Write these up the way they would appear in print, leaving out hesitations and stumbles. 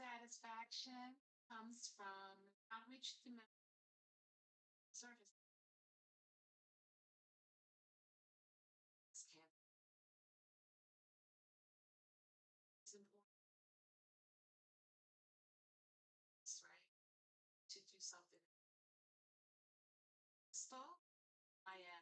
satisfaction comes from outreach to service can is important, right? To do something. Crystal, I am.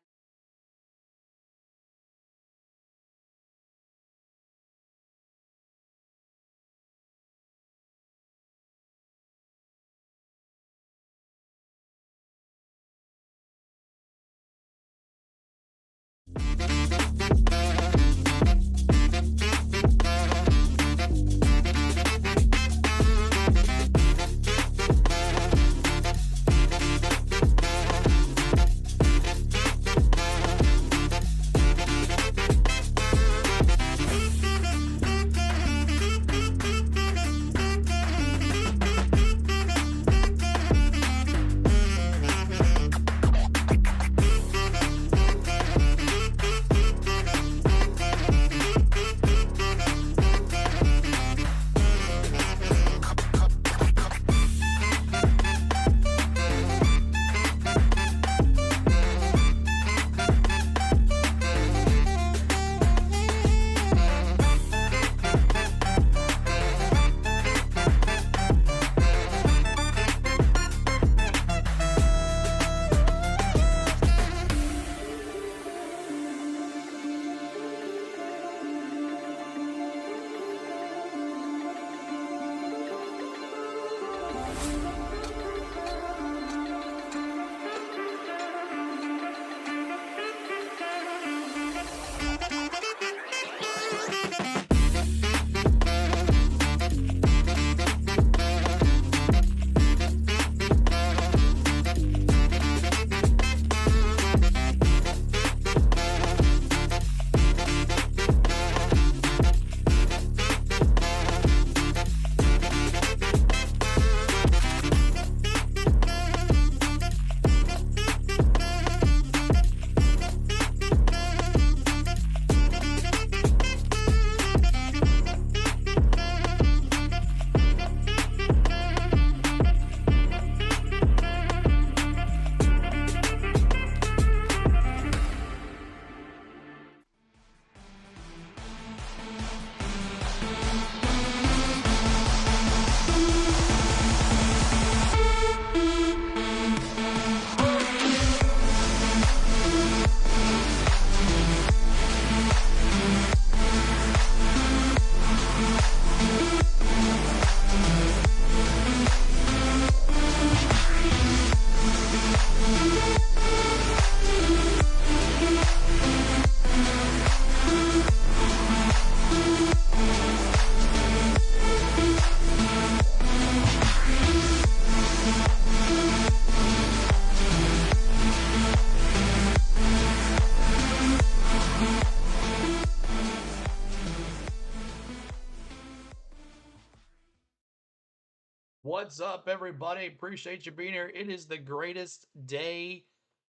What's up, everybody? Appreciate you being here. It is the greatest day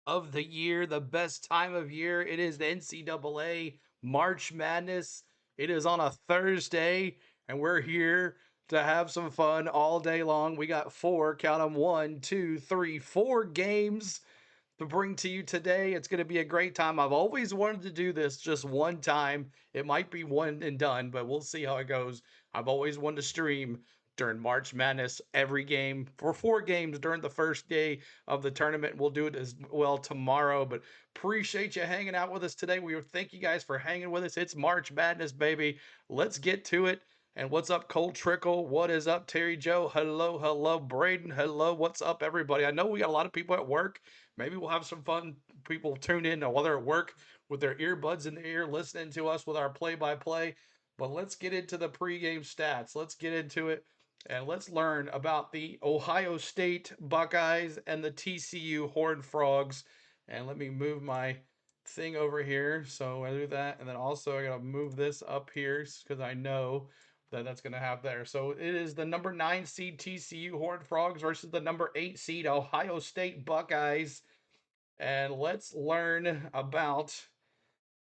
of the year, the best time of year. It is the NCAA March Madness. It is on a Thursday, and we're here to have some fun all day long. We got four, count them, 1, 2, 3, 4 games to bring to you today. It's going to be a great time. I've always wanted to do this just one time. It might be one and done, but we'll see how it goes. I've always wanted to stream during March Madness every game for 4 games during the first day of the tournament. We'll do it as well tomorrow, but appreciate you hanging out with us today. We thank you guys for hanging with us. It's March Madness, baby. Let's get to it. And what's up, Cole Trickle? What is up, Terry Joe? Hello, hello, Braden. Hello, what's up, everybody? I know we got a lot of people at work. Maybe we'll have some fun. People tune in while they're at work with their earbuds in the ear, listening to us with our play-by-play. But let's get into the pregame stats. Let's get into it. And let's learn about the Ohio State Buckeyes and the TCU Horned Frogs. And let me move my thing over here. So I do that. And then also I got to move this up here because I know that that's going to have there. So it is the number 9 seed TCU Horned Frogs versus the number 8 seed Ohio State Buckeyes. And let's learn about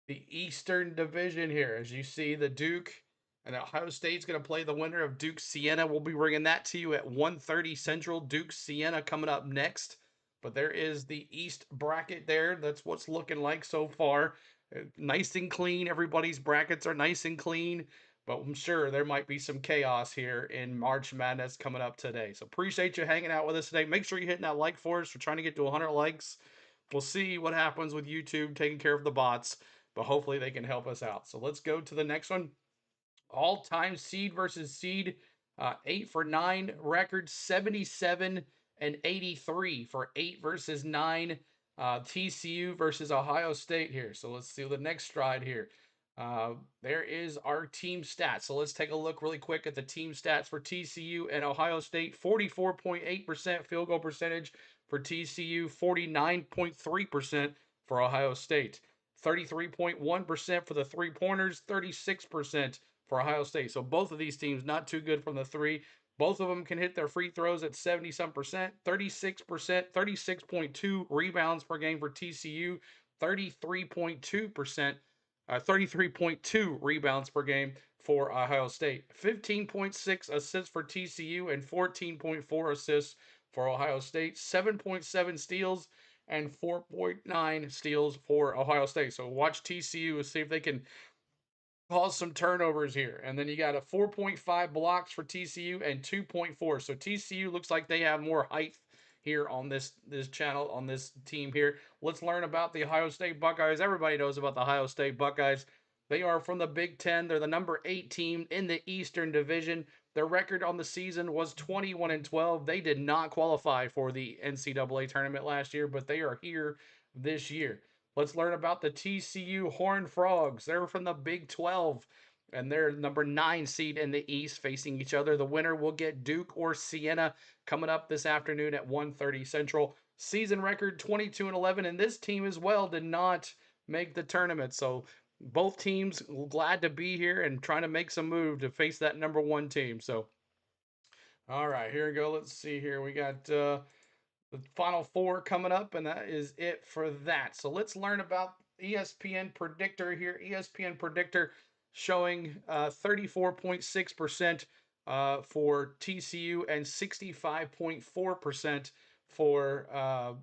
the Eastern Division here. As you see, the Duke And Ohio State's going to play the winner of Duke Siena. We'll be bringing that to you at 1:30 Central. Duke Siena coming up next. But there is the East bracket there. That's what's looking like so far. Nice and clean. Everybody's brackets are nice and clean. But I'm sure there might be some chaos here in March Madness coming up today. So appreciate you hanging out with us today. Make sure you're hitting that like for us. We're trying to get to 100 likes. We'll see what happens with YouTube taking care of the bots, but hopefully they can help us out. So let's go to the next one. All-time seed versus seed, 8 for 9 record, 77 and 83 for 8 versus 9. TCU versus Ohio State here. So let's see the next stride here. There is our team stats. So let's take a look really quick at the team stats for TCU and Ohio State. 44.8% field goal percentage for TCU, 49.3% for Ohio State. 33.1% for the three-pointers, 36% for Ohio State. So both of these teams not too good from the three. Both of them can hit their free throws at 70-some percent, 36%, 36.2 rebounds per game for TCU, 33.2%, 33.2 rebounds per game for Ohio State, 15.6 assists for TCU, and 14.4 assists for Ohio State, 7.7 steals, and 4.9 steals for Ohio State. So watch TCU and see if they can cause some turnovers here. And then you got a 4.5 blocks for TCU and 2.4. So TCU looks like they have more height here on this channel, on this team here. Let's learn about the Ohio State Buckeyes. Everybody knows about the Ohio State Buckeyes. They are from the Big Ten. They're the number 8 team in the Eastern Division. Their record on the season was 21-12. They did not qualify for the NCAA tournament last year, but they are here this year. Let's learn about the TCU Horned Frogs. They're from the Big 12, and they're number 9 seed in the East, facing each other. The winner will get Duke or Siena coming up this afternoon at 1:30 Central. Season record 22-11, and this team as well did not make the tournament. So both teams glad to be here and trying to make some move to face that number 1 team. So, all right, here we go. Let's see here. We got the Final Four coming up, and that is it for that. So let's learn about ESPN Predictor here. ESPN Predictor showing 34.6% for TCU and 65.4% for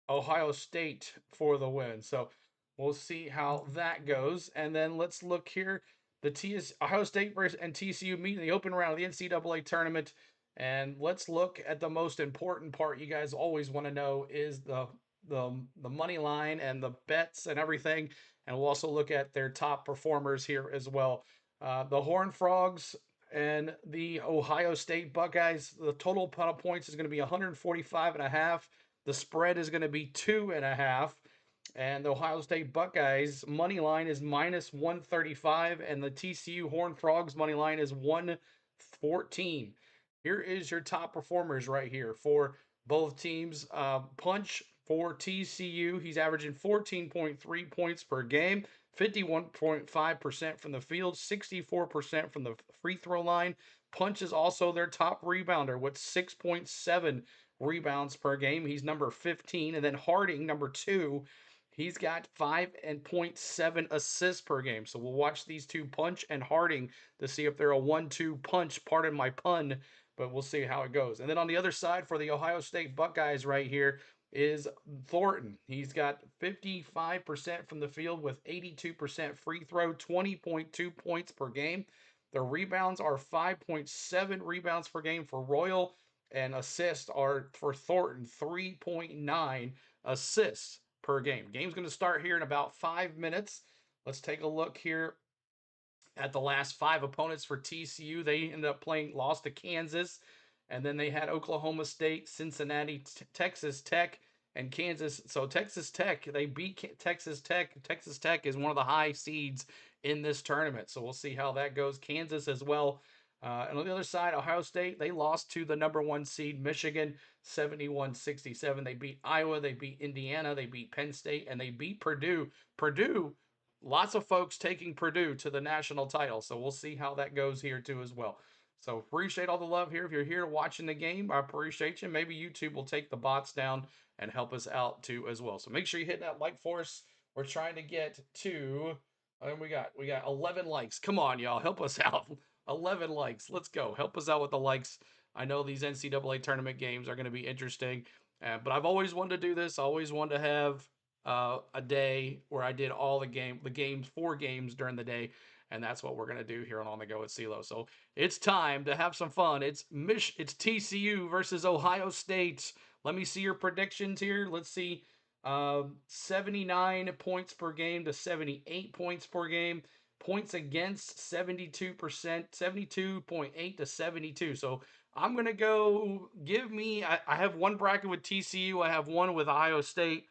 Ohio State for the win. So we'll see how that goes. And then let's look here. Ohio State versus and TCU meet in the open round of the NCAA tournament. And let's look at the most important part you guys always want to know is the money line and the bets and everything. And we'll also look at their top performers here as well. The Horned Frogs and the Ohio State Buckeyes, the total points is going to be 145.5. The spread is going to be 2.5. And the Ohio State Buckeyes money line is minus 135, and the TCU Horned Frogs money line is 114. Here is your top performers right here for both teams. Punch for TCU, he's averaging 14.3 points per game, 51.5% from the field, 64% from the free throw line. Punch is also their top rebounder with 6.7 rebounds per game. He's number 15. And then Harding, number 2, he's got 5.7 assists per game. So we'll watch these two, Punch and Harding, to see if they're a 1-2 punch. Pardon my pun, but we'll see how it goes. And then on the other side for the Ohio State Buckeyes right here is Thornton. He's got 55% from the field with 82% free throw, 20.2 points per game. The rebounds are 5.7 rebounds per game for Royal, and assists are for Thornton 3.9 assists per game. Game's going to start here in about 5 minutes. Let's take a look here at the last 5 opponents for TCU. They ended up lost to Kansas, and then they had Oklahoma State, Cincinnati, Texas Tech, and Kansas. So Texas Tech, they beat Texas Tech. Texas Tech is one of the high seeds in this tournament. So we'll see how that goes. Kansas as well. And on the other side, Ohio State, they lost to the number 1 seed, Michigan, 71-67. They beat Iowa, they beat Indiana, they beat Penn State, and they beat Purdue. Purdue, lots of folks taking Purdue to the national title. So we'll see how that goes here too as well. So appreciate all the love here. If you're here watching the game, I appreciate you. Maybe YouTube will take the bots down and help us out too as well. So make sure you hit that like for us. We're trying to get to And we got 11 likes. Come on, y'all, help us out. 11 likes. Let's go. Help us out with the likes. I know these NCAA tournament games are going to be interesting, but I've always wanted to do this. I always wanted to have a day where I did all the games, 4 games during the day, and that's what we're going to do here on the Go at CeeLo. So it's time to have some fun. It's TCU versus Ohio State. Let me see your predictions here. Let's see. 79 points per game to 78 points per game. Points against 72%, 72.8 to 72. So I'm going to go I have one bracket with TCU. I have one with Ohio State.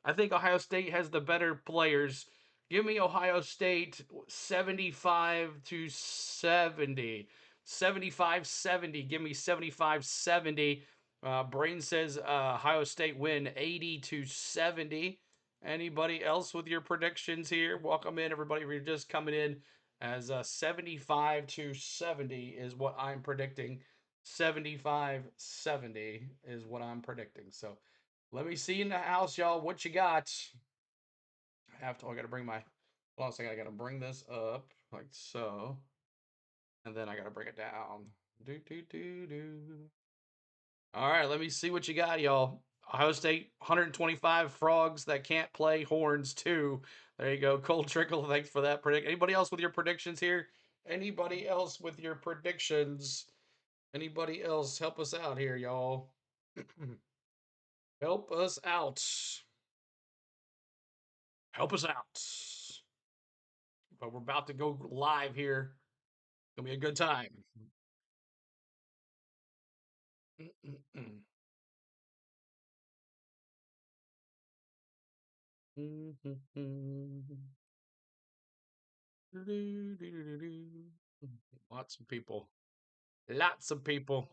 I think Ohio State has the better players. Give me Ohio State 75 to 70. 75-70. Give me 75-70. Brain says Ohio State win 80 to 70. Anybody else with your predictions here? Welcome in, everybody. We're just coming in as 75 to 70 is what I'm predicting. 75-70 is what I'm predicting. So let me see in the house, y'all. What you got? I got to bring my. Hold on a second. I got to bring this up like so. And then I got to bring it down. Do, do, do, do. All right, let me see what you got, y'all. Ohio State 125 frogs that can't play horns too. There you go. Cold Trickle, thanks for that predict. Anybody else with your predictions here? Anybody else with your predictions? Anybody else help us out here, y'all? Help us out. Help us out. But we're about to go live here. It's gonna be a good time. Lots of people. Lots of people.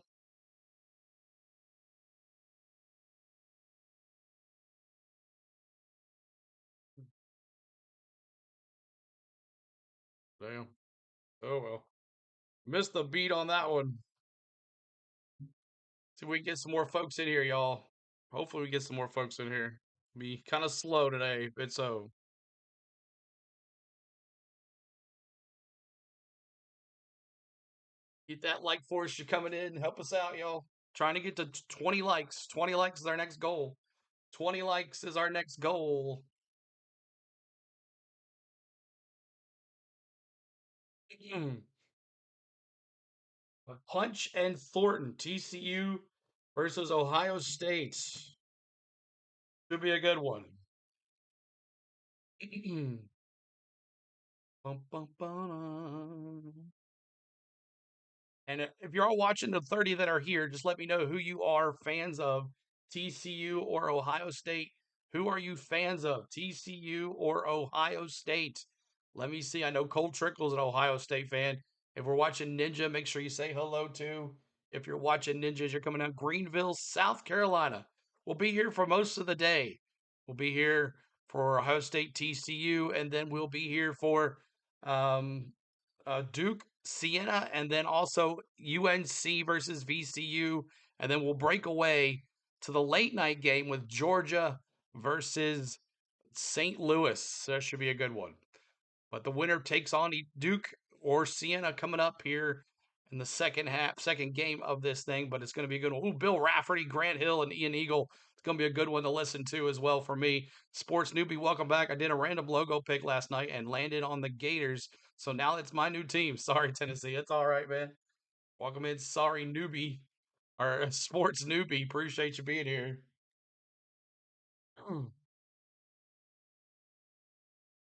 Damn. Oh well. Missed the beat on that one. See if we can get some more folks in here, y'all. Hopefully we get some more folks in here. Be kind of slow today, but so get that like force you coming in. Help us out, y'all. Trying to get to 20 likes. 20 likes is our next goal. 20 likes is our next goal. Punch and Thornton, TCU versus Ohio State. Should be a good one. Bum, bum, bum. And if you're all watching the 30 that are here, just let me know who you are fans of, TCU or Ohio State. Who are you fans of, TCU or Ohio State? Let me see. I know Cole Trickle's an Ohio State fan. If we're watching Ninja, make sure you say hello too. If you're watching Ninjas, you're coming out Greenville, South Carolina. We'll be here for most of the day. We'll be here for Ohio State, TCU, and then we'll be here for um, Duke, Siena, and then also UNC versus VCU. And then we'll break away to the late night game with Georgia versus St. Louis. That should be a good one. But the winner takes on Duke or Siena coming up here in the second game of this thing. But it's going to be a good one. Ooh, Bill Rafferty, Grant Hill, and Ian Eagle. It's going to be a good one to listen to as well for me. Sports newbie, welcome back. I did a random logo pick last night and landed on the Gators. So now it's my new team. Sorry, Tennessee. It's all right, man. Welcome in. Sorry, newbie. Or sports newbie. Appreciate you being here.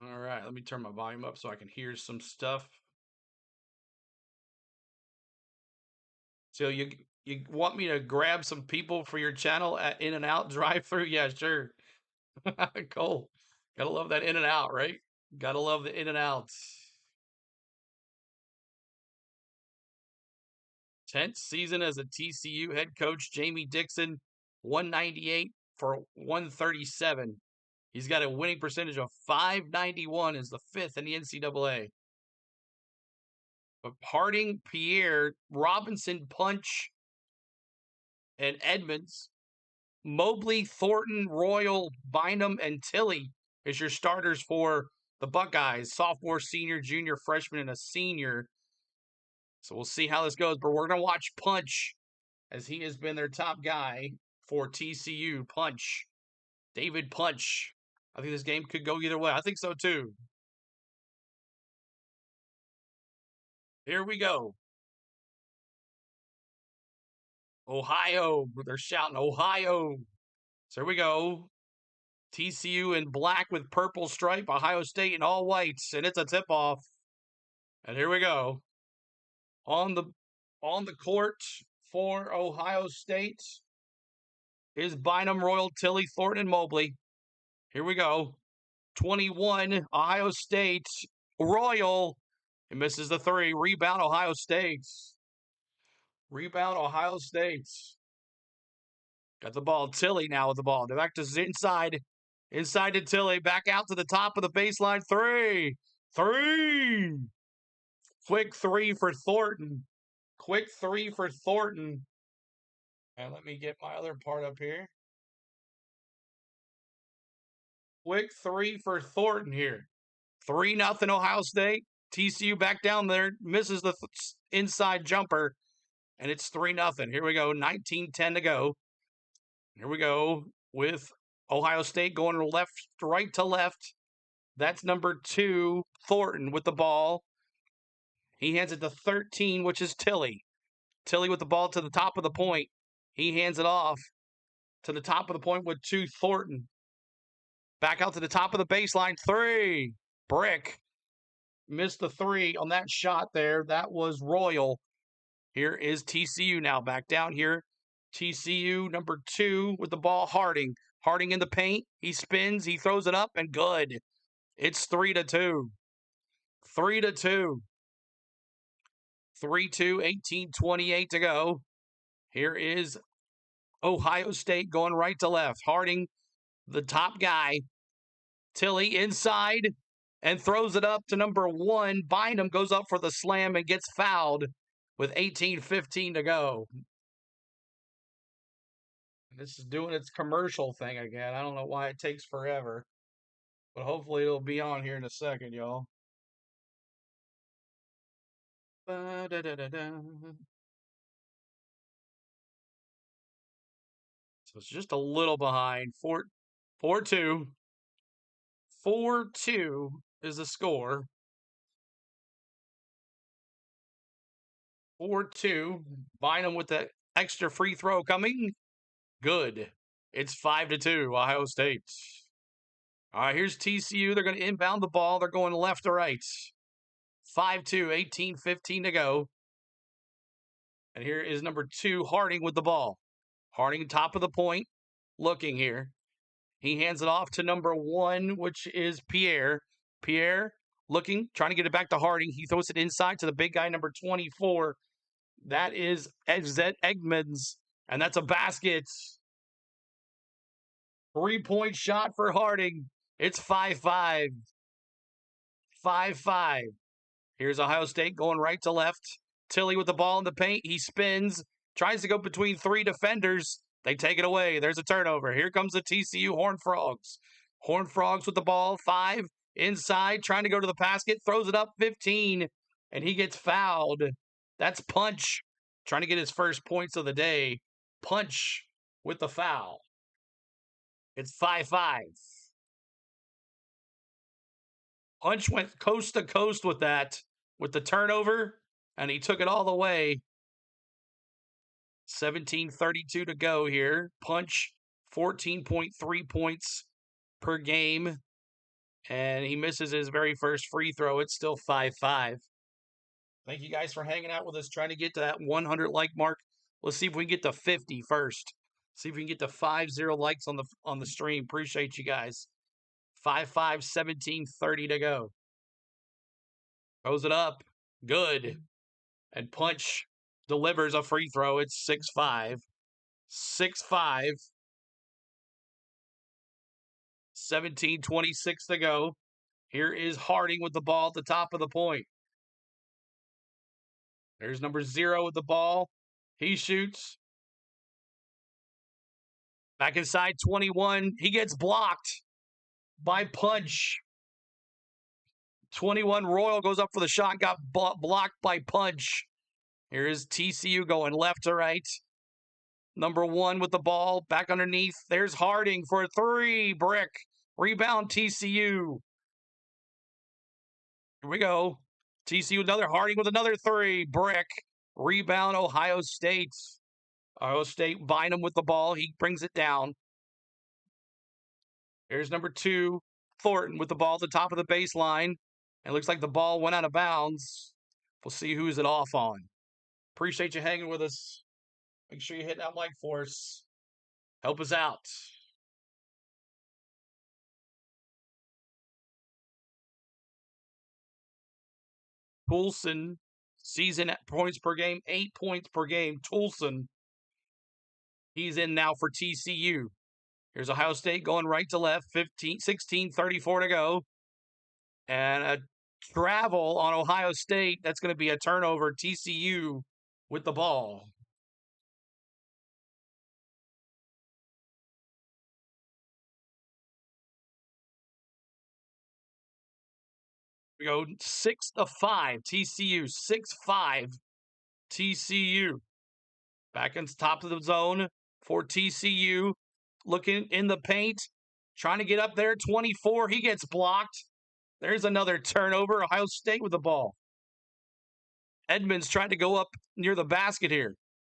All right, let me turn my volume up so I can hear some stuff. So you want me to grab some people for your channel at In and Out drive through? Yeah, sure. Cool. Gotta love that In and Out, right? Gotta love the In and Out. 10th season as a TCU head coach, Jamie Dixon, 198 for 137. He's got a winning percentage of 591, is the fifth in the NCAA. But Harding, Pierre, Robinson, Punch, and Edmonds, Mobley, Thornton, Royal, Bynum, and Tilly is your starters for the Buckeyes, sophomore, senior, junior, freshman, and a senior. So we'll see how this goes. But we're going to watch Punch, as he has been their top guy for TCU. Punch. David Punch. I think this game could go either way. I think so too. Here we go. Ohio. They're shouting Ohio. So here we go. TCU in black with purple stripe. Ohio State in all whites. And it's a tip-off. And here we go. On the court for Ohio State is Bynum, Royal, Tilly, Thornton, and Mobley. Here we go. 21, Ohio State. Royal. He misses the three. Rebound, Ohio State. Rebound, Ohio State. Got the ball. Tilly now with the ball. They're back to inside. Inside to Tilly. Back out to the top of the baseline. Three. Quick three for Thornton. Quick three for Thornton. And let me get my other part up here. Quick three for Thornton here. 3-0 Ohio State. TCU back down there. Misses the inside jumper. And it's 3-0. Here we go. 19-10 to go. Here we go with Ohio State going right to left. That's number 2, Thornton with the ball. He hands it to 13, which is Tilly. Tilly with the ball to the top of the point. He hands it off to the top of the point with 2, Thornton. Back out to the top of the baseline. 3. Brick. Missed the 3 on that shot there. That was Royal. Here is TCU now back down here. TCU number 2 with the ball. Harding. Harding in the paint. He spins. He throws it up and good. It's 3-2. 3-2. 3-2, 18-28 to go. Here is Ohio State going right to left. Harding, the top guy. Tilly inside and throws it up to number 1. Bynum goes up for the slam and gets fouled with 18-15 to go. This is doing its commercial thing again. I don't know why it takes forever, but hopefully it'll be on here in a second, y'all. Ba-da-da-da-da. So it's just a little behind. 4-2. 4-2 is the score. 4-2. Bynum with the extra free throw coming. Good. It's 5-2, Ohio State. All right, here's TCU. They're going to inbound the ball. They're going left to right. 5-2, 18-15 to go. And here is number 2, Harding with the ball. Harding, top of the point, looking here. He hands it off to number 1, which is Pierre. Pierre looking, trying to get it back to Harding. He throws it inside to the big guy, number 24. That is Zed Egmans, and that's a basket. 3-point shot for Harding. It's 5-5. 5-5. Here's Ohio State going right to left. Tilly with the ball in the paint. He spins, tries to go between 3 defenders. They take it away. There's a turnover. Here comes the TCU Horned Frogs. Horned Frogs with the ball. 5 inside, trying to go to the basket. Throws it up 15, and he gets fouled. That's Punch, trying to get his first points of the day. Punch with the foul. It's 5-5. Punch went coast to coast with that, with the turnover, and he took it all the way. 17:32 to go here. Punch, 14.3 points per game, and he misses his very first free throw. It's still 5-5. Thank you guys for hanging out with us, trying to get to that 100 like mark. Let's see if we can get to 50 first. See if we can get to 50 likes on the stream. Appreciate you guys. 5-5, 17:30 to go. Throws it up. Good. And Punch delivers a free throw. It's 6-5. 6-5. 17:26 to go. Here is Harding with the ball at the top of the point. There's number 0 with the ball. He shoots. Back inside 21. He gets blocked by Punch. 21 Royal goes up for the shot, got blocked by Punch. Here is TCU going left to right. Number 1 with the ball, back underneath. There's Harding for a 3, brick. Rebound TCU. Here we go. TCU, another Harding with another 3, brick. Rebound Ohio State. Ohio State, Bynum with the ball. He brings it down. Here's number 2, Thornton with the ball at the top of the baseline. It looks like the ball went out of bounds. We'll see who's it off on. Appreciate you hanging with us. Make sure you hit that like for us. Help us out. Toulson, season points per game, 8 points per game. Toulson, he's in now for TCU. Here's Ohio State going right to left, 16:34 to go. And a travel on Ohio State. That's going to be a turnover. TCU with the ball. We go 6-5. TCU, 6-5. TCU. Back on top of the zone for TCU. Looking in the paint. Trying to get up there. 24. He gets blocked. There's another turnover. Ohio State with the ball. Edmonds trying to go up near the basket here.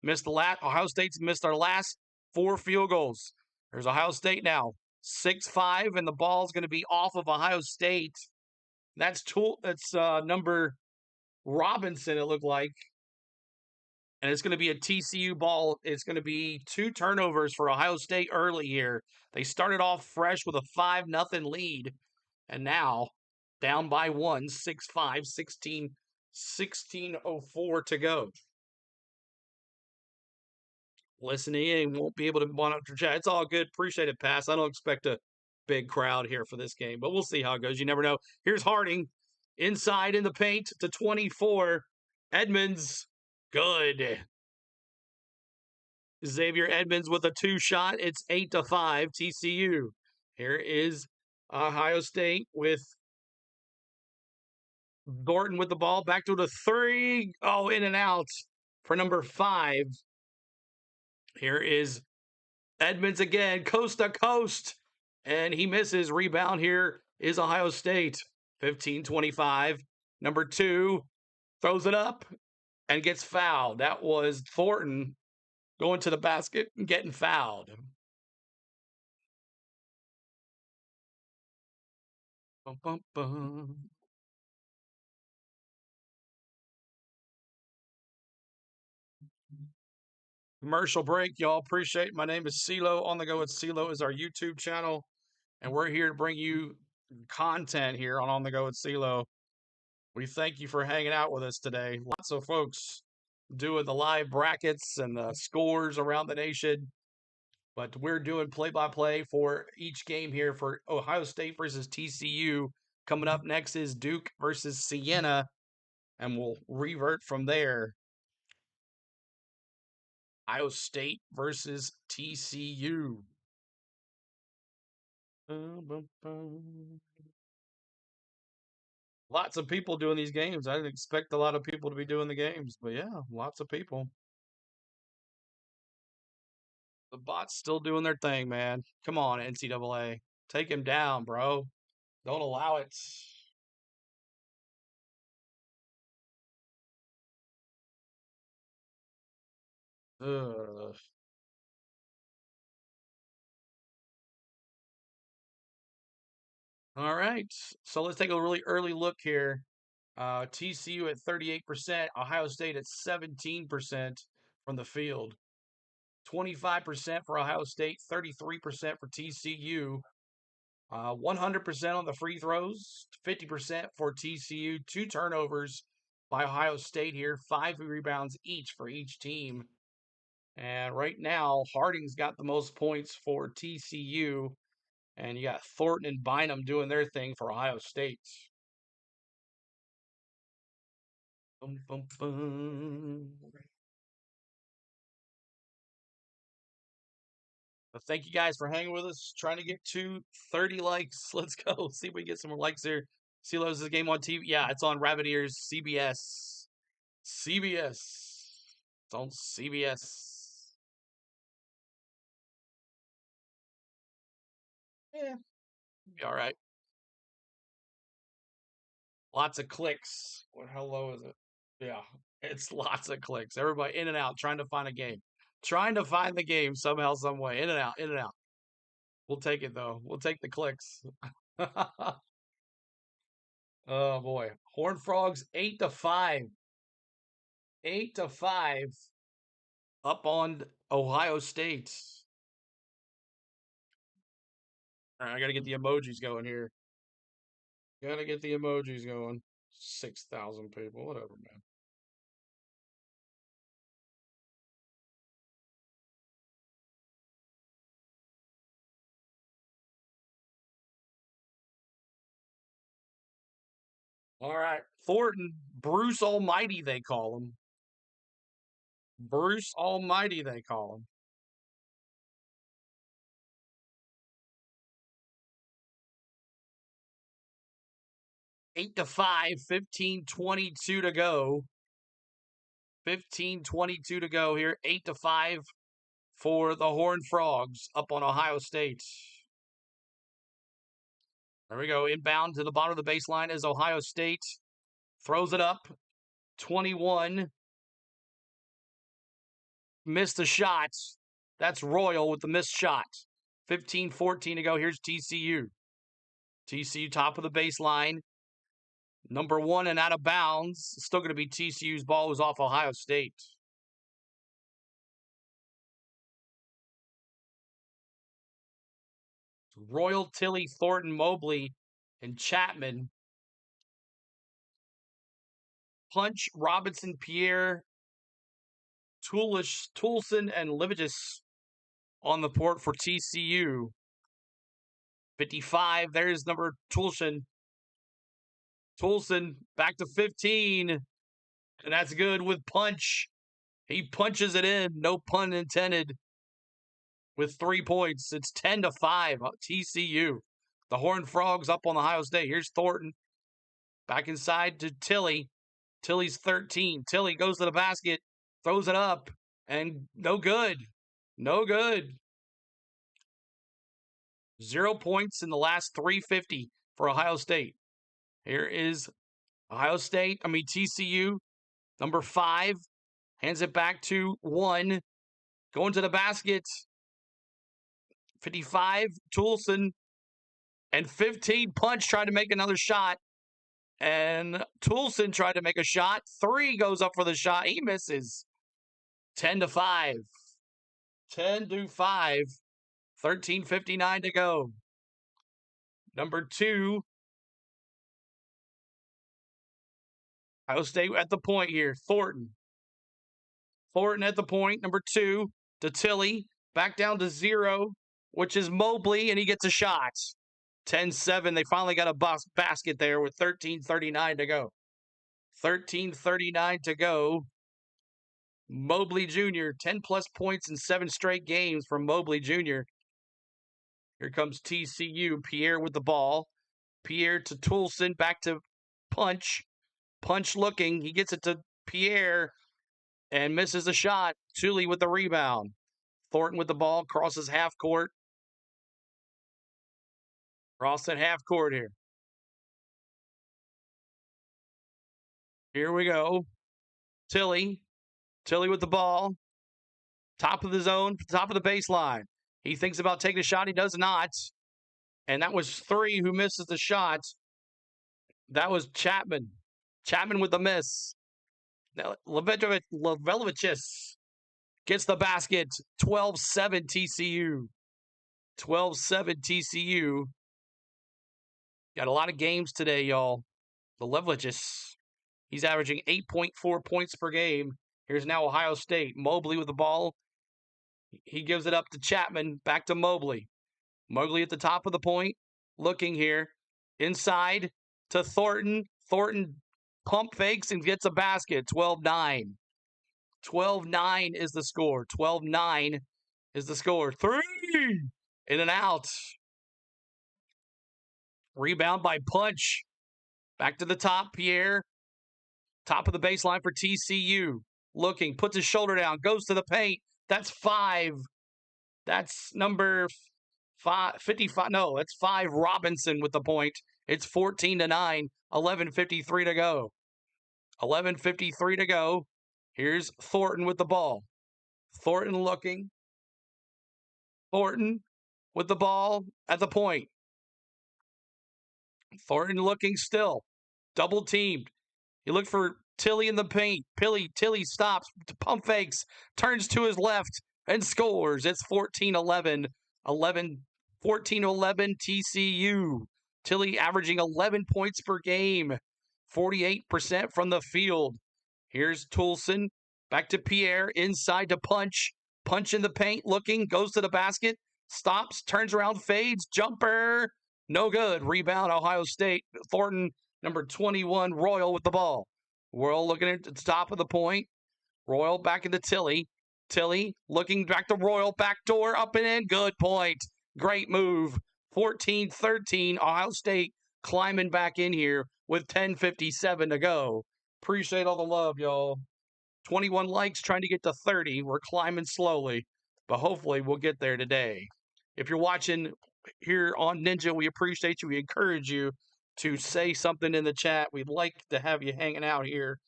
Ohio State's missed our last 4 field goals. There's Ohio State now. 6-5, and the ball's going to be off of Ohio State. That's number Robinson, it looked like. And it's going to be a TCU ball. It's going to be 2 turnovers for Ohio State early here. They started off fresh with a 5-0 lead. And now down by 1, 6-5, 16:04 to go. Listening in, won't be able to monitor chat. It's all good. Appreciate it, Pass. I don't expect a big crowd here for this game, but we'll see how it goes. You never know. Here's Harding inside in the paint to 24. Edmonds, good. Xavier Edmonds with a 2 shot. It's 8-5 TCU. Here is Ohio State with Thornton with the ball. Back to the 3. Oh, in and out for number 5. Here is Edmonds again, coast to coast. And he misses. Rebound here is Ohio State. 15-25. Number 2 throws it up and gets fouled. That was Thornton going to the basket and getting fouled. Bum, bum, bum. Commercial break, y'all. Appreciate. My name is CeeLo. On the Go with CeeLo is our YouTube channel, and we're here to bring you content here on the Go with CeeLo. We thank you for hanging out with us today. Lots of folks doing the live brackets and the scores around the nation, but we're doing play-by-play for each game here for Ohio State versus TCU. Coming up next is Duke versus Siena, and we'll revert from there. Ohio State versus TCU. Lots of people doing these games. I didn't expect a lot of people to be doing the games, but yeah, lots of people. The bot's still doing their thing, man. Come on, NCAA. Take him down, bro. Don't allow it. Ugh. All right. So let's take a really early look here. TCU at 38%, Ohio State at 17% from the field. 25% for Ohio State, 33% for TCU. 100% on the free throws, 50% for TCU. 2 turnovers by Ohio State here, 5 rebounds each for each team. And right now, Harding's got the most points for TCU. And you got Thornton and Bynum doing their thing for Ohio State. Bum, bum, bum. But thank you guys for hanging with us. Trying to get to 30 likes. Let's go. See if we get some more likes here. CeeLo, is this game on TV? Yeah, it's on Rabbit Ears, CBS. CBS. It's on CBS. Yeah. Be all right. Lots of clicks. How low is it? Yeah, it's lots of clicks. Everybody in and out trying to find a game. Trying to find the game somehow, some way. In and out, in and out. We'll take it, though. We'll take the clicks. Oh, boy. Horned Frogs, 8-5. 8-5 up on Ohio State. All right, I got to get the emojis going here. Got to get the emojis going. 6,000 people, whatever, man. All right. Thornton, Bruce Almighty, they call him. Bruce Almighty, they call him. Eight to 5, 15:22 to go. 15:22 to go here. 8-5 for the Horned Frogs up on Ohio State. There we go. Inbound to the bottom of the baseline is Ohio State. Throws it up. 21. Missed the shot. That's Royal with the missed shot. 15:14 to go. Here's TCU. TCU top of the baseline. Number 1 and out of bounds. Still going to be TCU's ball. Was off Ohio State. Royal, Tilly, Thornton, Mobley, and Chapman. Punch, Robinson, Pierre, Toulson, and Livigus on the port for TCU. 55, there's number Toulson. Toulson back to 15, and that's good with Punch. He punches it in, no pun intended, with 3 points. It's 10-5, TCU. The Horned Frogs up on Ohio State. Here's Thornton. Back inside to Tilly. Tilly's 13. Tilly goes to the basket, throws it up, and no good. No good. 0 points in the last 350 for Ohio State. Here is TCU, number 5, hands it back to 1, going to the basket. 55, Toulson, and 15, Punch tried to make another shot. And Toulson tried to make a shot. 3 goes up for the shot. He misses. 10-5. 10-5. 13:59 to go. Number 2. Ohio State at the point here. Thornton. Thornton at the point. Number 2 to Tilly. Back down to 0, which is Mobley, and he gets a shot. 10-7. They finally got a basket there with 13:39 to go. 13:39 to go. Mobley Jr., 10-plus points in 7 straight games from Mobley Jr. Here comes TCU. Pierre with the ball. Pierre to Toulson. Back to Punch. Punch looking. He gets it to Pierre and misses the shot. Tully with the rebound. Thornton with the ball. Crosses half court. Cross at half court here. Here we go. Tilly. Tilly with the ball. Top of the zone. Top of the baseline. He thinks about taking a shot. He does not. And that was 3 who misses the shot. That was Chapman. Chapman with the miss. Levelovich gets the basket. 12-7 TCU. 12-7 TCU. Got a lot of games today, y'all. Levelovich, he's averaging 8.4 points per game. Here's now Ohio State. Mobley with the ball. He gives it up to Chapman. Back to Mobley. Mobley at the top of the point. Looking here. Inside to Thornton. Thornton pump fakes and gets a basket. 12-9. 12-9 is the score. 12-9 is the score. 3! In and out. Rebound by Punch. Back to the top, Pierre. Top of the baseline for TCU. Looking, puts his shoulder down, goes to the paint. That's 5. That's number 55. No, that's 5. Robinson with the point. It's 14-9. 11:53 to go. 11:53 to go. Here's Thornton with the ball. Thornton looking. Thornton with the ball at the point. Thornton looking still. Double teamed. He looked for Tilly in the paint. Tilly stops, pump fakes, turns to his left, and scores. It's 14-11. 14-11 TCU. Tilly averaging 11 points per game. 48% from the field. Here's Toulson. Back to Pierre. Inside to Punch. Punch in the paint. Looking. Goes to the basket. Stops. Turns around. Fades. Jumper. No good. Rebound, Ohio State. Thornton, number 21, Royal with the ball. Royal looking at the top of the point. Royal back into Tilly. Tilly looking back to Royal. Backdoor up and in. Good point. Great move. 14-13. Ohio State climbing back in here with 10:57 to go. Appreciate all the love, y'all. 21 likes, trying to get to 30. We're climbing slowly, but hopefully we'll get there today. If you're watching here on Ninja, we appreciate you. We encourage you to say something in the chat. We'd like to have you hanging out here.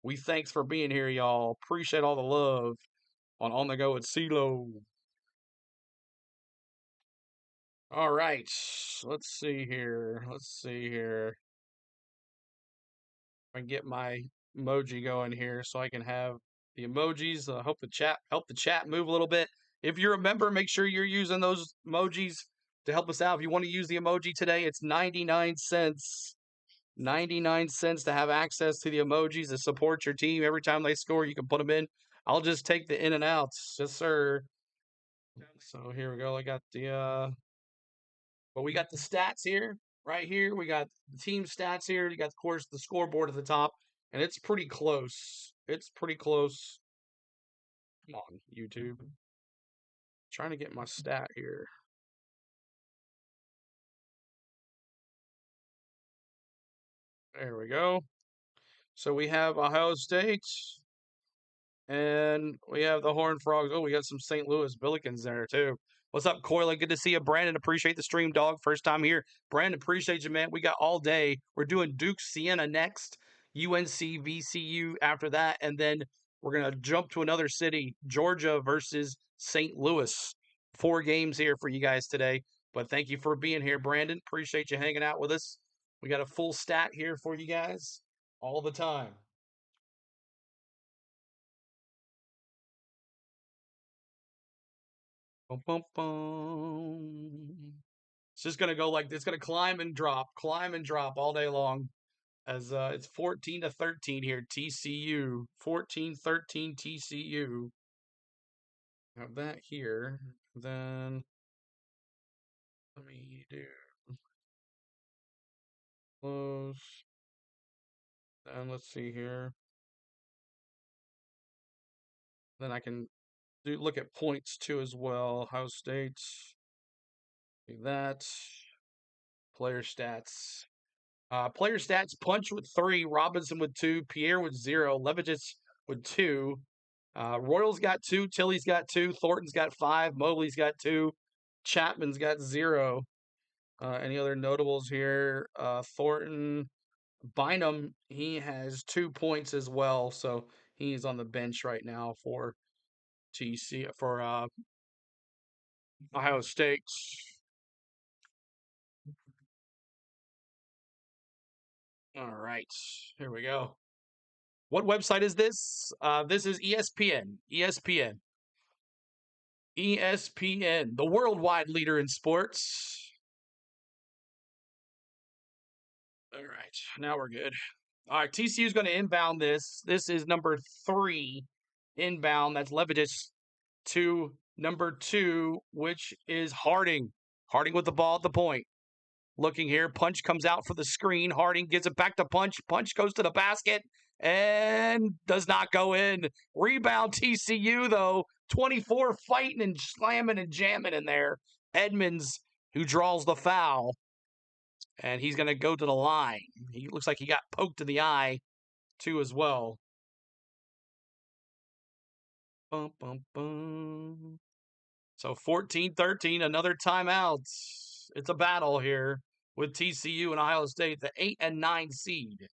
We thanks for being here, y'all. Appreciate all the love on the Go with CeeLo. All right, let's see here. I can get my emoji going here so I can have the emojis. Help the chat move a little bit. If you're a member, make sure you're using those emojis to help us out. If you want to use the emoji today, it's 99 cents. 99 cents to have access to the emojis to support your team. Every time they score, you can put them in. I'll just take the in and outs. Yes, sir. So here we go. I got the we got the stats here. Right here, we got the team stats here. You got, of course, the scoreboard at the top, and it's pretty close. Come on, YouTube. Trying to get my stat here. There we go. So we have Ohio State, and we have the Horned Frogs. Oh, we got some St. Louis Billikens there, too. What's up, Coyle? Good to see you. Brandon, appreciate the stream, dog. First time here. Brandon, appreciate you, man. We got all day. We're doing Duke Siena next, UNC VCU after that, and then we're going to jump to another city, Georgia versus St. Louis. 4 games here for you guys today. But thank you for being here, Brandon. Appreciate you hanging out with us. We got a full stat here for you guys all the time. Bum, bum, bum. It's just gonna go like it's gonna climb and drop all day long. As it's 14-13 here, TCU. 14-13 TCU. Have that here. Then let me do close. And let's see here. Then I can look at points too as well. Ohio State. Do that. Player stats. Player stats: Punch with 3, Robinson with 2, Pierre with 0, Levitich with 2. Royals got 2, Tilly's got 2, Thornton's got 5, Mobley's got 2, Chapman's got 0. Any other notables here? Thornton, Bynum, he has 2 points as well, so he's on the bench right now for Ohio State. All right, here we go. What website is this? This is ESPN. ESPN, the worldwide leader in sports. All right, now we're good. All right, TCU is going to inbound this. This is number 3 inbound. That's Levitich to number 2, which is Harding. Harding with the ball at the point. Looking here, Punch comes out for the screen. Harding gives it back to Punch. Punch goes to the basket and does not go in. Rebound TCU, though. 24 fighting and slamming and jamming in there. Edmonds, who draws the foul. And he's going to go to the line. He looks like he got poked in the eye, too, as well. Bum, bum, bum. So 14-13, another timeout. It's a battle here with TCU and Ohio State, the 8 and 9 seed.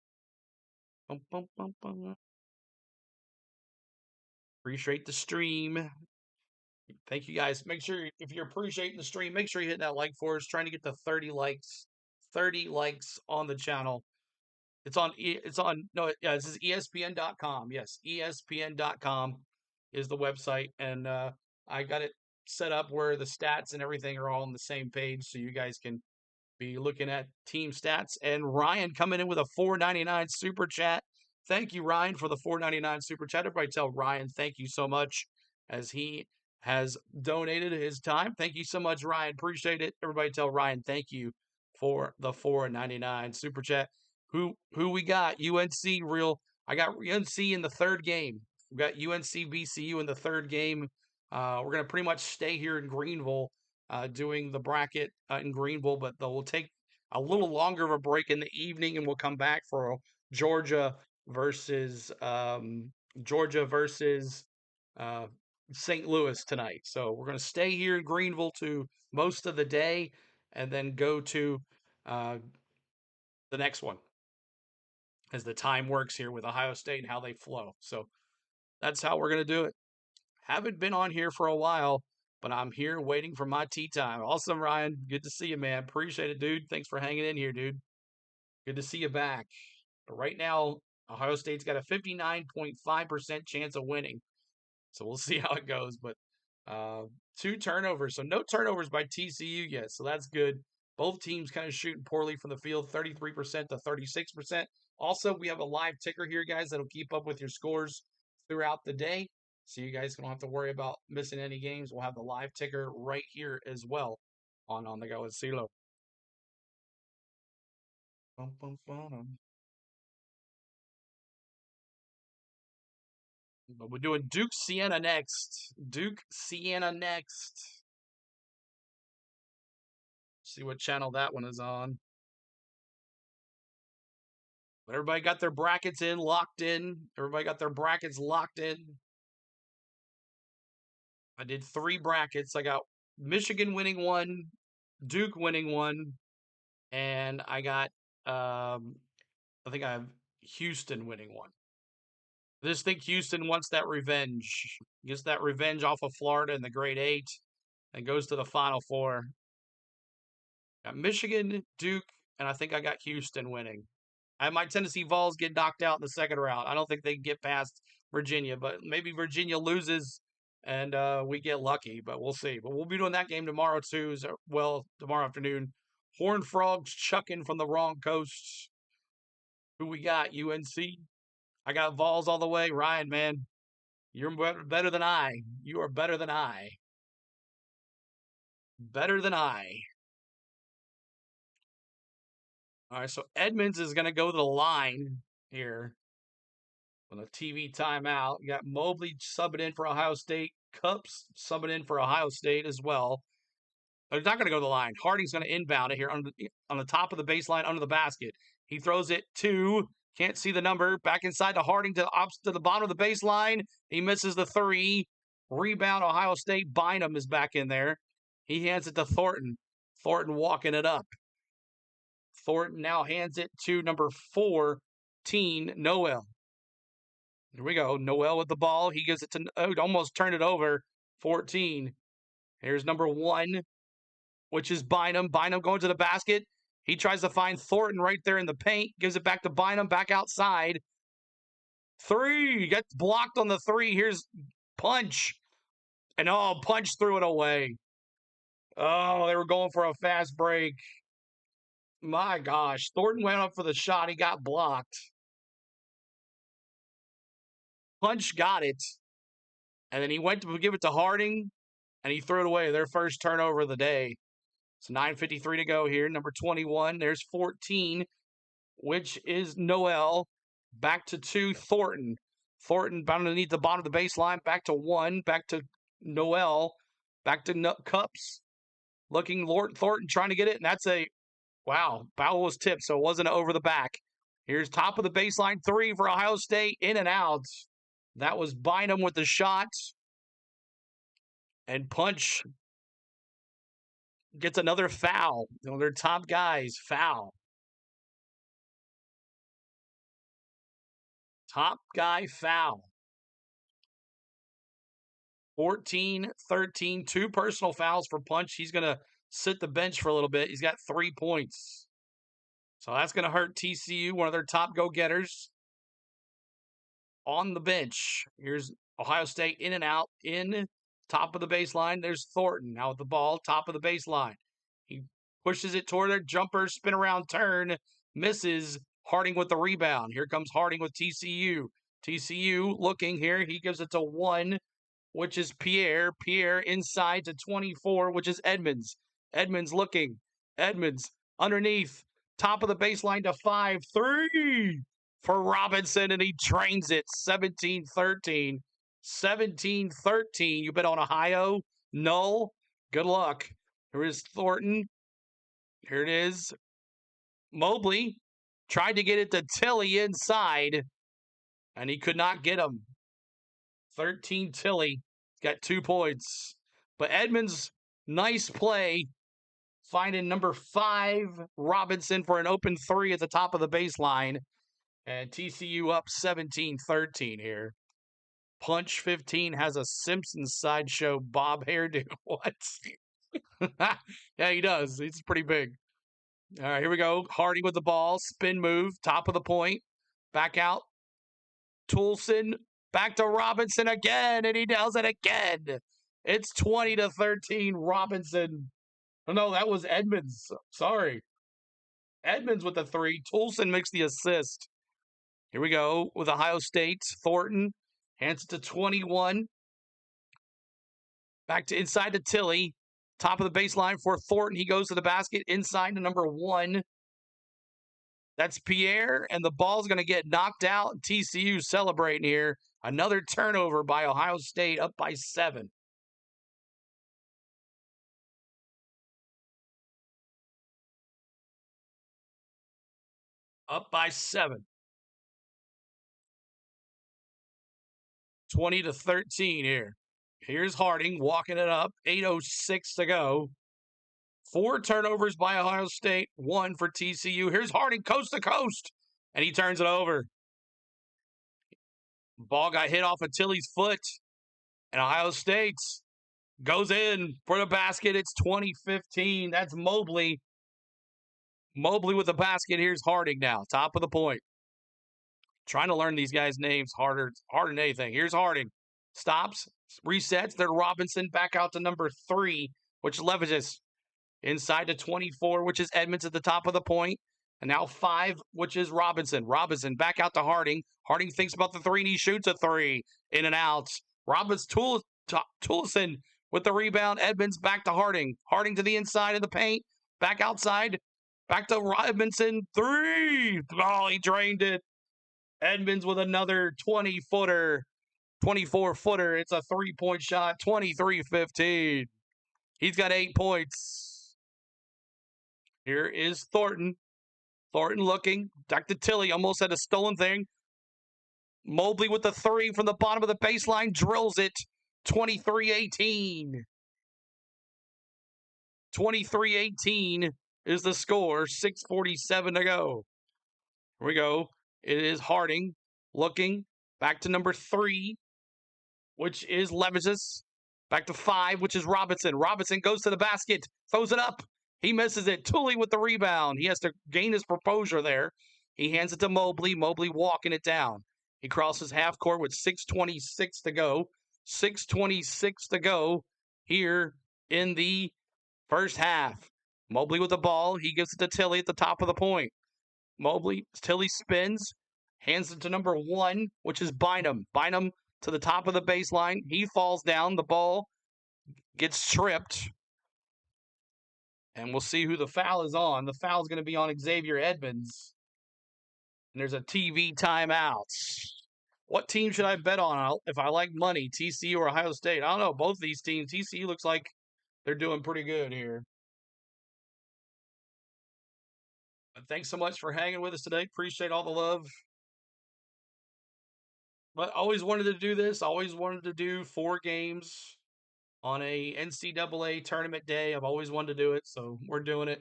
Bum, bum, bum, bum. Appreciate the stream. Thank you guys. Make sure if you're appreciating the stream, make sure you hit that like for us. Trying to get to 30 likes. 30 likes on the channel. This is ESPN.com. Yes, ESPN.com is the website. And I got it set up where the stats and everything are all on the same page, so you guys can be looking at team stats. And Ryan coming in with a $4.99 super chat. Thank you, Ryan, for the $4.99 super chat. Everybody tell Ryan thank you so much as he has donated his time. Thank you so much, Ryan. Appreciate it. Everybody tell Ryan thank you for the $4.99 super chat. Who we got? UNC real. I got UNC in the third game. We got UNC VCU in the third game. We're gonna pretty much stay here in Greenville, doing the bracket in Greenville, but we'll take a little longer of a break in the evening, and we'll come back for Georgia versus St. Louis tonight. So we're gonna stay here in Greenville to most of the day, and then go to the next one, as the time works here with Ohio State and how they flow. So that's how we're going to do it. Haven't been on here for a while, but I'm here waiting for my tea time. Awesome, Ryan. Good to see you, man. Appreciate it, dude. Thanks for hanging in here, dude. Good to see you back. But right now, Ohio State's got a 59.5% chance of winning. So we'll see how it goes. But 2 turnovers. So no turnovers by TCU yet. So that's good. Both teams kind of shooting poorly from the field, 33% to 36%. Also, we have a live ticker here, guys, that'll keep up with your scores throughout the day. So you guys don't have to worry about missing any games. We'll have the live ticker right here as well on the Go with CeeLo. Bum, bum, bum. But we're doing Duke Siena next. Duke Siena next. See what channel that one is on. But everybody got their brackets locked in. Everybody got their brackets locked in. I did 3 brackets. I got Michigan winning 1, Duke winning 1, and I got, I think I have Houston winning 1. I just think Houston wants that revenge. Gets that revenge off of Florida in the grade 8 and goes to the Final Four. Got Michigan, Duke, and I think I got Houston winning. I have my Tennessee Vols get knocked out in the second round. I don't think they can get past Virginia, but maybe Virginia loses and we get lucky, but we'll see. But we'll be doing that game tomorrow too, tomorrow afternoon. Horned Frogs chucking from the wrong coast. Who we got? UNC. I got Vols all the way. Ryan, man, you're better than I. You are better than I. Better than I. All right, so Edmonds is going to go to the line here on a TV timeout. You got Mobley subbing in for Ohio State. Cups subbing in for Ohio State as well. They're not going to go to the line. Harding's going to inbound it here on the top of the baseline under the basket. He throws it to, can't see the number, back inside to Harding to the bottom of the baseline. He misses the 3. Rebound, Ohio State. Bynum is back in there. He hands it to Thornton. Thornton walking it up. Thornton now hands it to number 14, Noel. Here we go. Noel with the ball. He gives it to, almost turned it over. 14. Here's number 1, which is Bynum. Bynum going to the basket. He tries to find Thornton right there in the paint. Gives it back to Bynum, back outside. 3. Gets blocked on the 3. Here's Punch. And Punch threw it away. Oh, they were going for a fast break. My gosh. Thornton went up for the shot. He got blocked. Punch got it. And then he went to give it to Harding. And he threw it away. Their first turnover of the day. It's 9:53 to go here. Number 21. There's 14, which is Noel. Back to 2, Thornton. Thornton underneath the bottom of the baseline. Back to 1. Back to Noel. Back to Cups. Looking Thornton trying to get it. And that's a Wow, foul was tipped, so it wasn't over the back. Here's top of the baseline three for Ohio State, in and out. That was Bynum with the shot. And Punch gets another foul. One of their top guys, foul. Top guy foul. 14-13, 2 personal fouls for Punch. He's going to sit the bench for a little bit. He's got 3 points. So that's going to hurt TCU, one of their top go-getters, on the bench. Here's Ohio State in and out, in top of the baseline. There's Thornton now with the ball, top of the baseline. He pushes it toward their jumper, spin around, turn, misses. Harding with the rebound. Here comes Harding with TCU. TCU looking here. He gives it to 1, which is Pierre. Pierre inside to 24, which is Edmonds. Edmonds looking. Edmonds underneath. Top of the baseline to 5. 3 for Robinson, and he drains it. 17-13. 17-13. You bet on Ohio? No. Good luck. Here is Thornton. Here it is. Mobley tried to get it to Tilly inside, and he could not get him. 13 Tilly. Got 2 points. But Edmonds, nice play. Finding number 5, Robinson, for an open 3 at the top of the baseline. And TCU up 17-13 here. Punch 15 has a Simpsons sideshow bob hairdo. What? Yeah, he does. He's pretty big. All right, here we go. Hardy with the ball. Spin move. Top of the point. Back out. Toulson. Back to Robinson again, and he nails it again. It's 20-13. Robinson. Oh, no, that was Edmonds. Sorry. Edmonds with the 3. Toulson makes the assist. Here we go with Ohio State. Thornton hands it to 21. Back to inside to Tilly. Top of the baseline for Thornton. He goes to the basket inside to number 1. That's Pierre, and the ball's going to get knocked out. TCU celebrating here. Another turnover by Ohio State, up by 7. Up by 7. 20-13 here. Here's Harding walking it up. 8:06 to go. 4 turnovers by Ohio State, 1 for TCU. Here's Harding coast to coast, and he turns it over. Ball got hit off of Tilly's foot, and Ohio State goes in for the basket. It's 20-15. That's Mobley. Mobley with the basket. Here's Harding now, top of the point. Trying to learn these guys' names harder than anything. Here's Harding. Stops, resets. Then Robinson back out to number 3, which leverages inside to 24, which is Edmonds at the top of the point. And now 5, which is Robinson. Robinson back out to Harding. Harding thinks about the 3, and he shoots a 3. In and out. Toulson with the rebound. Edmonds back to Harding. Harding to the inside of the paint. Back outside. Back to Robinson. 3. Oh, he drained it. Edmonds with another 20-footer. 24-footer. It's a 3-point shot. 23-15. He's got 8 points. Here is Thornton. Thornton looking. Back to Tilly. Almost had a stolen thing. Mobley with the 3 from the bottom of the baseline. Drills it. 23-18. 23-18 is the score. 6:47 to go. Here we go. It is Harding looking. Back to number 3, which is Levisis. Back to 5, which is Robinson. Robinson goes to the basket. Throws it up. He misses it. Tully with the rebound. He has to gain his composure there. He hands it to Mobley. Mobley walking it down. He crosses half court with 6:26 to go. 6:26 to go here in the first half. Mobley with the ball. He gives it to Tilly at the top of the point. Tilly spins. Hands it to number 1, which is Bynum. Bynum to the top of the baseline. He falls down. The ball gets tripped. And we'll see who the foul is on. The foul is going to be on Xavier Edmonds. And there's a TV timeout. What team should I bet on if I like money, TCU or Ohio State? I don't know. Both these teams. TCU looks like they're doing pretty good here. thanks so much for hanging with us today. Appreciate all the love. But always wanted to do this. Always wanted to do 4 games on a NCAA tournament day. I've always wanted to do it, so we're doing it.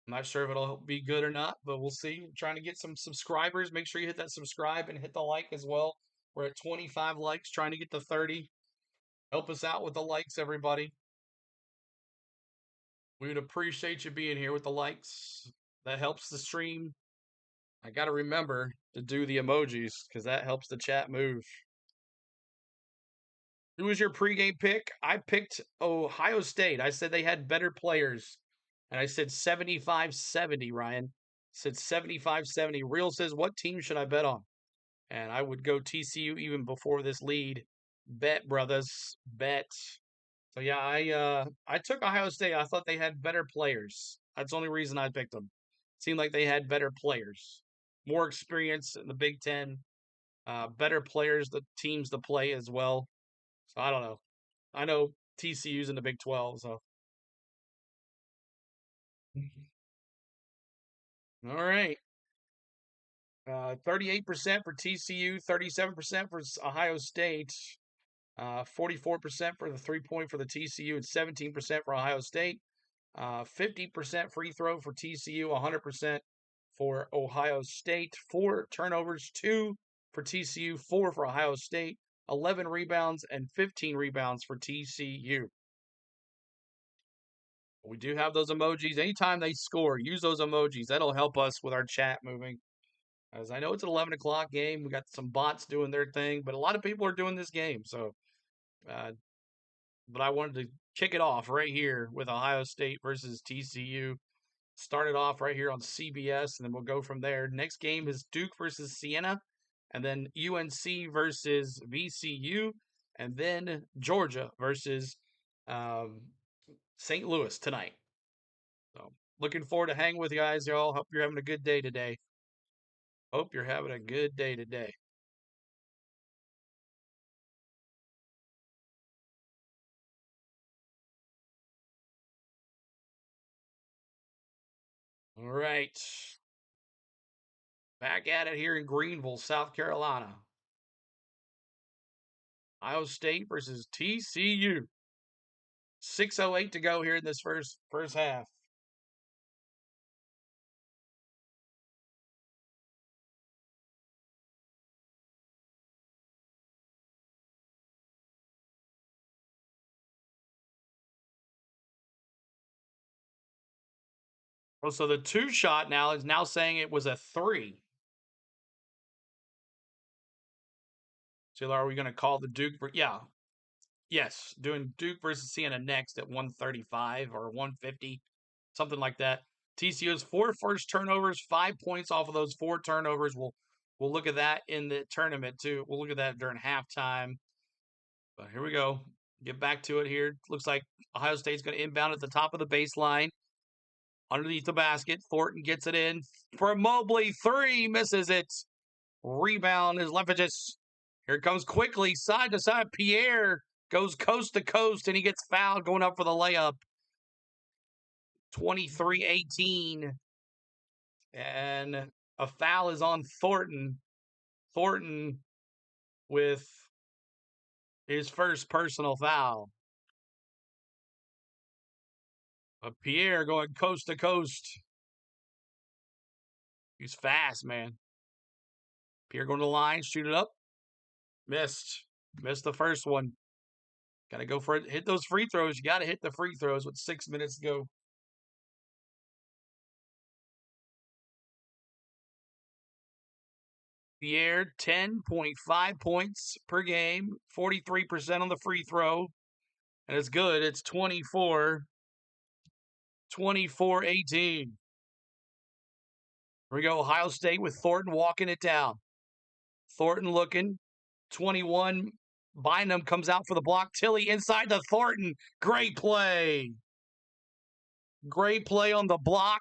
I'm not sure if it'll be good or not, but we'll see. I'm trying to get some subscribers. Make sure you hit that subscribe and hit the like as well. We're at 25 likes, trying to get to 30. Help us out with the likes, everybody. We would appreciate you being here with the likes. That helps the stream. I got to remember to do the emojis because that helps the chat move. Who was your pregame pick? I picked Ohio State. I said they had better players. And I said 75-70, Ryan. I said 75-70. Real says, what team should I bet on? And I would go TCU even before this lead. Bet, brothers. Bet. So yeah, I took Ohio State. I thought they had better players. That's the only reason I picked them. Seemed like they had better players. More experience in the Big Ten. Better players, the teams to play as well. So I don't know. I know TCU's in the Big 12, so. All right. 38% for TCU, 37% for Ohio State, 44% for the 3-point for the TCU, and 17% for Ohio State. 50% free throw for TCU, 100% for Ohio State. 4 turnovers, 2 for TCU, 4 for Ohio State. 11 rebounds and 15 rebounds for TCU. We do have those emojis. Anytime they score, use those emojis. That'll help us with our chat moving. As I know it's an 11 o'clock game. We got some bots doing their thing, but a lot of people are doing this game. So, but I wanted to kick it off right here with Ohio State versus TCU. Start it off right here on CBS, and then we'll go from there. Next game is Duke versus Siena, and then UNC versus VCU, and then Georgia versus St. Louis tonight. So looking forward to hanging with you guys, y'all. Hope you're having a good day today. Hope you're having a good day today. All right. Back at it here in Greenville, South Carolina. Ohio State versus TCU. 6:08 to go here in this first half. Oh, so the 2 shot now is now saying it was a 3. So are we going to call the Duke? Yeah. Yes. Doing Duke versus Siena next at 135 or 150, something like that. TCU's 4 first turnovers, 5 points off of those 4 turnovers. We'll look at that in the tournament too. We'll look at that during halftime. But here we go. Get back to it here. Looks like Ohio State's going to inbound at the top of the baseline. Underneath the basket. Thornton gets it in for Mobley. 3, misses it. Rebound is Lefagis. Here it comes quickly. Side to side. Pierre goes coast to coast, and he gets fouled going up for the layup. 23-18. And a foul is on Thornton. Thornton with his first personal foul. Pierre going coast to coast. He's fast, man. Pierre going to the line, shoot it up. Missed the first one. Got to go for it. Hit those free throws. You got to hit the free throws with 6 minutes to go. Pierre, 10.5 points per game, 43% on the free throw. And it's good. It's 24-18. Here we go. Ohio State with Thornton walking it down. Thornton looking. 21. Bynum comes out for the block. Tilly inside to Thornton. Great play. Great play on the block.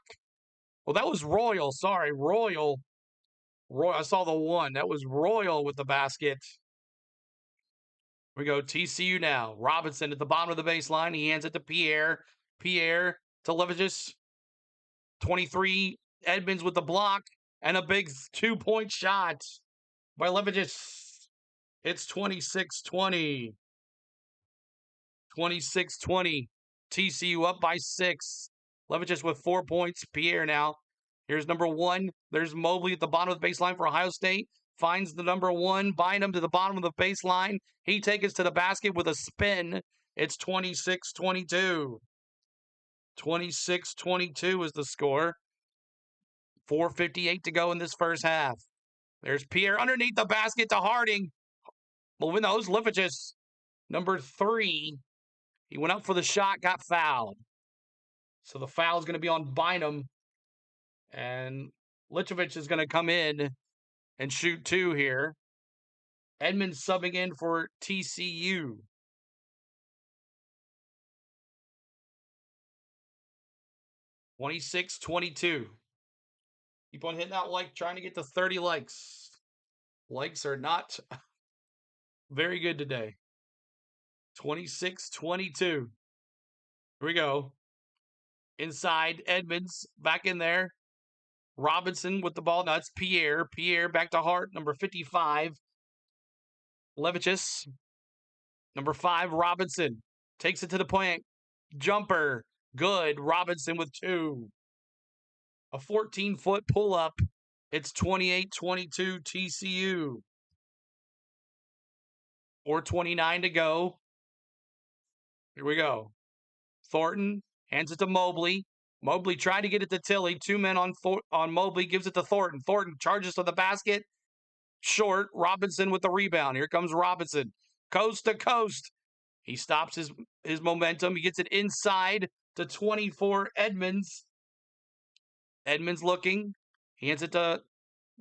Well, that was Royal. Sorry, Royal. I saw the 1. That was Royal with the basket. We go TCU now. Robinson at the bottom of the baseline. He hands it to Pierre. Pierre to Levagis. 23 Edmonds with the block and a big 2-point shot by Leviges. It's 26-20. 26-20. TCU up by 6. Leviges with 4 points. Pierre now. Here's number 1. There's Mobley at the bottom of the baseline for Ohio State. Finds the number 1. Bynum to the bottom of the baseline. He takes it to the basket with a spin. It's 26-22. 26-22 is the score. 4:58 to go in this first half. There's Pierre underneath the basket to Harding. Moving those, Leviges. Number 3. He went up for the shot, got fouled. So the foul is going to be on Bynum. And Lichovic is going to come in and shoot 2 here. Edmonds subbing in for TCU. (26-22). Keep on hitting that like, trying to get to 30 likes. Likes are not very good today. 26-22. Here we go. Inside, Edmonds back in there. Robinson with the ball. Now it's Pierre. Pierre back to Hart, number 55. Leviches. Number 5, Robinson. Takes it to the point. Jumper. Good. Robinson with 2. A 14-foot pull-up. It's 28-22 TCU. 4:29 to go. Here we go. Thornton hands it to Mobley. Mobley tried to get it to Tilly. 2 men on Mobley. Gives it to Thornton. Thornton charges to the basket. Short. Robinson with the rebound. Here comes Robinson. Coast to coast. He stops his momentum. He gets it inside to 24 Edmonds. Edmonds looking. He hands it to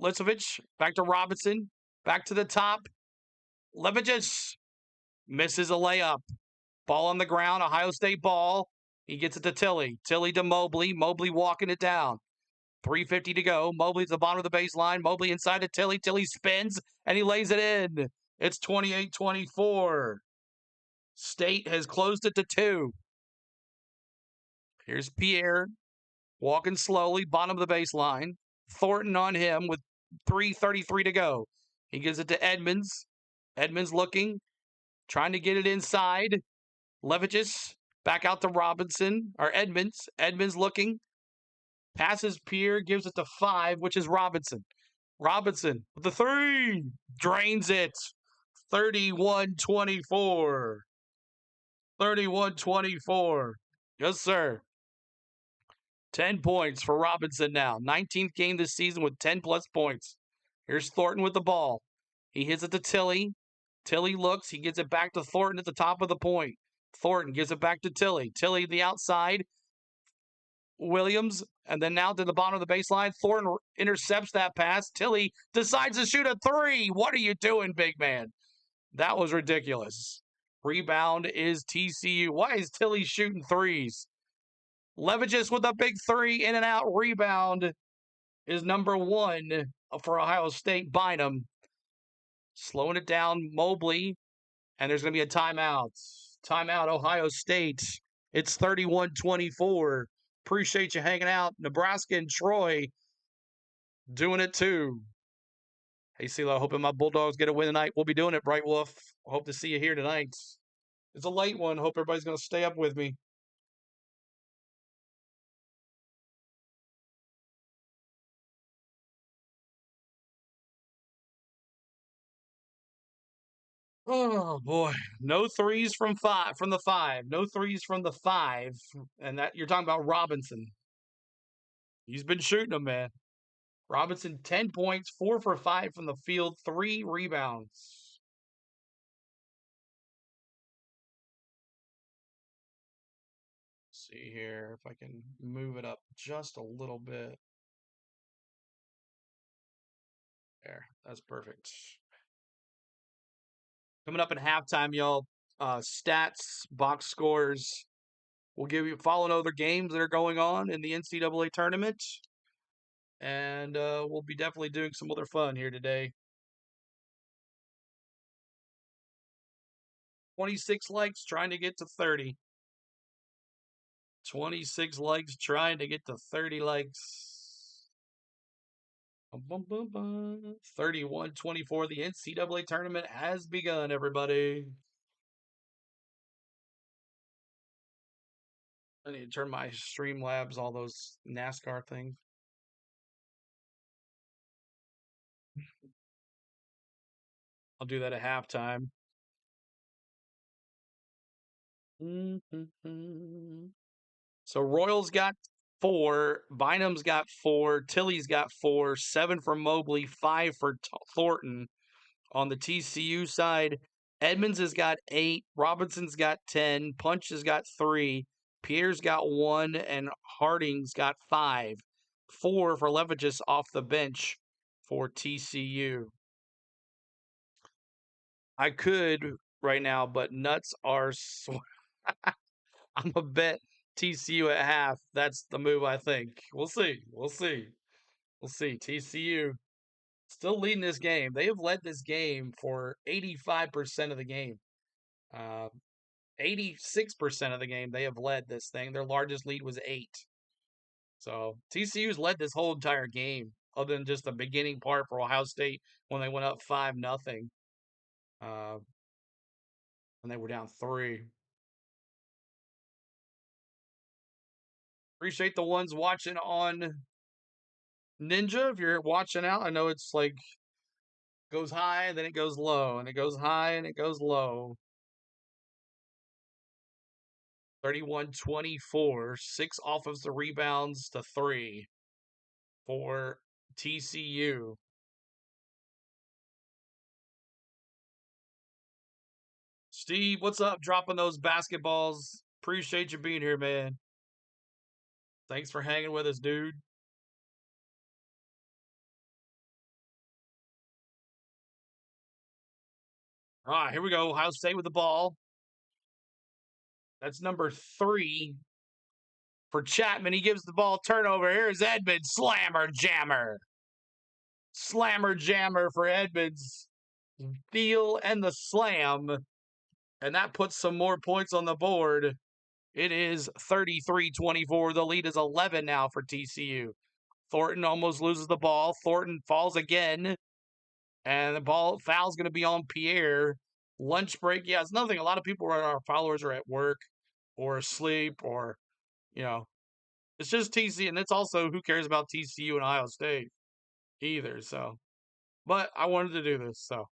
Lichovic. Back to Robinson. Back to the top. Leviges misses a layup. Ball on the ground. Ohio State ball. He gets it to Tilly. Tilly to Mobley. Mobley walking it down. 3:50 to go. Mobley to the bottom of the baseline. Mobley inside to Tilly. Tilly spins, and he lays it in. It's 28-24. State has closed it to 2. Here's Pierre walking slowly, bottom of the baseline. Thornton on him with 3:33 to go. He gives it to Edmonds. Edmonds looking, trying to get it inside. Leviges back out to Robinson, or Edmonds. Edmonds looking. Passes Pierre, gives it to 5, which is Robinson. Robinson with the 3. Drains it. 31-24. 31-24. Yes, sir. 10 points for Robinson now. 19th game this season with 10-plus points. Here's Thornton with the ball. He hits it to Tilly. Tilly looks. He gets it back to Thornton at the top of the point. Thornton gives it back to Tilly. Tilly the outside. Williams, and then now to the bottom of the baseline. Thornton intercepts that pass. Tilly decides to shoot a 3. What are you doing, big man? That was ridiculous. Rebound is TCU. Why is Tilly shooting 3s? Leviges with a big 3, in and out. Rebound is number 1 for Ohio State. Bynum. Slowing it down, Mobley. And there's going to be a timeout. Timeout, Ohio State. It's 31-24. Appreciate you hanging out. Nebraska and Troy doing it too. Hey, CeeLo, hoping my Bulldogs get a win tonight. We'll be doing it, Bright Wolf. Hope to see you here tonight. It's a late one. Hope everybody's going to stay up with me. Oh boy, no 3s from the 5. No 3s from the 5, and that you're talking about Robinson. He's been shooting them, man. Robinson 10 points, 4 for 5 from the field, 3 rebounds. Let's see here if I can move it up just a little bit. There, that's perfect. Coming up in halftime, y'all, stats, box scores. We'll give you following other games that are going on in the NCAA tournament. And we'll be definitely doing some other fun here today. 26 likes, trying to get to 30. 26 likes, trying to get to 30 likes. 31-24. The NCAA tournament has begun, everybody. I need to turn my Streamlabs, all those NASCAR things. I'll do that at halftime. So Royals got 4, Bynum's got 4, Tilley's got 4, 7 for Mobley, 5 for Thornton. On the TCU side, Edmonds has got 8, Robinson's got 10, Punch has got 3, Pierre's got 1, and Harding's got 5. 4 for Levichus off the bench for TCU. I could right now, but nuts are. I'm a bet TCU at half. That's the move, I think. We'll see. We'll see. We'll see. TCU still leading this game. They have led this game for 85% of the game. 86% of the game, they have led this thing. Their largest lead was 8. So TCU's led this whole entire game, other than just the beginning part for Ohio State when they went up 5-0. And they were down 3. Appreciate the ones watching on Ninja. If you're watching out, I know it's like goes high and then it goes low, and it goes high and it goes low. 31-24, 6 offensive rebounds to 3 for TCU. Steve, what's up? Dropping those basketballs. Appreciate you being here, man. Thanks for hanging with us, dude. All right, here we go. Ohio State with the ball. That's number 3 for Chapman. He gives the ball turnover. Here's Edmonds. Slammer jammer. Slammer jammer for Edmonds. Steal and the slam. And that puts some more points on the board. It is 33-24. The lead is 11 now for TCU. Thornton almost loses the ball. Thornton falls again. And the foul's going to be on Pierre. Lunch break. Yeah, it's nothing. A lot of people, our followers, are at work or asleep or, it's just TCU. And it's also, who cares about TCU and Ohio State either. So, but I wanted to do this. So,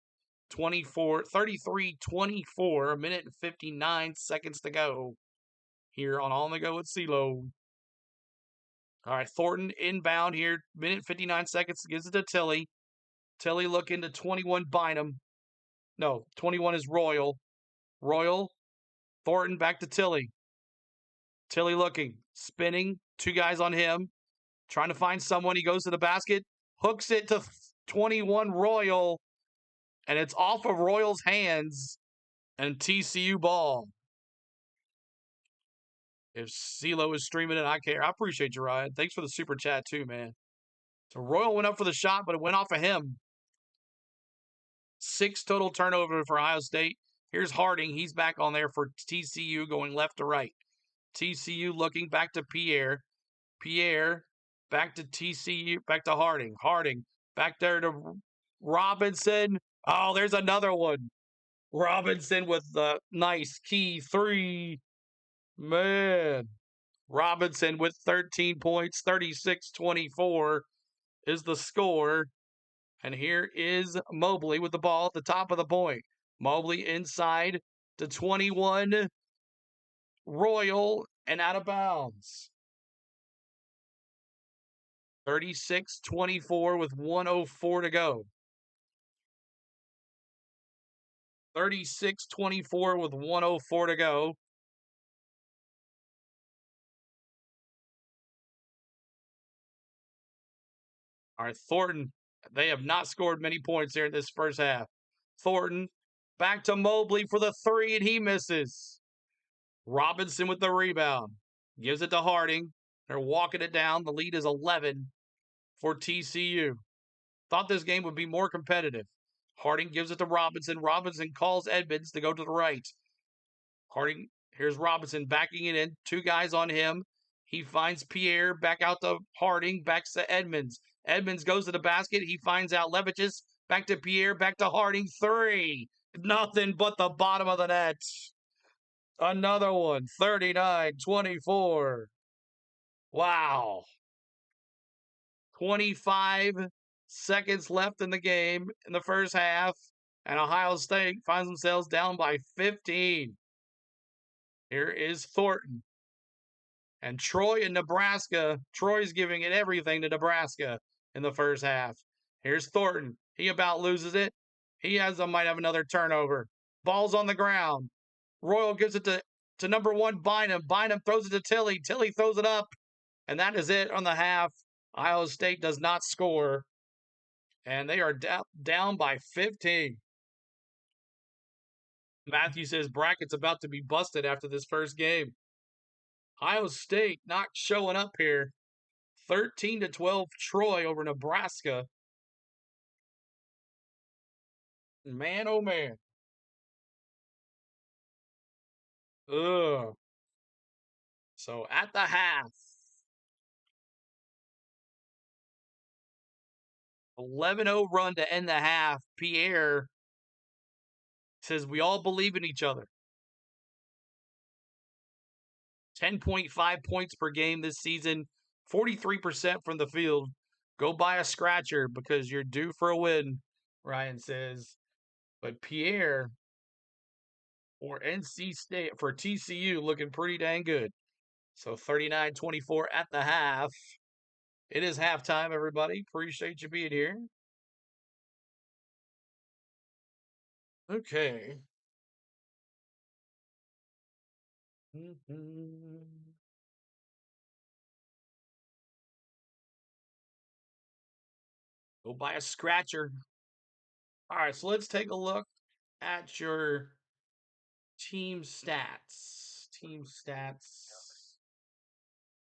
33-24, a minute and 59 seconds to go here on the Go with CeeLo. All right, Thornton inbound here, minute 59 seconds, gives it to Tilley. Tilley looking to 21 Bynum. No, 21 is Royal. Thornton back to Tilley. Tilley looking, spinning, 2 guys on him, trying to find someone. He goes to the basket, hooks it to 21 Royal, and it's off of Royal's hands, and TCU ball. If CeeLo is streaming it, I care. I appreciate you, Ryan. Thanks for the super chat too, man. So Royal went up for the shot, but it went off of him. 6 total turnover for Ohio State. Here's Harding. He's back on there for TCU, going left to right. TCU looking back to Pierre. Pierre back to TCU, back to Harding. Harding back there to Robinson. Oh, there's another one. Robinson with the nice key 3. Man. Robinson with 13 points, 36-24 is the score. And here is Mobley with the ball at the top of the point. Mobley inside to 21. Royal and out of bounds. 36-24 with 1:04 to go. 36-24 with 1:04 to go. All right, Thornton, they have not scored many points here in this first half. Thornton back to Mobley for the 3, and he misses. Robinson with the rebound. Gives it to Harding. They're walking it down. The lead is 11 for TCU. Thought this game would be more competitive. Harding gives it to Robinson. Robinson calls Edmonds to go to the right. Harding, here's Robinson backing it in. 2 guys on him. He finds Pierre, back out to Harding, back to Edmonds. Edmonds goes to the basket. He finds out Leviches, back to Pierre, back to Harding. 3. Nothing but the bottom of the net. Another one. 39-24. Wow. 25 seconds left in the game in the first half, and Ohio State finds themselves down by 15. Here is Thornton. And Troy and Nebraska. Troy's giving it everything to Nebraska in the first half. Here's Thornton. He about loses it. He might have another turnover. Ball's on the ground. Royal gives it to number 1, Bynum. Bynum throws it to Tilly. Tilly throws it up. And that is it on the half. Ohio State does not score. And they are down by 15. Matthew says bracket's about to be busted after this first game. Ohio State not showing up here. 13-12 Troy over Nebraska. Man, oh man. Ugh. So at the half, 11-0 run to end the half. Pierre says we all believe in each other. 10.5 points per game this season, 43% from the field. Go buy a scratcher because you're due for a win, Ryan says. But Pierre for NC State, for TCU, looking pretty dang good. So 39-24 at the half. It is halftime, everybody. Appreciate you being here. Okay. Go buy a scratcher. All right, so let's take a look at your team stats. Team stats.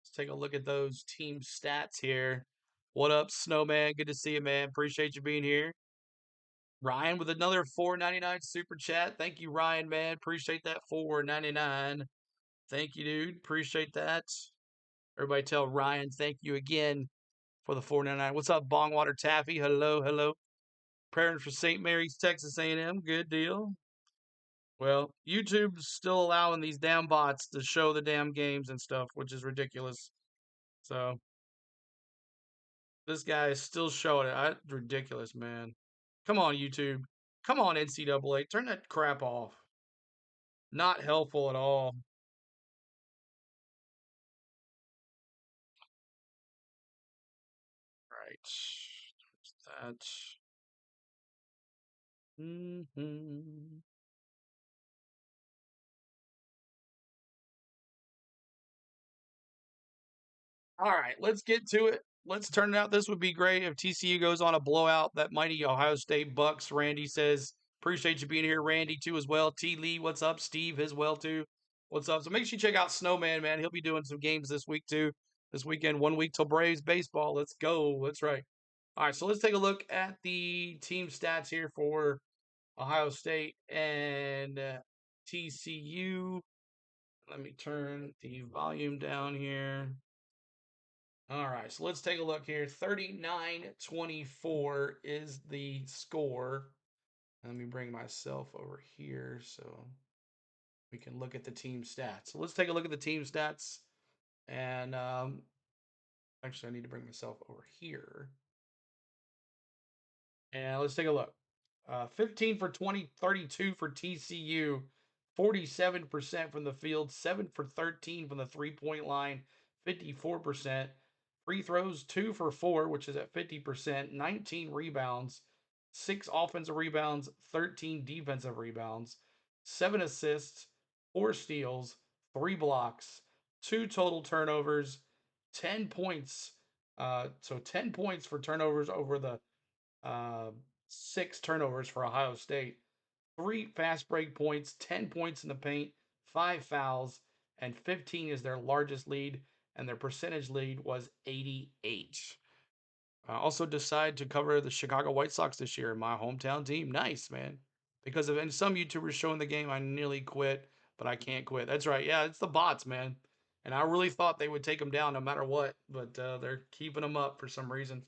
Let's take a look at those team stats here. What up, Snowman? Good to see you, man. Appreciate you being here. Ryan with another $4.99 super chat. Thank you, Ryan, man. Appreciate that $4.99. Thank you, dude. Appreciate that. Everybody tell Ryan thank you again for the $4.99. What's up, Bongwater Taffy? Hello, hello. Preparing for St. Mary's, Texas A&M. Good deal. Well, YouTube's still allowing these damn bots to show the damn games and stuff, which is ridiculous. So, this guy is still showing it. Ridiculous, man. Come on, YouTube. Come on, NCAA. Turn that crap off. Not helpful at all. Right. There's that. All right, let's get to it. Let's turn it out. This would be great if TCU goes on a blowout. That mighty Ohio State Bucks. Randy says, appreciate you being here. Randy, too, as well. T. Lee, what's up? Steve, as well, too. What's up? So make sure you check out Snowman, man. He'll be doing some games this week, too. This weekend, 1 week till Braves baseball. Let's go. That's right. All right, so let's take a look at the team stats here for Ohio State and TCU. Let me turn the volume down here. All right, so let's take a look here. 39-24 is the score. Let me bring myself over here so we can look at the team stats. So let's take a look at the team stats. And actually, I need to bring myself over here. And let's take a look. 15 for 20, 32 for TCU, 47% from the field, 7 for 13 from the three-point line, 54%. Free throws, 2 for 4, which is at 50%, 19 rebounds, 6 offensive rebounds, 13 defensive rebounds, 7 assists, 4 steals, 3 blocks, 2 total turnovers, 10 points. So 10 points for turnovers over the 6 turnovers for Ohio State, 3 fast break points, 10 points in the paint, 5 fouls, and 15 is their largest lead, and their percentage lead was 88. Also decide to cover the Chicago White Sox this year, my hometown team. Nice, man. Because of and some YouTubers showing the game, I nearly quit, but I can't quit. That's right. Yeah, it's the bots, man. and I really thought they would take them down no matter what, but they're keeping them up for some reason.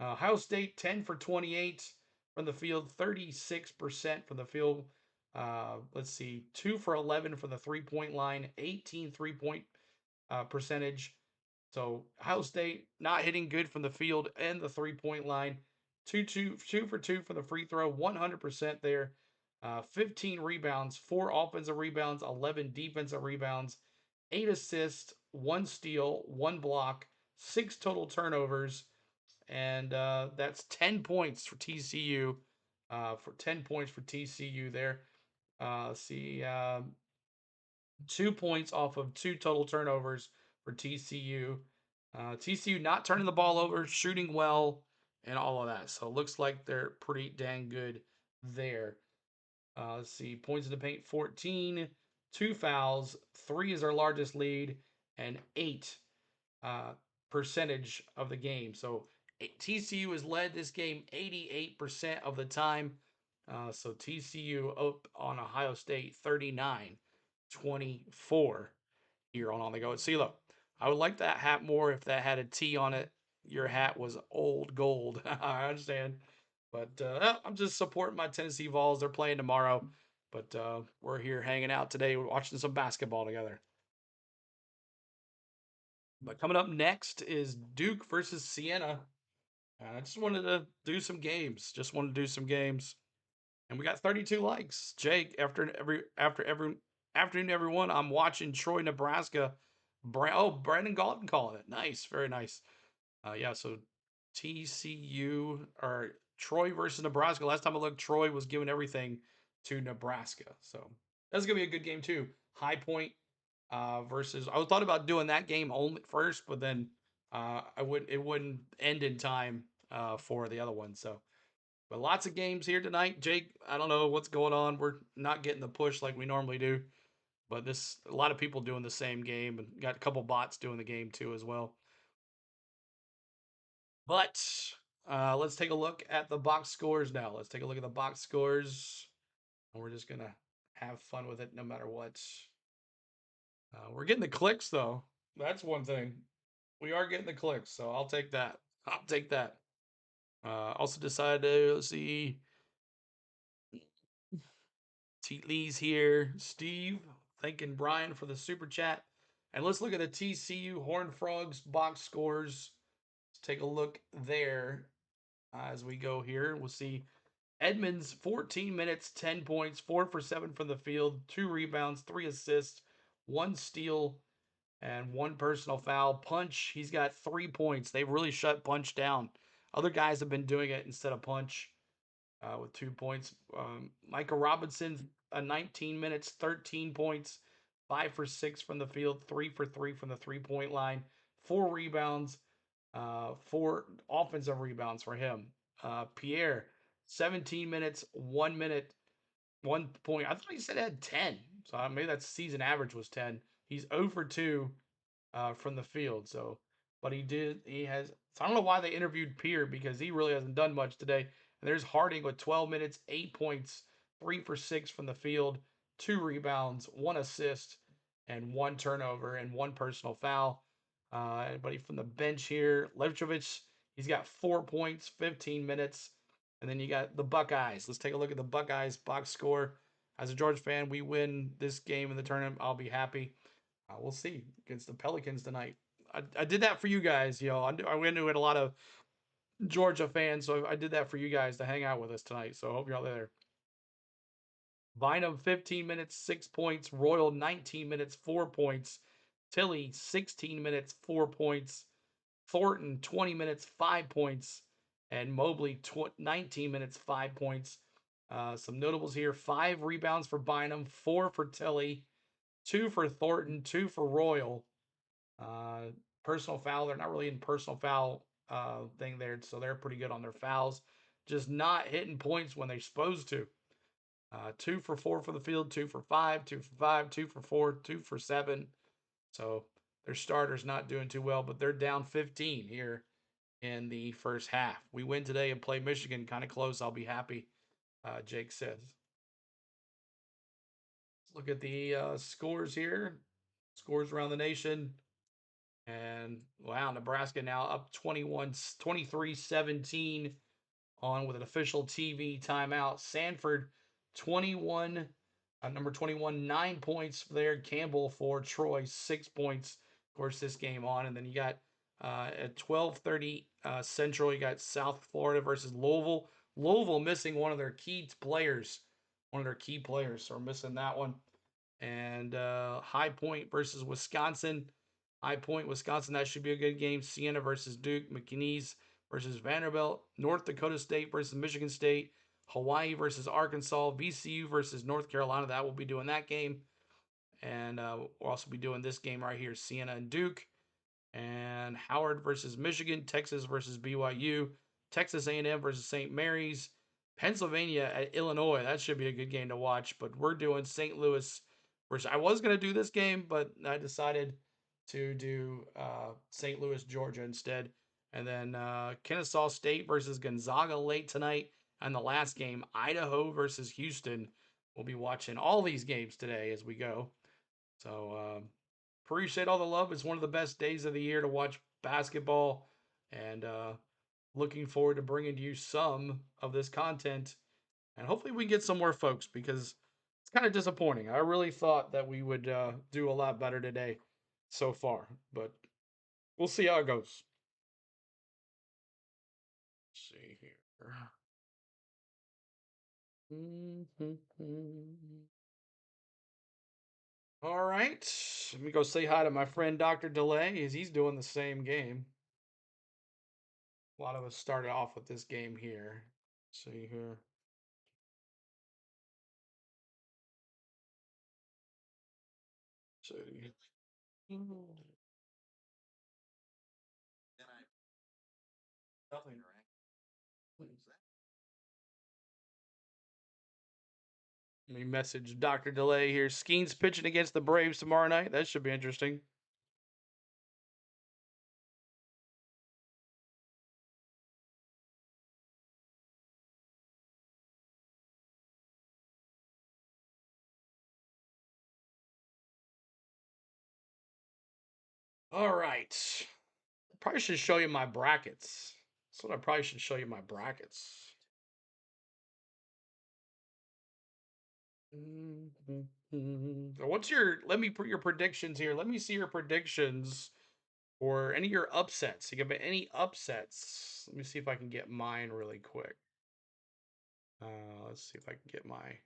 Ohio State 10 for 28 from the field, 36% from the field. Let's see, 2 for 11 from the 3-point line, 18 3-point percentage. So Ohio State not hitting good from the field and the 3-point line. 2 for 2 from the free throw, 100% there. 15 rebounds, 4 offensive rebounds, 11 defensive rebounds, 8 assists, 1 steal, 1 block, 6 total turnovers, and that's 10 points for TCU. For 10 points for TCU there. Let's see, 2 points off of 2 total turnovers for TCU. TCU not turning the ball over, shooting well, and all of that. So it looks like they're pretty dang good there. Let's see, points in the paint 14, 2 fouls, 3 is our largest lead, and 8 uh, percentage of the game. So TCU has led this game 88% of the time. So TCU up on Ohio State 39-24 here on the go. And see, look, I would like that hat more if that had a T on it. Your hat was old gold. I understand. But I'm just supporting my Tennessee Vols. They're playing tomorrow. But we're here hanging out today. We're watching some basketball together. But coming up next is Duke versus Siena. I just wanted to do some games. Just wanted to do some games. And we got 32 likes. Jake, after every afternoon, everyone, I'm watching Troy, Nebraska. Brandon Galton calling it. Nice, very nice. Yeah, so TCU or Troy versus Nebraska. Last time I looked, Troy was giving everything to Nebraska. So that's gonna be a good game too. High Point versus I thought about doing that game only first, but then it wouldn't end in time for the other one. So but lots of games here tonight. Jake, I don't know what's going on. We're not getting the push like we normally do. But this a lot of people doing the same game and got a couple bots doing the game too as well. But let's take a look at the box scores now. Let's take a look at the box scores. And we're just gonna have fun with it no matter what. We're getting the clicks though. That's one thing. We are getting the clicks, so I'll take that. I'll take that. Also decided to let's see. Teet Lee's here. Steve, thanking Brian for the super chat. And let's look at the TCU Horned Frogs box scores. Let's take a look there as we go here. We'll see Edmonds, 14 minutes, 10 points, 4 for 7 from the field, 2 rebounds, 3 assists, 1 steal, and 1 personal foul. Punch, he's got 3 points. They've really shut Punch down. Other guys have been doing it instead of Punch with 2 points. Micah Robinson, 19 minutes, 13 points, 5 for 6 from the field, 3 for 3 from the 3-point line, 4 rebounds, 4 offensive rebounds for him. Pierre, 17 minutes, 1 minute, 1 point. I thought he said he had 10. So maybe that season average was 10. He's 0 for 2 from the field. So, but he has. So I don't know why they interviewed Pierre because he really hasn't done much today. And there's Harding with 12 minutes, 8 points, 3 for 6 from the field, 2 rebounds, 1 assist, and 1 turnover and 1 personal foul. Anybody from the bench here? Levchovich, he's got 4 points, 15 minutes. And then you got the Buckeyes. Let's take a look at the Buckeyes box score. As a Georgia fan, we win this game in the tournament. I'll be happy. We'll see against the Pelicans tonight. I did that for you guys. You know, I went to a lot of Georgia fans, so I did that for you guys to hang out with us tonight. So I hope you're all there. Bynum, 15 minutes, 6 points. Royal, 19 minutes, 4 points. Tilly, 16 minutes, 4 points. Thornton, 20 minutes, 5 points. And Mobley, 19 minutes, 5 points. Some notables here 5 rebounds for Bynum, 4 for Tilly, 2 for Thornton, 2 for Royal. Personal foul, they're not really in personal foul thing there, so they're pretty good on their fouls. Just not hitting points when they're supposed to. 2 for 4 for the field, 2 for 5, 2 for 5, 2 for 4, 2 for 7. So their starters not doing too well, but they're down 15 here in the first half. We win today and play Michigan kind of close. I'll be happy, Jake says. Let's look at the scores here. scores around the nation. And wow, Nebraska now up 23-17 on with an official TV timeout. Sanford 21, number 21, 9 points there. Campbell for Troy, 6 points. Of course, this game on. And then you got at 12:30 Central, you got South Florida versus Louisville. Louisville missing one of their key players. So we're missing that one. And High Point versus Wisconsin. High Point, Wisconsin. That should be a good game. Siena versus Duke. McNeese versus Vanderbilt. North Dakota State versus Michigan State. Hawaii versus Arkansas. VCU versus North Carolina. That will be doing that game. And we'll also be doing this game right here. Siena and Duke. And Howard versus Michigan. Texas versus BYU. Texas A&M versus St. Mary's. Pennsylvania at Illinois. That should be a good game to watch. But we're doing St. Louis versus. I was going to do this game, but I decided to do St. Louis, Georgia instead. And then Kennesaw State versus Gonzaga late tonight. And the last game, Idaho versus Houston. We'll be watching all these games today as we go. So appreciate all the love. It's one of the best days of the year to watch basketball. And looking forward to bringing you some of this content. And hopefully we get some more folks because it's kind of disappointing. I really thought that we would do a lot better today so far. But we'll see how it goes. Let's see here. All right. Let me go say hi to my friend Dr. Delay as he's doing the same game. A lot of us started off with this game here. Let's see here. So, nothing. Let me message Dr. Delay here. Skeens pitching against the Braves tomorrow night. That should be interesting. All right. Probably should show you my brackets. That's what I probably should show you my brackets. What's your? Let me put your predictions here. Let me see your predictions or any of your upsets. You got any upsets? Let me see if I can get mine really quick. Let's see if I can get my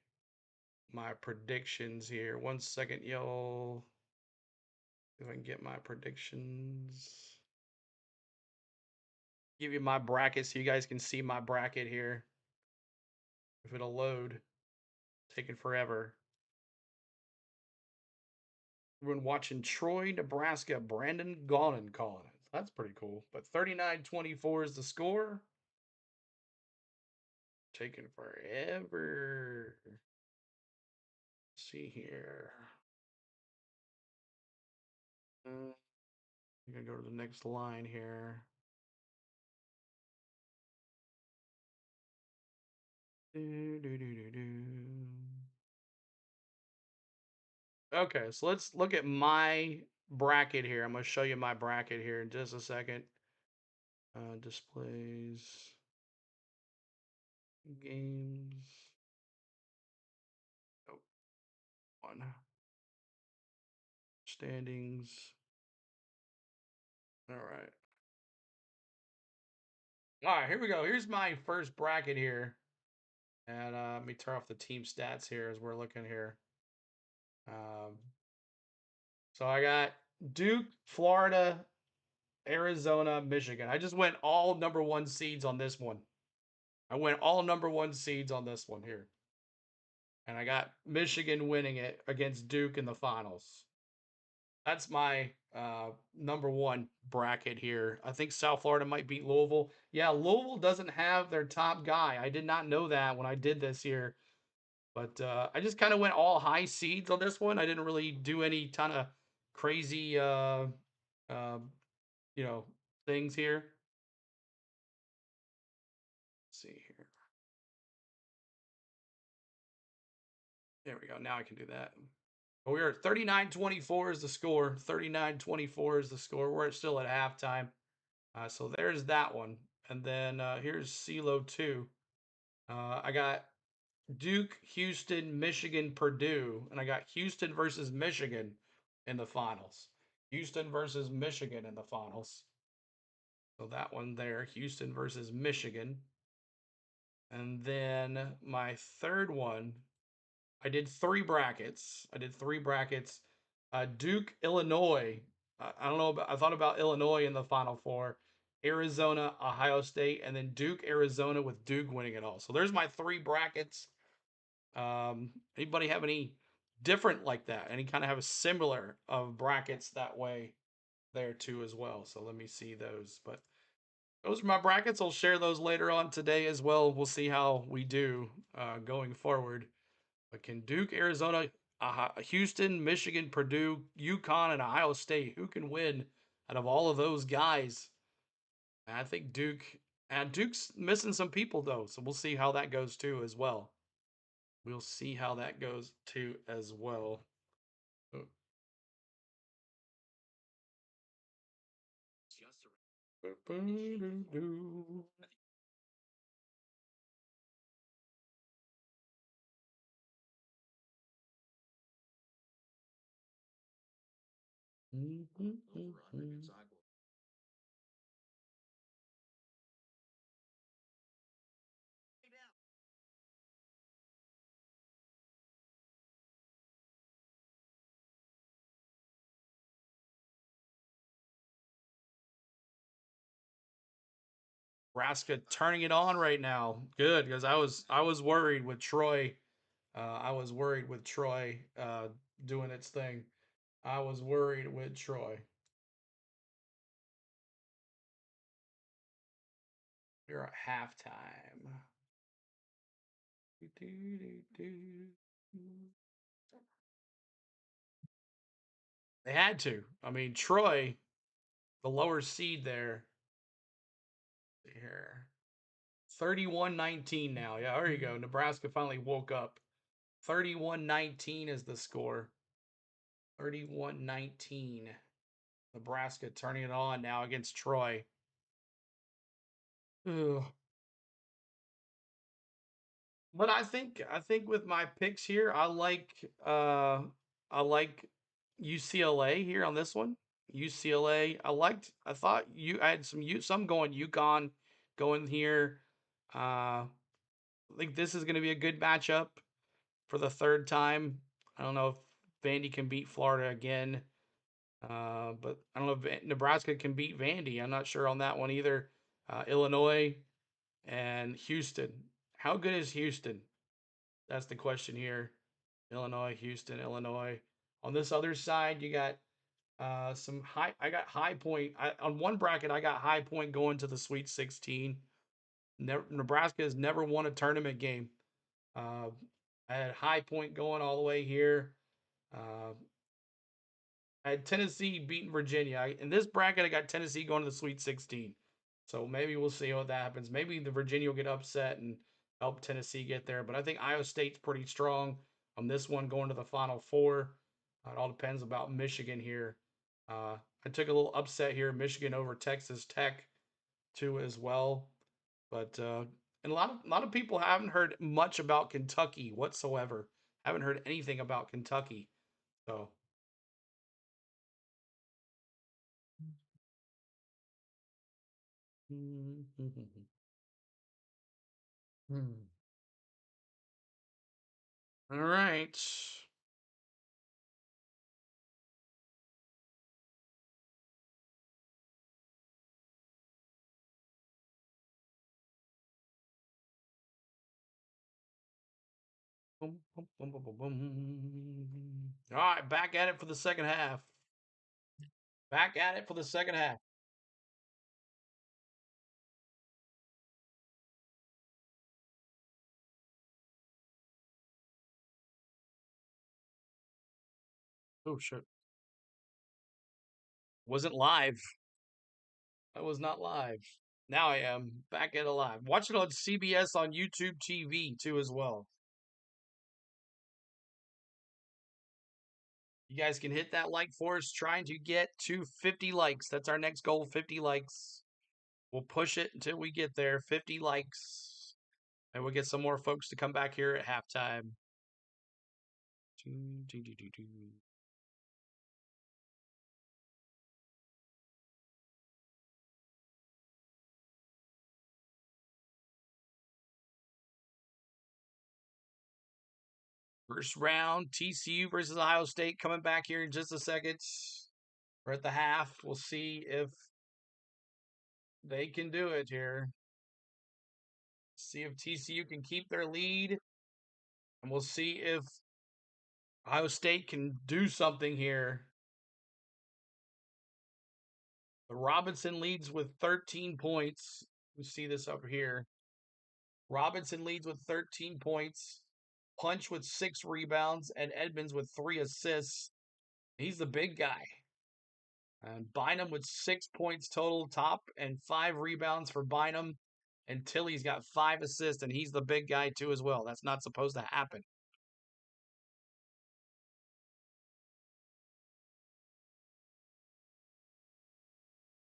predictions here. 1 second, y'all. If I can get my predictions. Give you my bracket so you guys can see my bracket here. If it'll load. Taking forever. We've been watching Troy, Nebraska, Brandon Gaughan calling it. That's pretty cool. But 39-24 is the score. Taking forever. Let's see here. I'm going to go to the next line here. Okay, so let's look at my bracket here. I'm going to show you my bracket here in just a second. Displays, games. Oh, one. Standings. All right. All right, here we go. Here's my first bracket here. And let me turn off the team stats here as we're looking here. So I got Duke, Florida, Arizona, Michigan. I just went all number one seeds on this one. I went all number one seeds on this one here. And I got Michigan winning it against Duke in the finals. That's my number one bracket here. I think South Florida might beat Louisville. Yeah, Louisville doesn't have their top guy. I did not know that when I did this here. But I just kind of went all high seeds on this one. I didn't really do any kind of crazy, you know, things here. Let's see here. There we go. Now I can do that. We are 39-24 is the score. 39-24 is the score. We're still at halftime. So there's that one. And then here's CeeLo 2. I got Duke, Houston, Michigan, Purdue. And I got Houston versus Michigan in the finals. Houston versus Michigan in the finals. So that one there, Houston versus Michigan. And then my third one, I did three brackets. Duke, Illinois. I don't know. I thought about Illinois in the Final Four, Arizona, Ohio State, and then Duke, Arizona, with Duke winning it all. So there's my three brackets. Anybody have any different like that? Any kind of have a similar of brackets that way there too as well. So let me see those. But those are my brackets. I'll share those later on today as well. We'll see how we do going forward. But can Duke, Arizona, Houston, Michigan, Purdue, UConn, and Ohio State, who can win out of all of those guys? And I think Duke, and Duke's missing some people though, so we'll see how that goes too as well. We'll see how that goes too as well. Oh. Nebraska turning it on right now. Good, because I was worried with Troy. I was worried with Troy doing its thing. I was worried with Troy. We're at halftime. They had to. I mean, Troy, the lower seed there. Here. 31-19 now. Yeah, there you go. Nebraska finally woke up. 31-19 is the score. 31-19. Nebraska turning it on now against Troy. Ugh. But I think with my picks here, I like UCLA here on this one. UCLA. I thought I had some going UConn going here. I think this is going to be a good matchup for the third time. I don't know if Vandy can beat Florida again. But I don't know if Nebraska can beat Vandy. I'm not sure on that one either. Illinois and Houston. How good is Houston? That's the question here. Illinois, Houston, Illinois. On this other side, you got some high. I got High Point. On one bracket, I got High Point going to the Sweet 16. Nebraska has never won a tournament game. Uh, I had High Point going all the way here. Uh, I had Tennessee beating Virginia. In this bracket, I got Tennessee going to the Sweet 16. So maybe we'll see what that happens. Maybe the Virginia will get upset and help Tennessee get there. But I think Iowa State's pretty strong on this one going to the Final Four. It all depends about Michigan here. I took a little upset here, Michigan over Texas Tech too as well. But and a lot of people haven't heard much about Kentucky whatsoever. Haven't heard anything about Kentucky. So all right. Boom, boom, boom, boom, boom, boom. All right, back at it for the second half. Back at it for the second half. Oh shit. Wasn't live. I was not live. Now I am back at it live. Watch it on CBS on YouTube TV too as well. You guys can hit that like for us, trying to get to 50 likes. That's our next goal, 50 likes. We'll push it until we get there, 50 likes. And we'll get some more folks to come back here at halftime. First round, TCU versus Ohio State coming back here in just a second. We're at the half. We'll see if they can do it here. See if TCU can keep their lead. And we'll see if Ohio State can do something here. The Robinson leads with 13 points. We see this up here. Robinson leads with 13 points. Punch with 6 rebounds, and Edmonds with 3 assists. He's the big guy. And Bynum with 6 points total top and 5 rebounds for Bynum. And Tilly's got 5 assists, and he's the big guy too as well. That's not supposed to happen.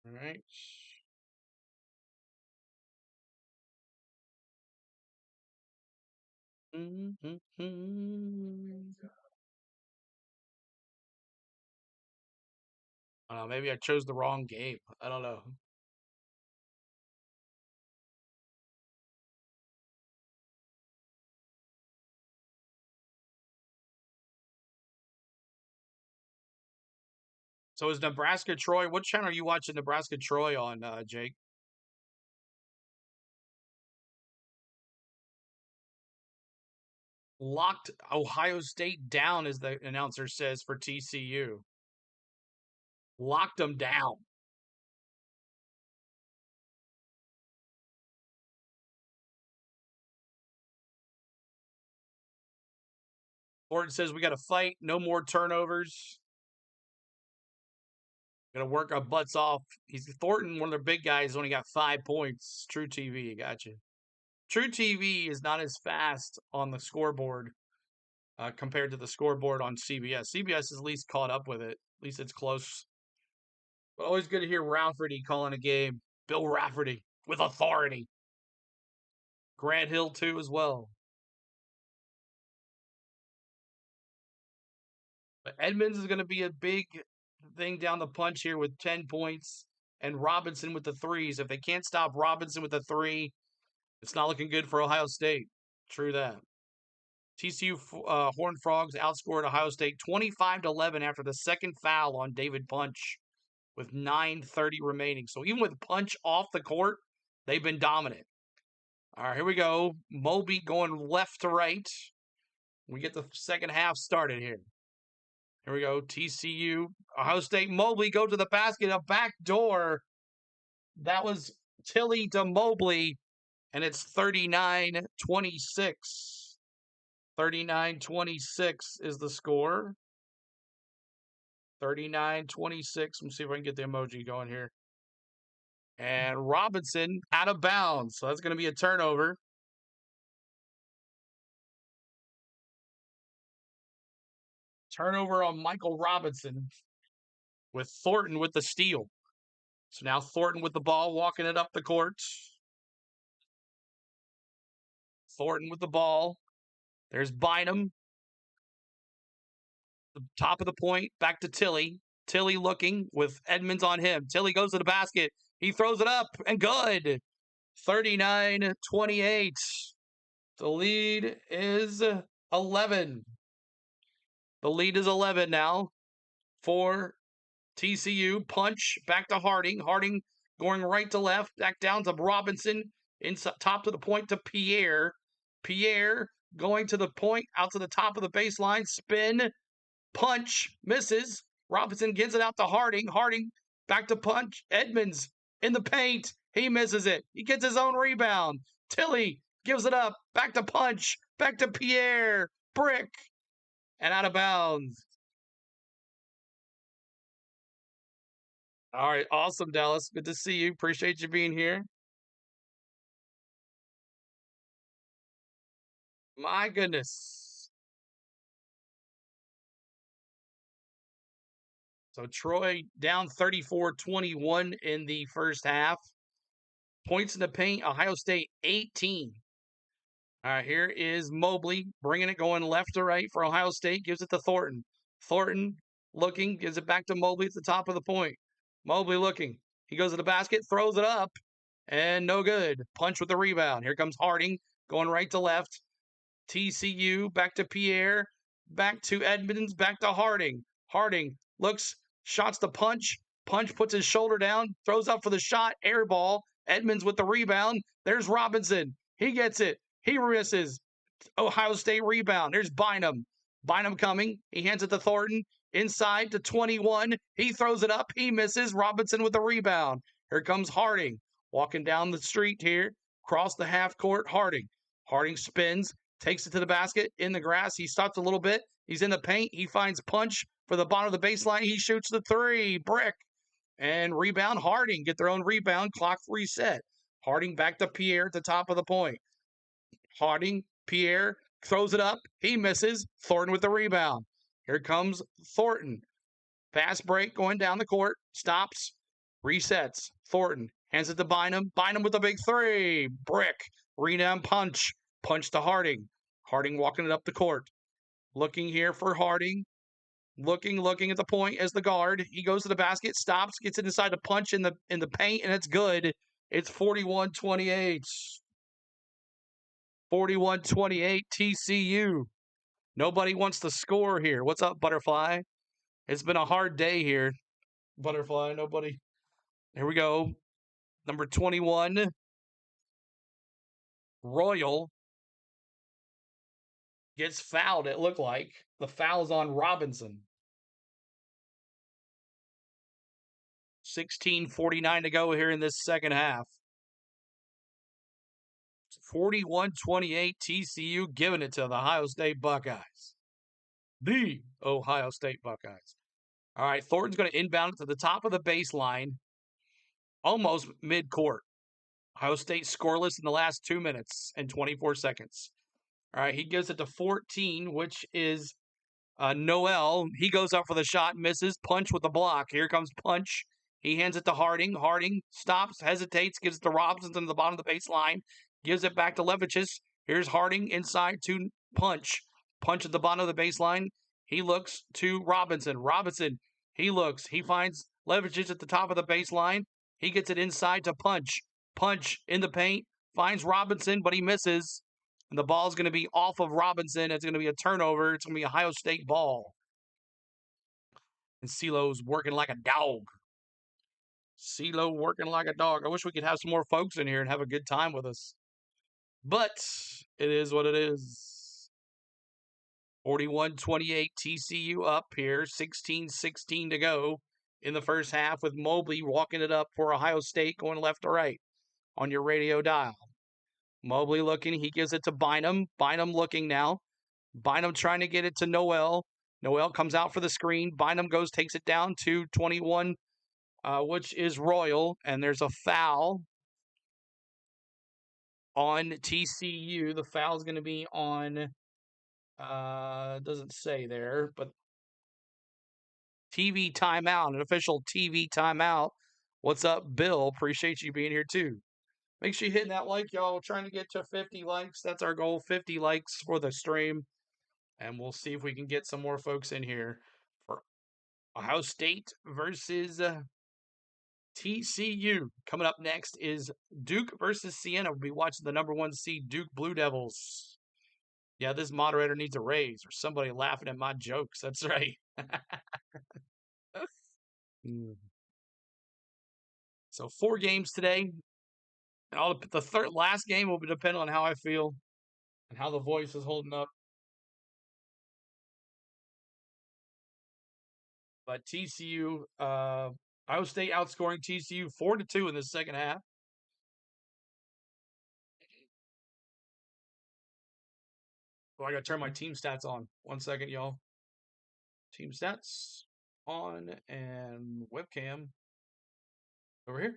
All right. Maybe I chose the wrong game. I don't know. So is Nebraska Troy? What channel are you watching Nebraska Troy on, Jake? Locked Ohio State down, as the announcer says for TCU. Locked them down. Thornton says we got to fight. No more turnovers. Gonna work our butts off. He's Thornton, one of their big guys, only got 5 points. True TV, gotcha. True TV is not as fast on the scoreboard compared to the scoreboard on CBS. CBS is at least caught up with it. At least it's close. But always good to hear Rafferty calling a game. Bill Rafferty with authority. Grant Hill too as well. But Edmonds is going to be a big thing down the punch here with 10 points, and Robinson with the threes. If they can't stop Robinson with the 3, it's not looking good for Ohio State. True that. TCU Horned Frogs outscored Ohio State 25-11 after the second foul on David Punch with 9:30 remaining. So even with Punch off the court, they've been dominant. All right, here we go. Moby going left to right. We get the second half started here. Here we go. TCU, Ohio State, Mobley go to the basket, a back door. That was Tilly to Mobley, and it's 39-26. 39-26 is the score. 39-26. Let me see if I can get the emoji going here. And Robinson out of bounds. So that's going to be a turnover. Turnover on Michael Robinson with Thornton with the steal. So now Thornton with the ball, walking it up the court. Thornton with the ball. There's Bynum. The top of the point, back to Tilly. Tilly looking with Edmonds on him. Tilly goes to the basket. He throws it up and good. 39-28. The lead is 11. The lead is 11 now for TCU. Punch back to Harding. Harding going right to left. Back down to Robinson. Inside, top to the point to Pierre. Pierre going to the point, out to the top of the baseline. Spin. Punch. Misses. Robinson gets it out to Harding. Harding back to Punch. Edmonds in the paint. He misses it. He gets his own rebound. Tilly gives it up. Back to Punch. Back to Pierre. Brick. And out of bounds. All right. Awesome, Dallas. Good to see you. Appreciate you being here. My goodness. So Troy down 34-21 in the first half. Points in the paint, Ohio State 18. All right, here is Mobley bringing it going left to right for Ohio State. Gives it to Thornton. Thornton looking, gives it back to Mobley at the top of the point. Mobley looking. He goes to the basket, throws it up, and no good. Punch with the rebound. Here comes Harding going right to left. TCU back to Pierre, back to Edmonds, back to Harding. Harding looks, shots the punch. Punch puts his shoulder down, throws up for the shot, air ball. Edmonds with the rebound. There's Robinson. He gets it. He misses. Ohio State rebound. There's Bynum. Bynum coming. He hands it to Thornton. Inside to 21. He throws it up. He misses. Robinson with the rebound. Here comes Harding. Walking down the street here. Across the half court. Harding. Harding spins. Takes it to the basket. In the grass. He stops a little bit. He's in the paint. He finds Punch for the bottom of the baseline. He shoots the three. Brick. And rebound. Harding. Get their own rebound. Clock reset. Harding back to Pierre at the top of the point. Harding, Pierre, throws it up. He misses. Thornton with the rebound. Here comes Thornton. Fast break going down the court. Stops. Resets. Thornton hands it to Bynum. Bynum with a big three. Brick. Rebound punch. Punch to Harding. Harding walking it up the court. Looking here for Harding. Looking at the point as the guard. He goes to the basket, stops, gets it inside the punch in the paint, and it's good. It's 41-28. 41-28 TCU. Nobody wants to score here. What's up, Butterfly? It's been a hard day here. Butterfly, nobody. Here we go. Number 21, Royal gets fouled, it looked like. The foul's on Robinson. 16:49 to go here in this second half. 41-28 TCU giving it to the Ohio State Buckeyes. The Ohio State Buckeyes. All right, Thornton's going to inbound it to the top of the baseline, almost mid-court. Ohio State scoreless in the last 2 minutes and 24 seconds. All right, he gives it to 14, which is Noel. He goes up for the shot, misses. Punch with the block. Here comes Punch. He hands it to Harding. Harding stops, hesitates, gives it to Robinson to the bottom of the baseline. Gives it back to Levicius. Here's Harding inside to Punch. Punch at the bottom of the baseline. He looks to Robinson. Robinson, he looks. He finds Levicius at the top of the baseline. He gets it inside to Punch. Punch in the paint. Finds Robinson, but he misses. And the ball's going to be off of Robinson. It's going to be a turnover. It's going to be a Ohio State ball. And CeeLo's working like a dog. CeeLo working like a dog. I wish we could have some more folks in here and have a good time with us. But it is what it is. 41-28 TCU up here. 16-16 to go in the first half with Mobley walking it up for Ohio State going left to right on your radio dial. Mobley looking. He gives it to Bynum. Bynum looking now. Bynum trying to get it to Noel. Noel comes out for the screen. Bynum goes, takes it down to 21, which is Royal. And there's a foul on TCU. The foul is going to be on, doesn't say there, but TV timeout, an official TV timeout. What's up, Bill? Appreciate you being here too. Make sure you hit that like, y'all. We're trying to get to 50 likes. That's our goal, 50 likes for the stream. And we'll see if we can get some more folks in here for Ohio State versus TCU. Coming up next is Duke versus Siena. We'll be watching the number 1 seed Duke Blue Devils. Yeah, this moderator needs a raise or somebody laughing at my jokes. That's right. So 4 games today. And the last game will be dependent on how I feel and how the voice is holding up. But TCU, Ohio State outscoring TCU 4-2 in the second half. Oh, I got to turn my team stats on. 1 second, y'all. Team stats on and webcam over here.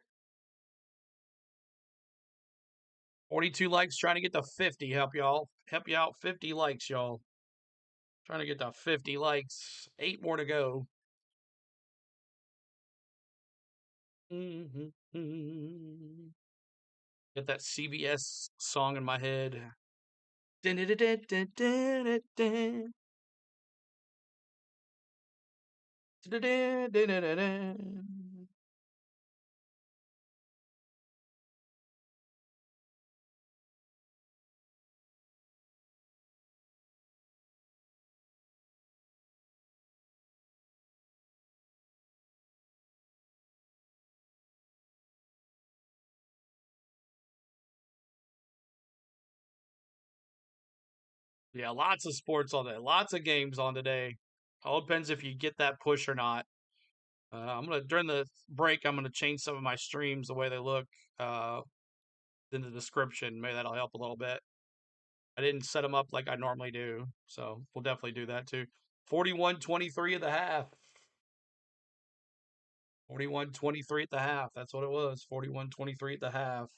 42 likes, trying to get to 50. Help y'all. Help you out. 50 likes, y'all. Trying to get to 50 likes. 8 more to go. Mm-hmm. Get that CBS song in my head. Dun-dun-dun-dun-dun-dun-dun. Dun-dun-dun-dun-dun-dun. Yeah, lots of sports on there. Lots of games on today. All depends if you get that push or not. During the break, I'm gonna change some of my streams the way they look uh, in the description. Maybe that'll help a little bit. I didn't set them up like I normally do, so we'll definitely do that too. 41-23 at the half. 41-23 at the half. That's what it was. 41-23 at the half.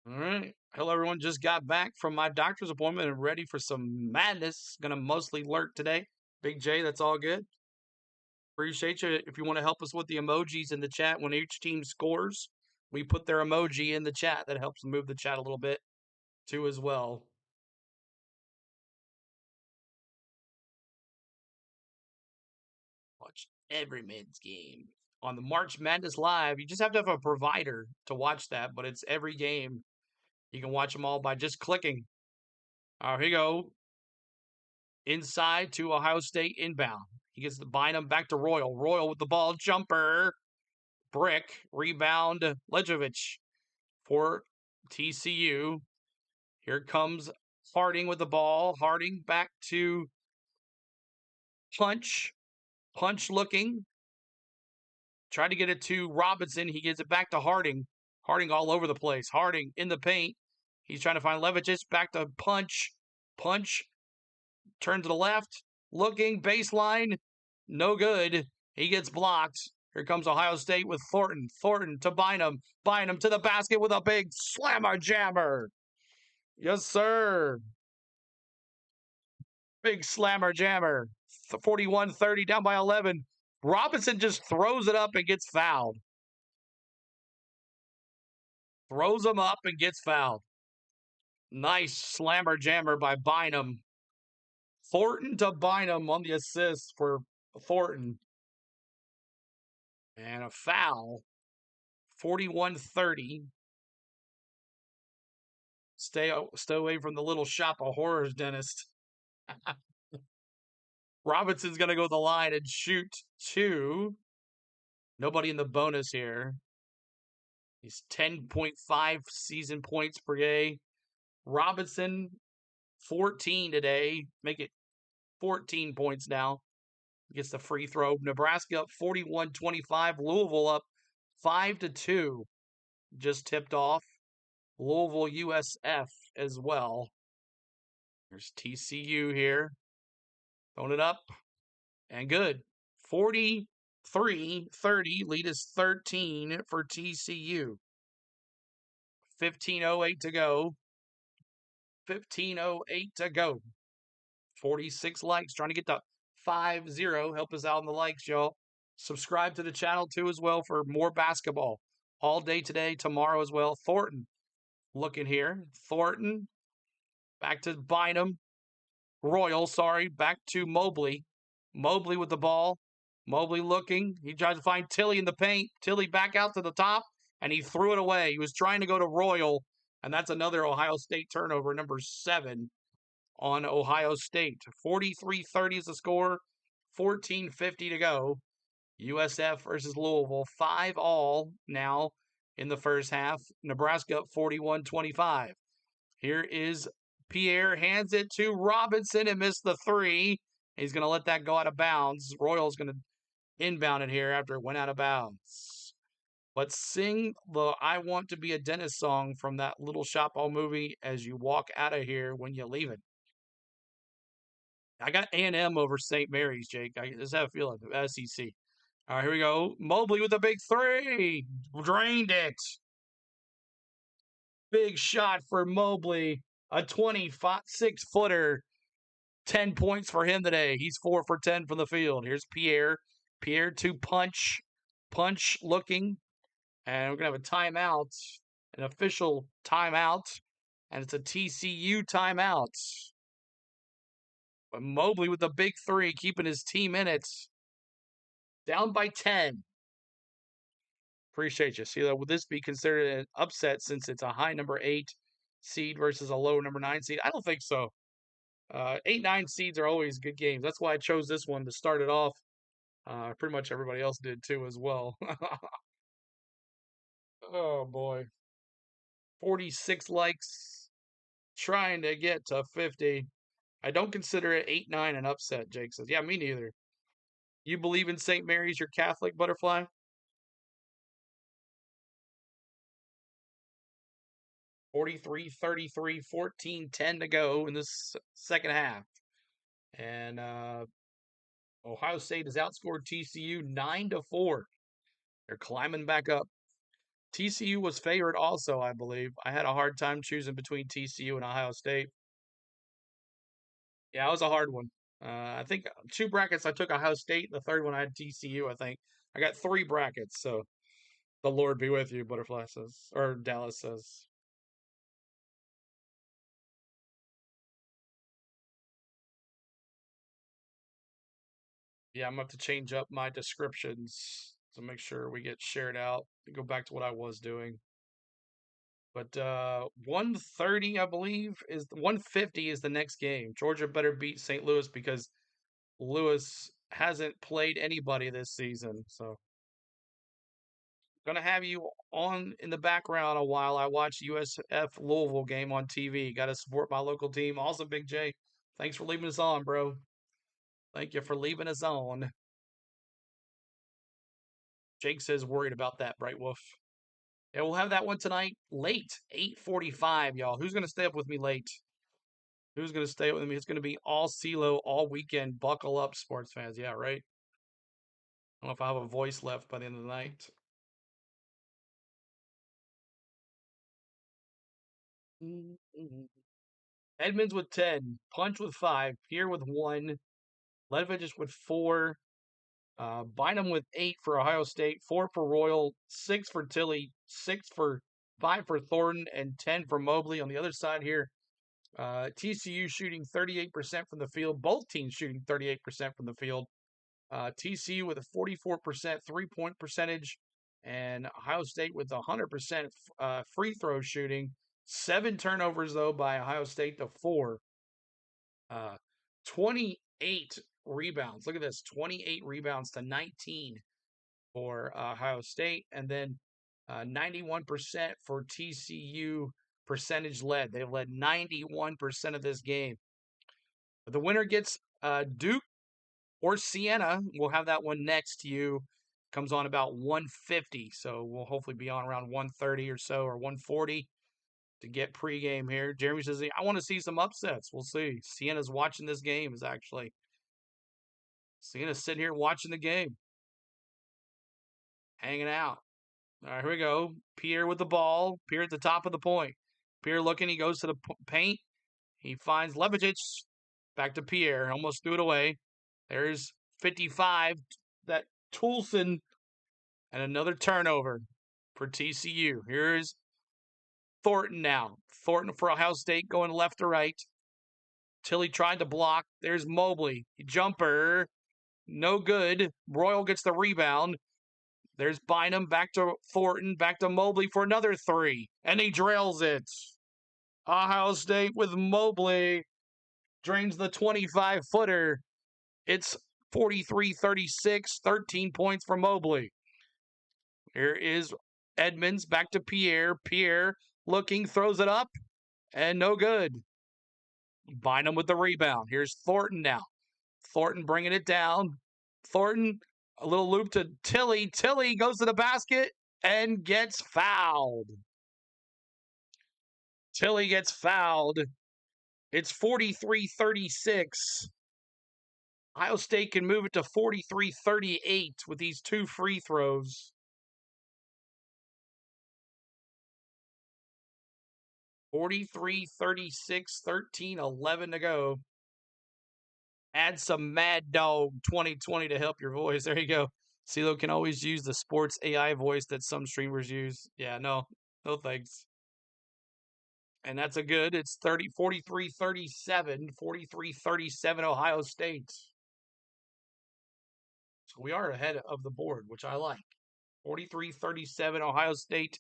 All right. Hello, everyone. Just got back from my doctor's appointment and ready for some madness. Gonna mostly lurk today. Big J, that's all good. Appreciate you. If you want to help us with the emojis in the chat when each team scores, we put their emoji in the chat. That helps move the chat a little bit too as well. Watch every men's game. On the March Madness Live, you just have to have a provider to watch that, but it's every game. You can watch them all by just clicking. Here you go. Inside to Ohio State inbound. He gets the Bynum back to Royal. Royal with the ball. Jumper. Brick. Rebound. Ledjevich for TCU. Here comes Harding with the ball. Harding back to Punch. Punch looking. Tried to get it to Robinson. He gets it back to Harding. Harding all over the place. Harding in the paint. He's trying to find Levitich. Back to Punch. Punch. Turn to the left. Looking. Baseline. No good. He gets blocked. Here comes Ohio State with Thornton. Thornton to Bynum. Bynum to the basket with a big slammer jammer. Yes, sir. Big slammer jammer. 41-30 down by 11. Robinson just throws it up and gets fouled. Throws him up and gets fouled. Nice slammer jammer by Bynum. Thornton to Bynum on the assist for Thornton. And a foul. 41-30. Stay away from the little shop of horrors, dentist. Robinson's going to go to the line and shoot two. Nobody in the bonus here. He's 10.5 season points per game. Robinson, 14 today. Make it 14 points now. Gets the free throw. Nebraska up 41-25. Louisville up 5-2. Just tipped off. Louisville USF as well. There's TCU here. Throwing it up. And good. 43-30. Lead is 13 for TCU. 15:08 to go. 15:08 to go. 46 likes. Trying to get to 50. Help us out in the likes, y'all. Subscribe to the channel too as well for more basketball. All day today, tomorrow as well. Thornton looking here. Thornton back to Bynum. Royal, sorry. Back to Mobley. Mobley with the ball. Mobley looking. He tries to find Tilly in the paint. Tilly back out to the top, and he threw it away. He was trying to go to Royal, and that's another Ohio State turnover, number 7 on Ohio State. 43-30 is the score. 14:50 to go. USF versus Louisville. 5-all now in the first half. Nebraska up 41-25. Here is Pierre, hands it to Robinson and missed the three. He's going to let that go out of bounds. Royal's going to inbound it here after it went out of bounds. Let's sing the I Want to Be a Dentist song from that Little Shop All movie as you walk out of here when you leave it. I got A&M over St. Mary's, Jake. I just have a feeling. SEC. All right, here we go. Mobley with a big three. Drained it. Big shot for Mobley. A 26-footer. 10 points for him today. He's 4 for 10 from the field. Here's Pierre. Pierre to punch looking. And we're going to have a timeout, an official timeout. And it's a TCU timeout. But Mobley with the big three, keeping his team in it. Down by 10. Appreciate you. See, would this be considered an upset since it's a high number 8 seed versus a low number 9 seed? I don't think so. 8, 9 seeds are always good games. That's why I chose this one to start it off. Pretty much everybody else did too as well. Oh boy. 46 likes. Trying to get to 50. I don't consider it 8, 9 an upset, Jake says. Yeah, me neither. You believe in St. Mary's, your Catholic, Butterfly? 43-33, 14-10 to go in this second half. And Ohio State has outscored TCU 9-4. They're climbing back up. TCU was favored also, I believe. I had a hard time choosing between TCU and Ohio State. Yeah, it was a hard one. I think 2 brackets I took Ohio State. The third one I had TCU, I think. I got 3 brackets, so the Lord be with you, Butterfly says. Or Dallas says. Yeah, I'm going to have to change up my descriptions to make sure we get shared out and go back to what I was doing. But 130, I believe, is 150 is the next game. Georgia better beat St. Louis because Louis hasn't played anybody this season. So gonna have you on in the background a while I watch USF Louisville game on TV. Got to support my local team. Also, Big J, thanks for leaving us on, bro. Thank you for leaving us on. Jake says worried about that, Bright Wolf. Yeah, we'll have that one tonight late, 8:45, y'all. Who's gonna stay up with me late? Who's gonna stay with me? It's gonna be all CeeLo all weekend. Buckle up, sports fans. Yeah, right. I don't know if I have a voice left by the end of the night. Edmonds with 10, Punch with 5, Pierre with 1, Ledvich with 4, Bynum with 8 for Ohio State, 4 for Royal, 6 for Tilly, 5 for Thornton, and 10 for Mobley. On the other side here, TCU shooting 38% from the field. Both teams shooting 38% from the field. TCU with a 44% three-point percentage, and Ohio State with 100% free throw shooting. 7 turnovers, though, by Ohio State to 4. 28 rebounds. Look at this, 28 rebounds to 19 for Ohio State. And then 91% for TCU percentage led. They've led 91% of this game. The winner gets Duke or Siena. We'll have that one next to you. Comes on about 150. So we'll hopefully be on around 130 or so, or 140 to get pregame here. Jeremy says, I want to see some upsets. We'll see. Siena's watching this game, is actually. Siena's sitting here watching the game. Hanging out. All right, here we go. Pierre with the ball. Pierre at the top of the point. Pierre looking. He goes to the paint. He finds Levicic. Back to Pierre. Almost threw it away. There's 55. That Toulson. And another turnover for TCU. Here's Thornton now. Thornton for Ohio State going left to right. Tilly tried to block. There's Mobley. Jumper. No good. Royal gets the rebound. There's Bynum. Back to Thornton. Back to Mobley for another 3. And he drills it. Ohio State with Mobley. Drains the 25-footer. It's 43-36. 13 points for Mobley. Here is Edmonds. Back to Pierre. Pierre looking. Throws it up. And no good. Bynum with the rebound. Here's Thornton now. Thornton bringing it down. Thornton, a little loop to Tilly. Tilly goes to the basket and gets fouled. Tilly gets fouled. It's 43-36. Ohio State can move it to 43-38 with these 2 free throws. 43-36, 13-11 to go. Add some Mad Dog 2020 to help your voice. There you go. CeeLo can always use the sports AI voice that some streamers use. Yeah, no thanks. And that's a good. It's 43-37, 43-37 Ohio State. So we are ahead of the board, which I like. 43-37 Ohio State,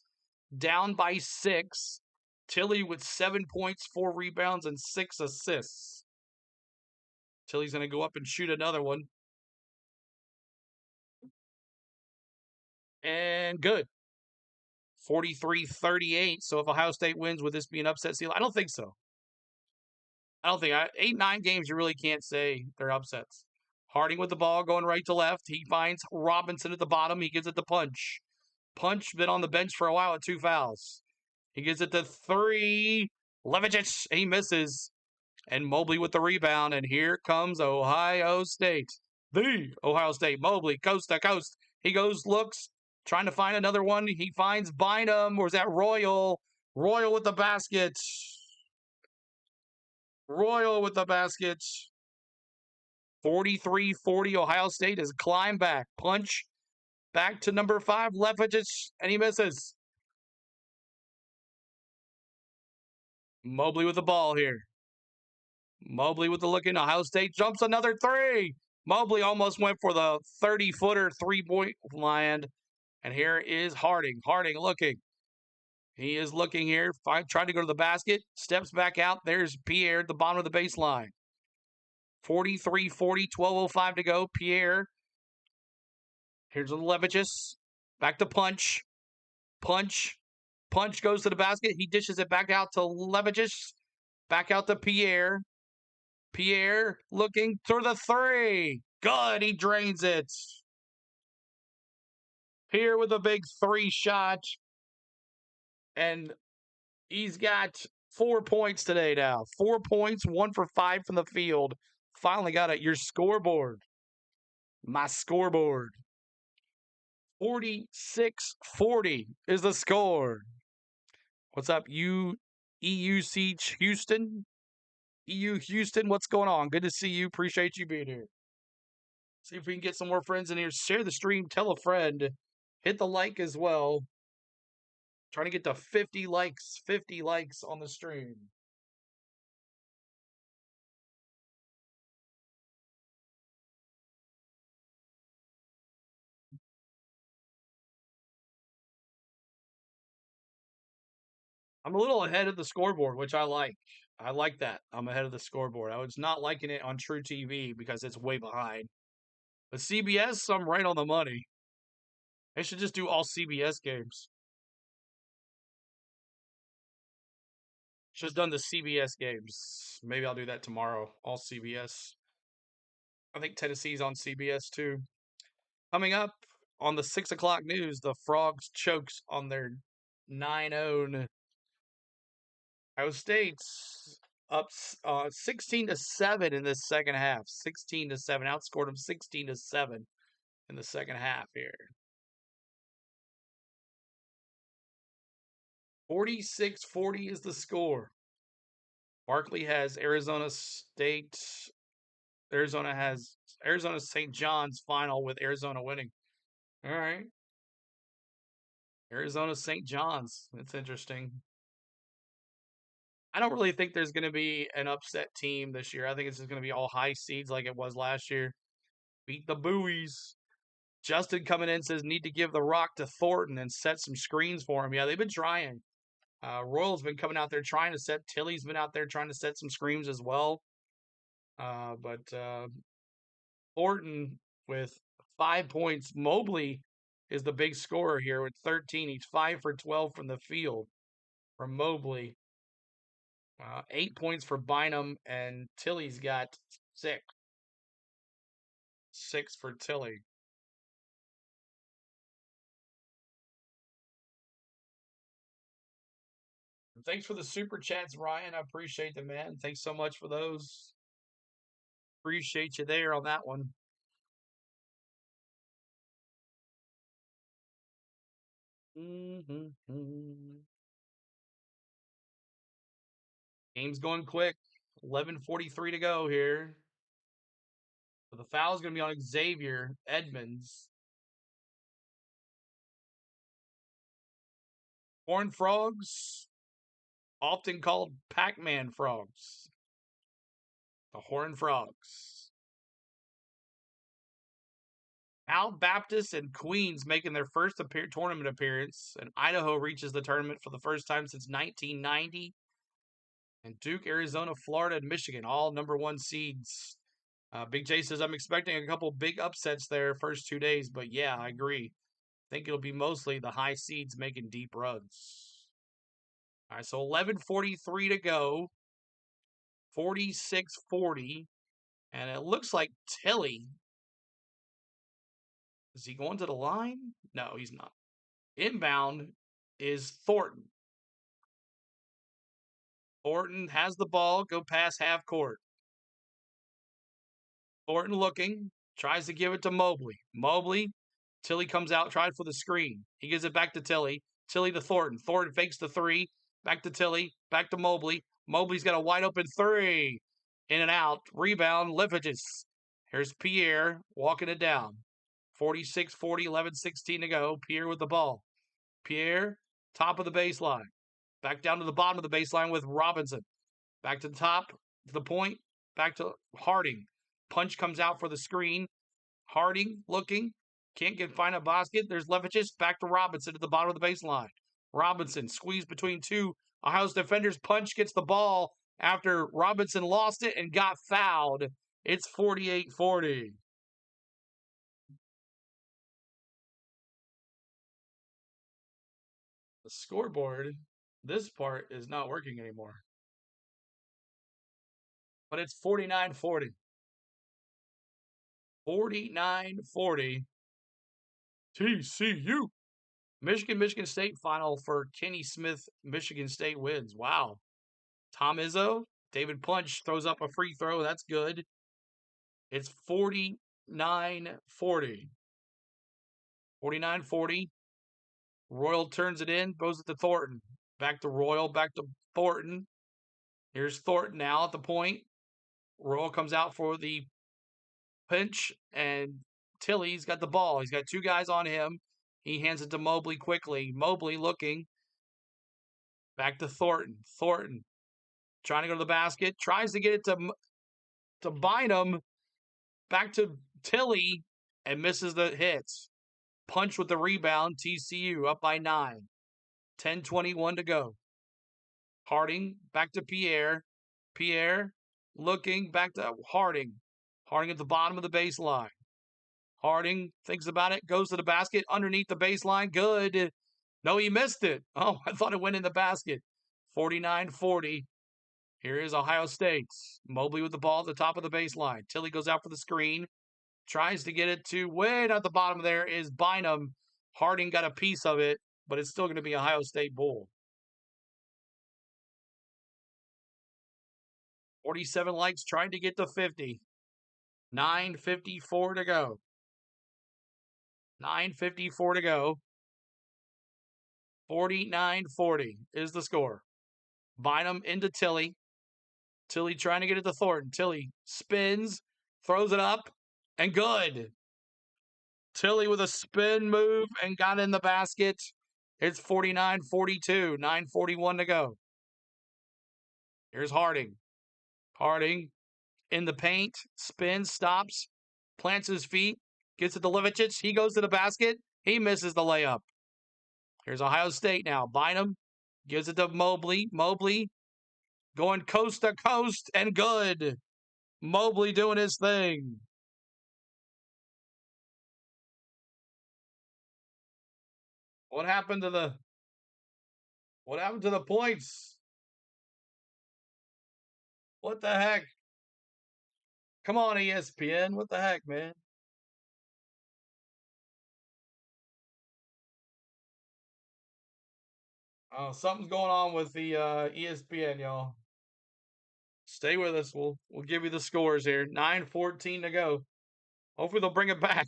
down by 6. Tilly with 7 points, 4 rebounds, and 6 assists. Tilly's going to go up and shoot another one. And good. 43-38. So if Ohio State wins, would this be an upset seal? I don't think so. I don't think 8-9 games you really can't say they're upsets. Harding with the ball going right to left. He finds Robinson at the bottom. He gives it to Punch. Punch been on the bench for a while at 2 fouls. He gives it to 3. Levicic, he misses. And Mobley with the rebound. And here comes Ohio State. The Ohio State. Mobley, coast to coast. He goes, looks, trying to find another one. He finds Bynum. Or is that Royal? Royal with the basket. Royal with the basket. 43-40. Ohio State has climbed back. Punch back to number 5. Levicic, and he misses. Mobley with the ball here. Mobley with the look in. Ohio State jumps another 3. Mobley almost went for the 30-footer 3-point land. And here is Harding. Harding looking. He is looking here. Trying to go to the basket. Steps back out. There's Pierre at the bottom of the baseline. 43-40. 12:05 to go. Pierre. Here's Levicic. Back to Punch. Punch. Punch goes to the basket. He dishes it back out to Levicic. Back out to Pierre. Pierre looking through the 3. Good. He drains it. Pierre with a big 3 shot. And he's got 4 points today now. 4 points, 1 for 5 from the field. Finally got it. Your scoreboard. My scoreboard. 46-40 is the score. What's up, EUC Houston? EU Houston, what's going on? Good to see you. Appreciate you being here. See if we can get some more friends in here. Share the stream. Tell a friend. Hit the like as well. Trying to get to 50 likes. 50 likes on the stream. I'm a little ahead of the scoreboard, which I like. I like that. I'm ahead of the scoreboard. I was not liking it on True TV because it's way behind. But CBS, I'm right on the money. They should just do all CBS games. Should have done the CBS games. Maybe I'll do that tomorrow. All CBS. I think Tennessee's on CBS too. Coming up on the 6 o'clock news, the Frogs chokes on their 9-0 Ohio State's up 16-7 in the second half. 16-7. Outscored them 16-7 in the second half here. 46-40 is the score. Barkley has Arizona State. Arizona has Arizona St. John's final with Arizona winning. All right. Arizona St. John's. That's interesting. I don't really think there's going to be an upset team this year. I think it's just going to be all high seeds like it was last year. Beat the Buoys. Justin coming in says need to give the rock to Thornton and set some screens for him. Yeah, they've been trying. Royal's been coming out there trying to set. Tilly's been out there trying to set some screens as well. But Thornton with 5 points. Mobley is the big scorer here with 13. He's 5 for 12 from the field from Mobley. 8 points for Bynum, and Tilly's got 6. 6 for Tilly. Thanks for the super chats, Ryan. I appreciate them, man. Thanks so much for those. Appreciate you there on that one. Game's going quick. 11:43 to go here. The foul is going to be on Xavier Edmonds. Horned frogs, often called Pac-Man frogs. The Horned Frogs. Al Baptist and Queens making their first tournament appearance, and Idaho reaches the tournament for the first time since 1990. And Duke, Arizona, Florida, and Michigan, all #1 seeds. Big J says, I'm expecting a couple big upsets there first 2 days, but yeah, I agree. I think it'll be mostly the high seeds making deep runs. All right, so 11:43 to go. 46-40. And it looks like Tilly. Is he going to the line? No, he's not. Inbound is Thornton. Thornton has the ball, go past half court. Thornton looking, tries to give it to Mobley. Mobley, Tilly comes out, tries for the screen. He gives it back to Tilly. Tilly to Thornton. Thornton fakes the three. Back to Tilly. Back to Mobley. Mobley's got a wide open three. In and out. Rebound, Livages. Here's Pierre walking it down. 46-40, 11:16 to go. Pierre with the ball. Pierre, top of the baseline. Back down to the bottom of the baseline with Robinson. Back to the top, to the point. Back to Harding. Punch comes out for the screen. Harding looking. Can't find a basket. There's Levichis. Back to Robinson at the bottom of the baseline. Robinson squeezed between two Ohio's defenders. Punch gets the ball after Robinson lost it and got fouled. It's 48-40. The scoreboard, this part is not working anymore. But it's 49-40. 49-40. TCU. Michigan State final for Kenny Smith. Michigan State wins. Wow. Tom Izzo. David Punch throws up a free throw. That's good. It's 49-40. 49-40. Royal turns it in. Goes it to Thornton. Back to Royal. Back to Thornton. Here's Thornton now at the point. Royal comes out for the pinch, and Tilly's got the ball. He's got two guys on him. He hands it to Mobley quickly. Mobley looking. Back to Thornton. Thornton trying to go to the basket. Tries to get it to Bynum. Back to Tilly and misses the hits. Punch with the rebound. TCU up by 9. 10:21 to go. Harding back to Pierre. Pierre looking back to Harding. Harding at the bottom of the baseline. Harding thinks about it, goes to the basket underneath the baseline. Good. No, he missed it. Oh, I thought it went in the basket. 49-40. Here is Ohio State. Mobley with the ball at the top of the baseline. Tilly goes out for the screen. Tries to get it to way at the bottom there is Bynum. Harding got a piece of it, but it's still going to be Ohio State Bull. 47 likes trying to get to 50. 9:54 to go. 9:54 to go. 49-40 is the score. Bynum into Tilly. Tilly trying to get it to Thornton. Tilly spins, throws it up, and good. Tilly with a spin move and got in the basket. It's 49-42. 9:41 to go. Here's Harding. Harding in the paint, spins, stops, plants his feet, gets it to Livacic. He goes to the basket. He misses the layup. Here's Ohio State now. Bynum gives it to Mobley. Mobley going coast to coast and good. Mobley doing his thing. What happened to the points? What the heck? Come on, ESPN. What the heck, man? Oh, something's going on with the ESPN, y'all. Stay with us. We'll give you the scores here. 9:14 to go. Hopefully they'll bring it back.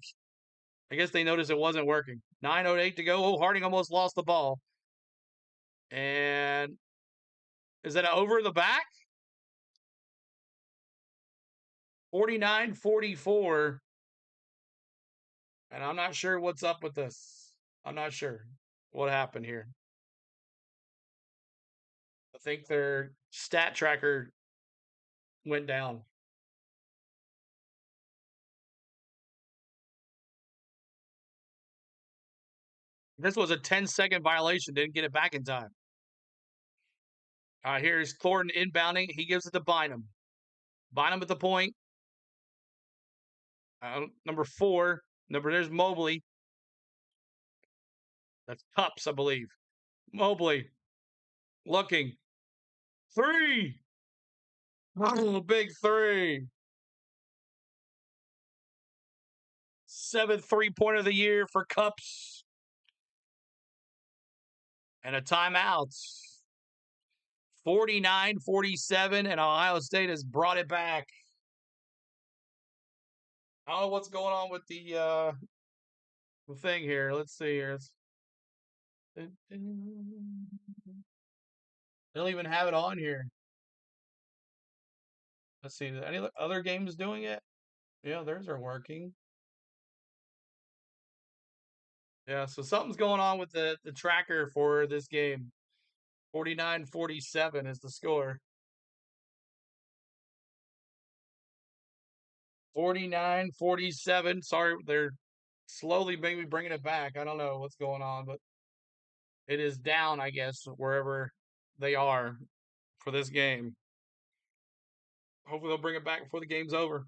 I guess they noticed it wasn't working. 9:08 to go. Oh, Harding almost lost the ball. And is that over the back? 49-44. And I'm not sure what's up with this. I'm not sure what happened here. I think their stat tracker went down. This was a 10-second violation. Didn't get it back in time. All right, here's Thornton inbounding. He gives it to Bynum. Bynum at the point. Number 4. There's Mobley. That's Cups, I believe. Mobley. Looking. 3. Oh, big 3. 7th 3-pointer of the year for Cups. And a timeout. 49-47, and Ohio State has brought it back. I don't know what's going on with the thing here. Let's see here. They don't even have it on here. Let's see. Any other games doing it? Yeah, theirs are working. Yeah, so something's going on with the tracker for this game. 49-47 is the score. 49-47. Sorry, they're slowly maybe bringing it back. I don't know what's going on, but it is down, I guess, wherever they are for this game. Hopefully they'll bring it back before the game's over.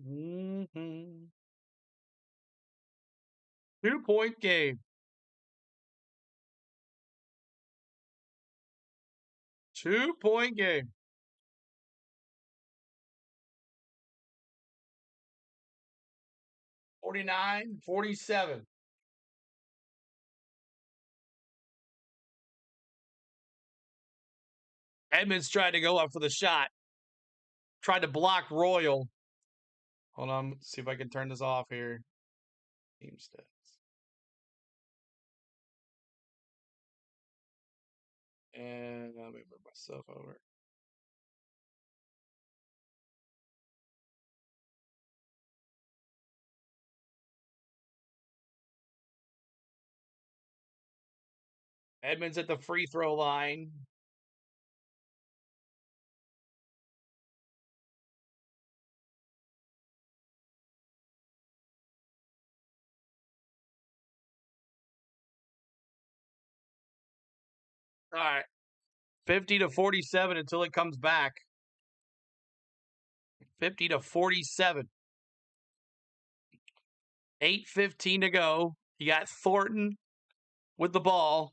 Mm-hmm. 2-point game. 2-point game. $49-47. Edmonds tried to go up for the shot. Tried to block Royal. Hold on, let's see if I can turn this off here. Team stats. And let me move myself over. Edmonds at the free throw line. All right. 50-47 until it comes back. 50-47. 8:15 to go. You got Thornton with the ball.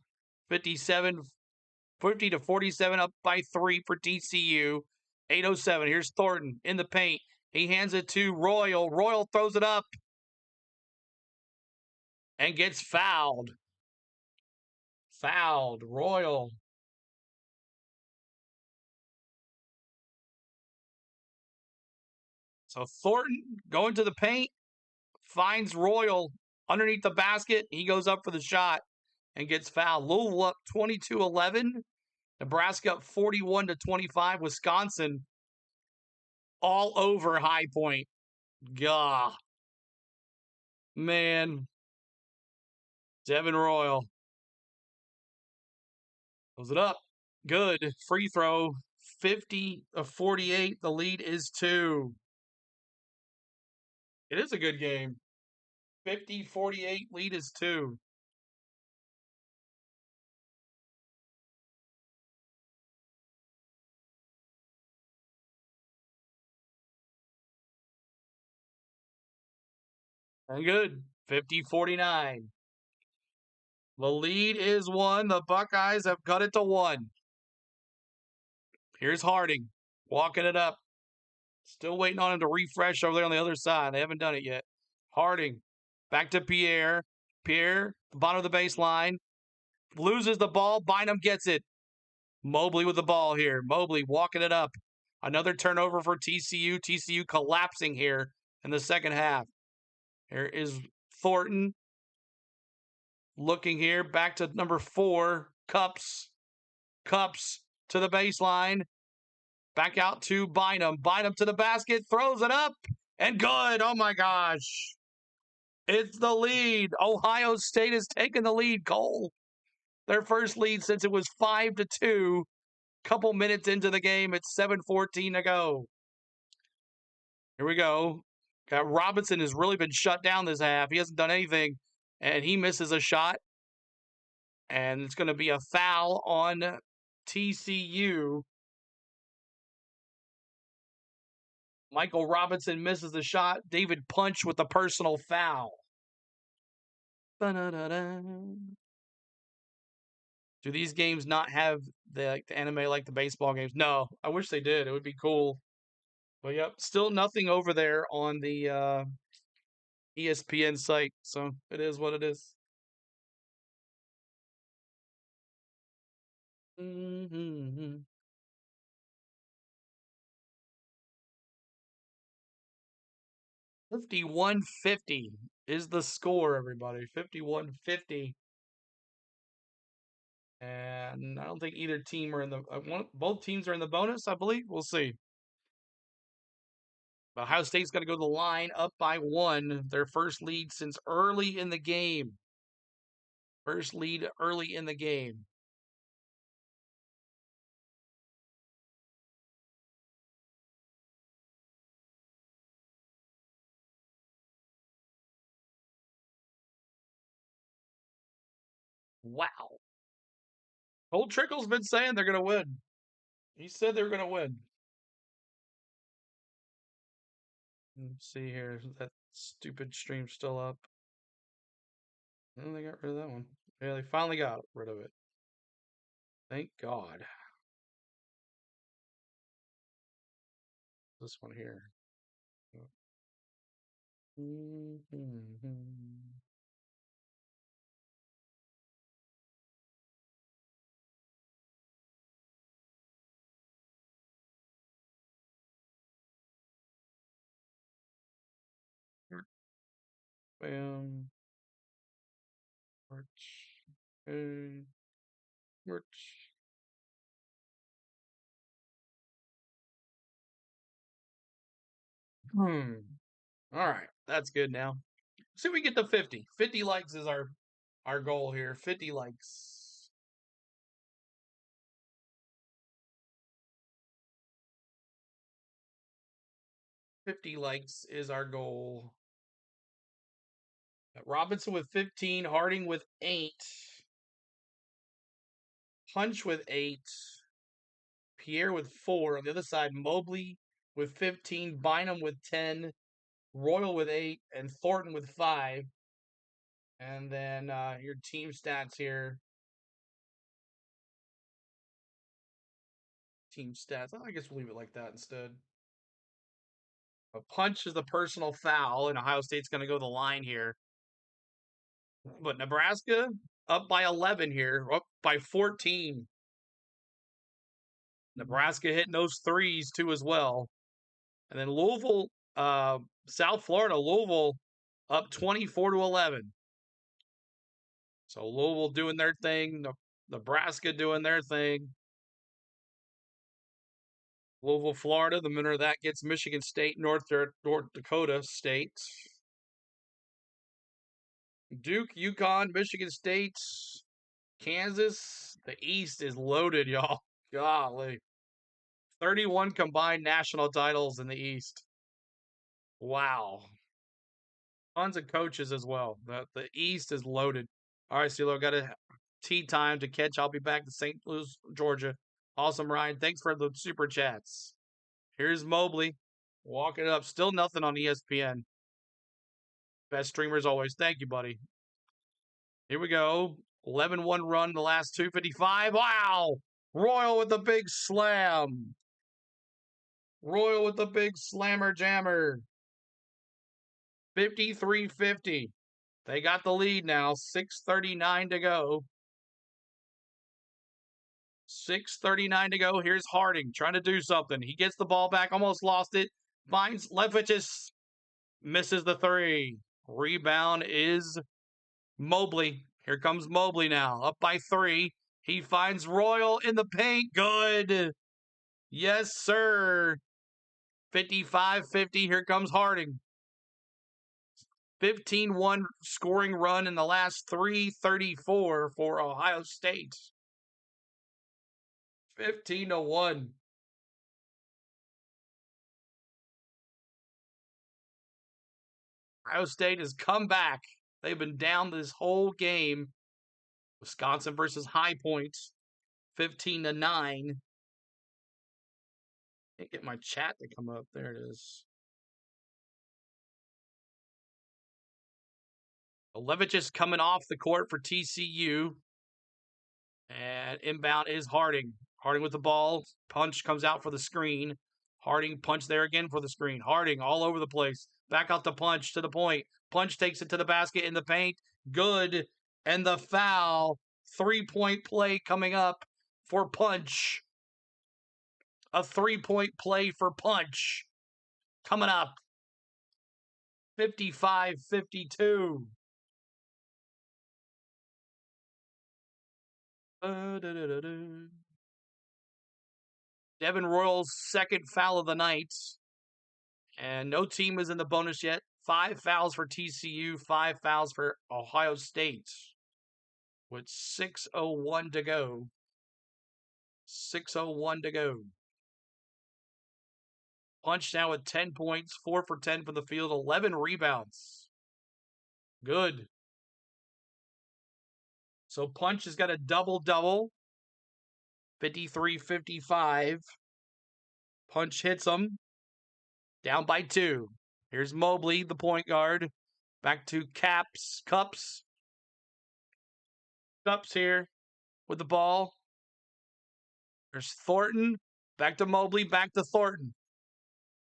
50-47 up by 3 for TCU. 8:07. Here's Thornton in the paint. He hands it to Royal. Royal throws it up and gets fouled. Fouled. Royal. So Thornton going to the paint, finds Royal underneath the basket. He goes up for the shot and gets fouled. Louisville up 22-11. Nebraska up 41-25. Wisconsin all over High Point. Gah. Man. Devin Royal. Close it up. Good. Free throw. 50-48. The lead is 2. It is a good game. 50-48. Lead is 2. And good. 50-49. The lead is 1. The Buckeyes have cut it to 1. Here's Harding walking it up. Still waiting on him to refresh over there on the other side. They haven't done it yet. Harding back to Pierre. Pierre, the bottom of the baseline. Loses the ball. Bynum gets it. Mobley with the ball here. Mobley walking it up. Another turnover for TCU. TCU collapsing here in the second half. Here is Thornton looking here. Back to number 4. Cups to the baseline. Back out to Bynum. Bynum to the basket. Throws it up. And good. Oh, my gosh. It's the lead. Ohio State has taken the lead, Cole. Their first lead since it was 5-2. Couple minutes into the game. It's 7:14 to go. Here we go. Got Robinson has really been shut down this half. He hasn't done anything, and he misses a shot. And it's going to be a foul on TCU. Michael Robinson misses the shot. David Punch with the personal foul. Da-da-da-da. Do these games not have the anime like the baseball games? No, I wish they did. It would be cool. But yep, still nothing over there on the ESPN site. So it is what it is. Mm-hmm. 51-50 is the score, everybody. 51-50. And I don't think either team are in the both teams are in the bonus, I believe. We'll see. Ohio State's got to go to the line up by 1. Their first lead since early in the game. First lead early in the game. Wow. Old Trickle's been saying they're going to win. He said they were going to win. Let's see here. That stupid stream's still up. Oh, they got rid of that one. Yeah, they finally got rid of it. Thank God. This one here. Bam. March. March. All right, that's good now. See if we get to 50. 50 likes is our goal here. 50 likes. $50 likes is our goal. Robinson with 15, Harding with 8, Punch with 8, Pierre with 4. On the other side, Mobley with 15, Bynum with 10, Royal with 8, and Thornton with 5. And then your team stats here. Team stats. I guess we'll leave it like that instead. A punch is the personal foul, and Ohio State's going to go to the line here. But Nebraska up by 11 here, up by 14. Nebraska hitting those threes too as well. And then Louisville, South Florida, Louisville up 24-11. So Louisville doing their thing, Nebraska doing their thing. Louisville, Florida, the winner of that gets Michigan State, North Dakota State. Duke, UConn, Michigan State, Kansas. The East is loaded, y'all. Golly. 31 combined national titles in the East. Wow. Tons of coaches as well. The East is loaded. All right, CeeLo, got a tea time to catch. I'll be back to St. Louis, Georgia. Awesome, Ryan. Thanks for the super chats. Here's Mobley walking up. Still nothing on ESPN. Best streamers always. Thank you, buddy. Here we go. 11-1 run the last 2:55. Wow! Royal with the big slam. Royal with the big slammer jammer. 53-50. They got the lead now. 6:39 to go. 6:39 to go. Here's Harding trying to do something. He gets the ball back, almost lost it. Finds Levichus, misses the three. Rebound is Mobley. Here comes Mobley now, up by 3. He finds Royal in the paint. Good. Yes, sir. 55-50. Here comes Harding. 15-1 scoring run in the last 3:34 for Ohio State. 15-1. Ohio State has come back. They've been down this whole game. Wisconsin versus High Point, 15-9. Can't get my chat to come up. There it is. Levichus coming off the court for TCU. And inbound is Harding. Harding with the ball. Punch comes out for the screen. Harding punch there again for the screen. Harding all over the place. Back out to Punch to the point. Punch takes it to the basket in the paint. Good. And the foul. 3-point play coming up for Punch. A 3-point play for Punch. Coming up. 55-52. Devin Royal's second foul of the night. And no team is in the bonus yet. 5 fouls for TCU, 5 fouls for Ohio State. With 6:01 to go. 6:01 to go. Punch now with 10 points, 4 for 10 from the field, 11 rebounds. Good. So Punch has got a double-double. 53-55. Punch hits him. Down by 2. Here's Mobley, the point guard. Back to Cups. Cups here with the ball. There's Thornton. Back to Mobley. Back to Thornton.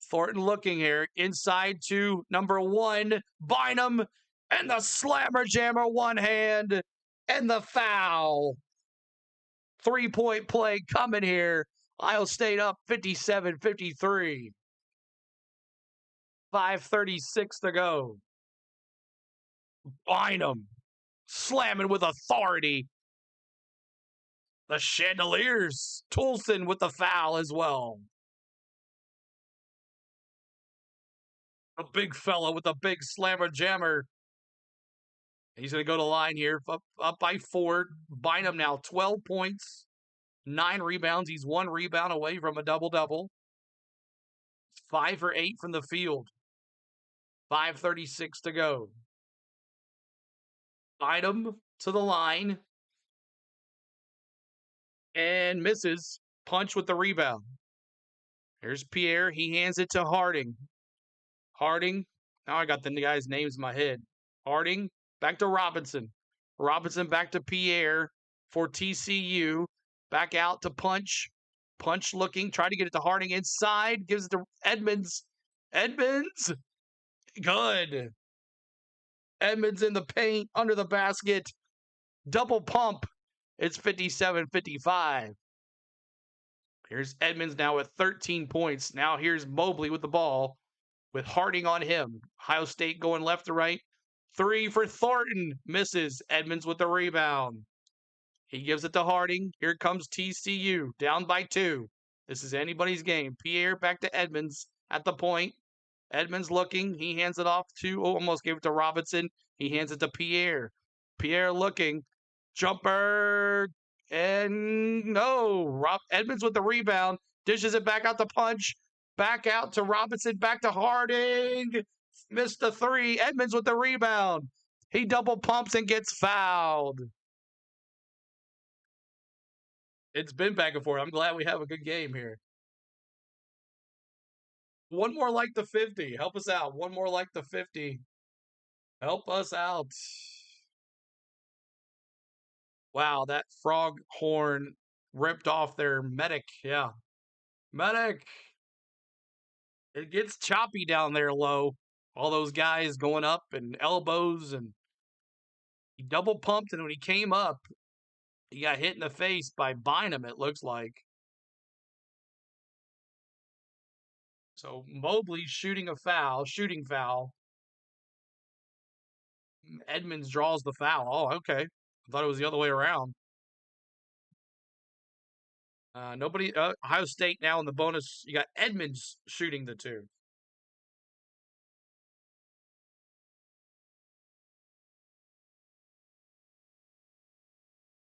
Thornton looking here. Inside to number 1. Bynum. And the slammer jammer one hand. And the foul. 3-point play coming here. Ohio State up 57-53. 5:36 to go. Bynum slamming with authority. The Chandeliers. Toulson with the foul as well. A big fella with a big slammer jammer. He's going to go to line here. Up by 4. Bynum now 12 points. 9 rebounds. He's 1 rebound away from a double-double. 5 for 8 from the field. 5:36 to go. Bynum to the line. And misses. Punch with the rebound. Here's Pierre. He hands it to Harding. Harding. Now I got the guy's names in my head. Harding. Back to Robinson. Robinson back to Pierre for TCU. Back out to Punch. Punch looking. Try to get it to Harding inside. Gives it to Edmonds. Edmonds. Good. Edmonds in the paint. Under the basket. Double pump. It's 57-55. Here's Edmonds now with 13 points. Now here's Mobley with the ball. With Harding on him. Ohio State going left to right. 3 for Thornton. Misses. Edmonds with the rebound. He gives it to Harding. Here comes TCU. Down by 2. This is anybody's game. Pierre back to Edmonds at the point. Edmonds looking. He hands it off to, almost gave it to Robinson. He hands it to Pierre. Pierre looking. Jumper. And no. Edmonds with the rebound. Dishes it back out to Punch. Back out to Robinson. Back to Harding. Missed the 3. Edmonds with the rebound. He double pumps and gets fouled. It's been back and forth. I'm glad we have a good game here. One more like the 50. Help us out. One more like the 50. Help us out. Wow, that frog horn ripped off their medic. Yeah. Medic. It gets choppy down there low. All those guys going up and elbows, and he double pumped, and when he came up, He got hit in the face by Bynum, it looks like. So Mobley shooting foul. Edmonds draws the foul. Oh, okay. I thought it was the other way around. Nobody. Ohio State now in the bonus. You got Edmonds shooting the two.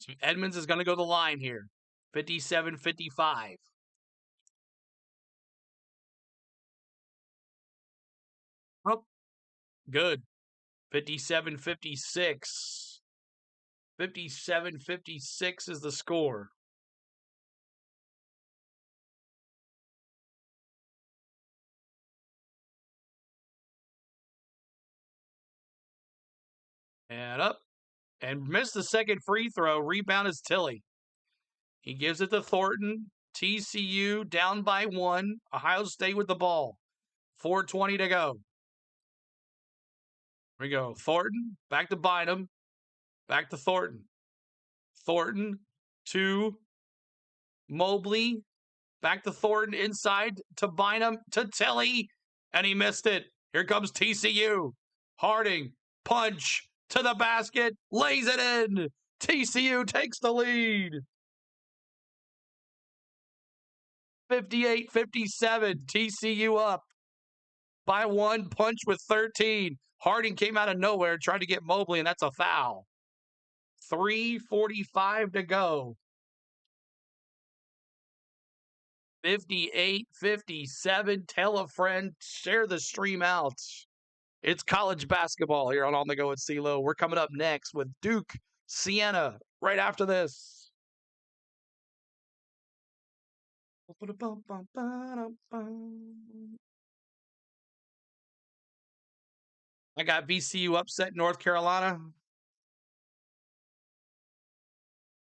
So Edmonds is going to go to the line here. 57-55. Oh, good. 57-56. 57-56 is the score. And up. And missed the second free throw. Rebound is Tilly. He gives it to Thornton. TCU down by 1. Ohio State with the ball. 4:20 to go. Here we go. Thornton, back to Bynum. Back to Thornton. Thornton to Mobley. Back to Thornton inside to Bynum to Tilly. And he missed it. Here comes TCU. Harding, punch to the basket, lays it in. TCU takes the lead. 58-57. TCU up by 1, punch with 13. Harding came out of nowhere, tried to get Mobley, and that's a foul. 3:45 to go. 58-57. Tell a friend, share the stream out. It's college basketball here on the Go at CeeLo. We're coming up next with Duke Siena right after this. I got VCU upset North Carolina.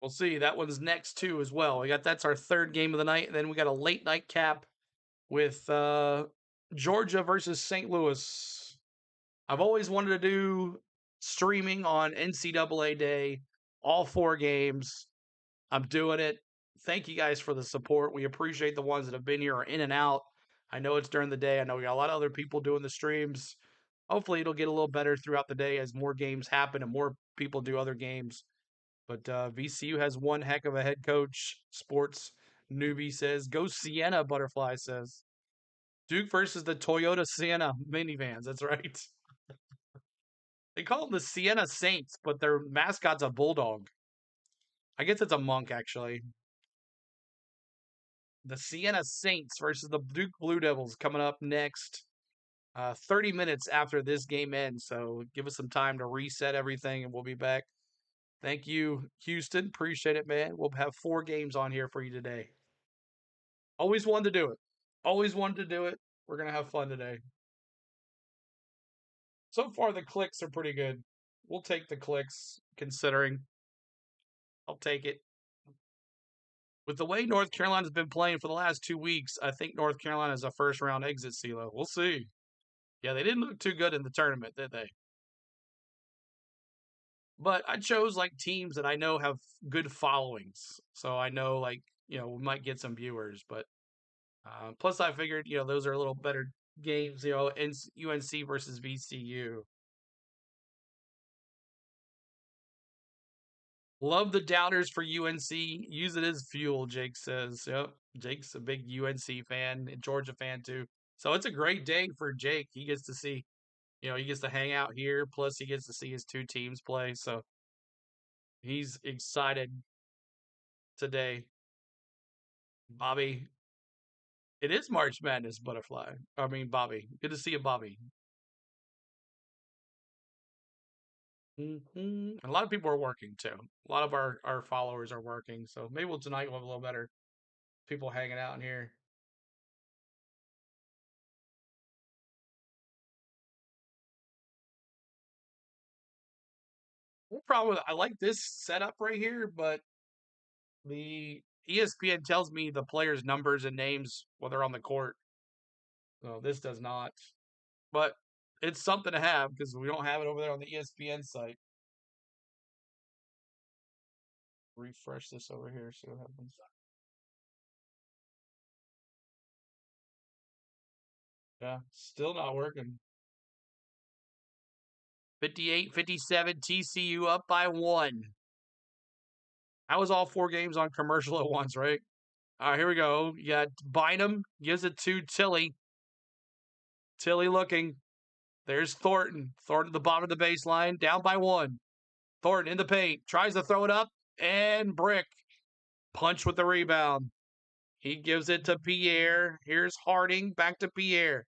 We'll see. That one's next too as well. That's our third game of the night, and then we got a late night cap with Georgia versus St. Louis. I've always wanted to do streaming on NCAA Day, all 4 games. I'm doing it. Thank you guys for the support. We appreciate the ones that have been here or in and out. I know it's during the day. I know we got a lot of other people doing the streams. Hopefully it'll get a little better throughout the day as more games happen and more people do other games. But VCU has one heck of a head coach. Sports newbie says, "Go Sienna," Butterfly says. Duke versus the Toyota Sienna minivans. That's right. They call them the Sienna Saints, but their mascot's a bulldog. I guess it's a monk, actually. The Sienna Saints versus the Duke Blue Devils coming up next. 30 minutes after this game ends, so give us some time to reset everything, and we'll be back. Thank you, Houston. Appreciate it, man. We'll have 4 games on here for you today. Always wanted to do it. Always wanted to do it. We're going to have fun today. So far, the clicks are pretty good. We'll take the clicks, considering. I'll take it. With the way North Carolina's been playing for the last 2 weeks, I think North Carolina is a first-round exit, CeeLo. We'll see. Yeah, they didn't look too good in the tournament, did they? But I chose like teams that I know have good followings. So I know we might get some viewers. But plus I figured, those are a little better games, UNC versus VCU. Love the doubters for UNC. Use it as fuel, Jake says. Yep. Jake's a big UNC fan, and Georgia fan too. So it's a great day for Jake. He gets to see, he gets to hang out here. Plus he gets to see his 2 teams play. So he's excited today. Bobby, it is March Madness, Butterfly. Bobby. Good to see you, Bobby. A lot of people are working too. A lot of our followers are working. So maybe tonight we'll have a little better people hanging out in here. No problem with I like this setup right here, but the ESPN tells me the players' numbers and names when they're on the court. So this does not. But it's something to have because we don't have it over there on the ESPN site. Refresh this over here, see what happens. 'Still not working. 58-57, TCU up by 1. That was all 4 games on commercial at once, right? All right, here we go. You got Bynum, gives it to Tilly. Tilly looking. There's Thornton. Thornton at the bottom of the baseline, down by 1. Thornton in the paint, tries to throw it up, and Brick. Punch with the rebound. He gives it to Pierre. Here's Harding, back to Pierre.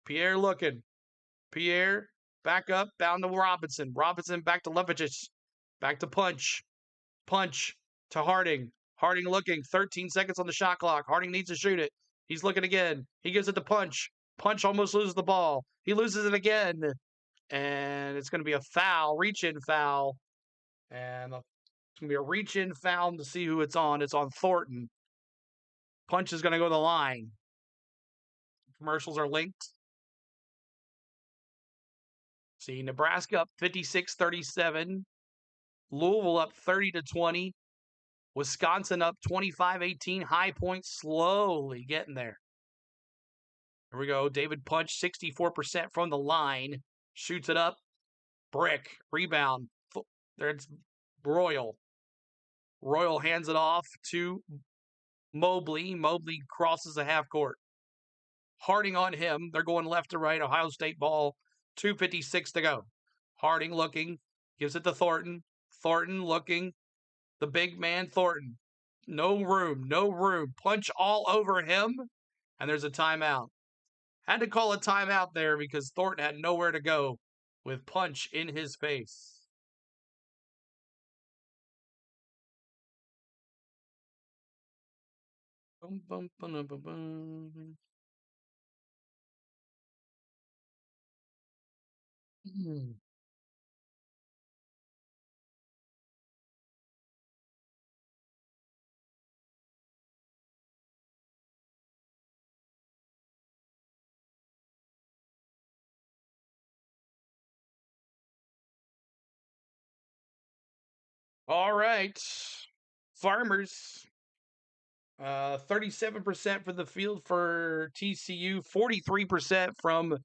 Pierre looking. Pierre, back up, down to Robinson. Robinson back to Levicic. Back to Punch. Punch to Harding. Harding looking. 13 seconds on the shot clock. Harding needs to shoot it. He's looking again. He gives it to Punch. Punch almost loses the ball. He loses it again. And it's going to be a foul, reach-in foul. And it's going to be a reach-in foul to see who it's on. It's on Thornton. Punch is going to go to the line. Commercials are linked. See, Nebraska up 56-37. Louisville up 30-20. Wisconsin up 25-18. High Point slowly getting there. Here we go. David Punch, 64% from the line. Shoots it up. Brick. Rebound. There's Royal. Royal hands it off to Mobley. Mobley crosses the half court. Harding on him. They're going left to right. Ohio State ball. 2:56 to go. Harding looking. Gives it to Thornton. Thornton looking. The big man, Thornton. No room. No room. Punch all over him. And there's a timeout. Had to call a timeout there because Thornton had nowhere to go with Punch in his face. Bum, bum, bum, bum, bum. All right. Farmers. 37% from the field for TCU, 43% from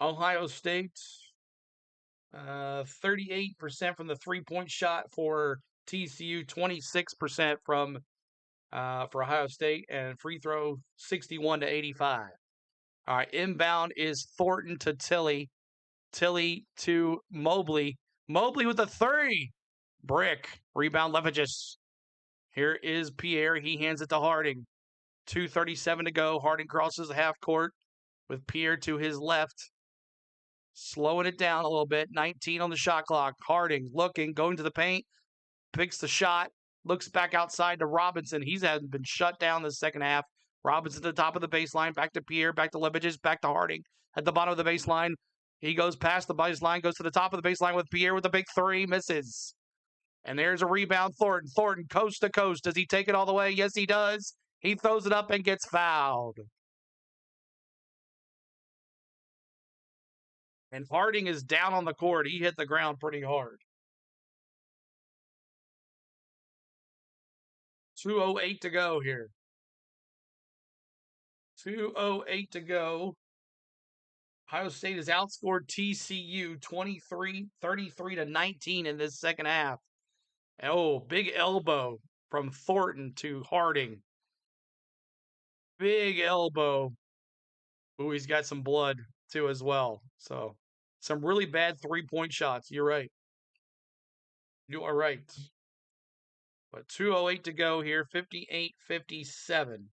Ohio State, 38% from the 3-point shot for TCU, 26% from for Ohio State, and free throw 61-85. All right, inbound is Thornton to Tilly, Tilly to Mobley, Mobley with a 3. Brick rebound Levicic. Here is Pierre. He hands it to Harding. 2:37 to go. Harding crosses the half court with Pierre to his left. Slowing it down a little bit. 19 on the shot clock. Harding looking, going to the paint. Picks the shot. Looks back outside to Robinson. He's hasn't been shut down the second half. Robinson at the top of the baseline. Back to Pierre. Back to Levicic. Back to Harding at the bottom of the baseline. He goes past the baseline. Goes to the top of the baseline with Pierre with a big 3. Misses. And there's a rebound. Thornton. Thornton coast to coast. Does he take it all the way? Yes, he does. He throws it up and gets fouled. And Harding is down on the court. He hit the ground pretty hard. 2:08 to go here. 2:08 to go. Ohio State has outscored TCU 33-19 in this second half. Oh, big elbow from Thornton to Harding. Big elbow. Ooh, he's got some blood too as well. So some really bad 3-point shots. You're right. You are right. But 2:08 to go here. 58-57.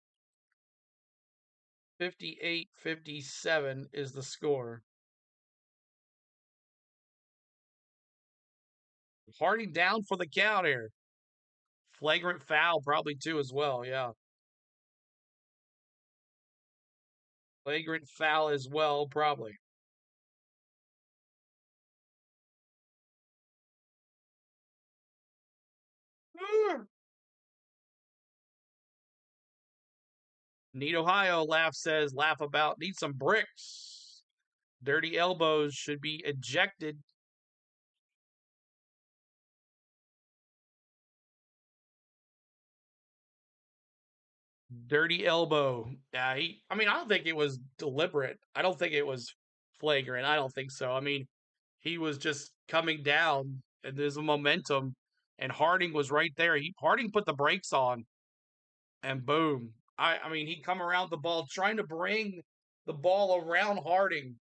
58-57 is the score. Harding down for the count here. Flagrant foul probably too as well, yeah. Flagrant foul as well, probably. Need Ohio laugh about, need some bricks. Dirty elbows should be ejected. Dirty elbow. Yeah, I don't think it was deliberate. I don't think it was flagrant. I don't think so. I mean, he was just coming down and there's a momentum and Harding was right there. Harding put the brakes on and boom. I mean, he come around the ball trying to bring the ball around Harding.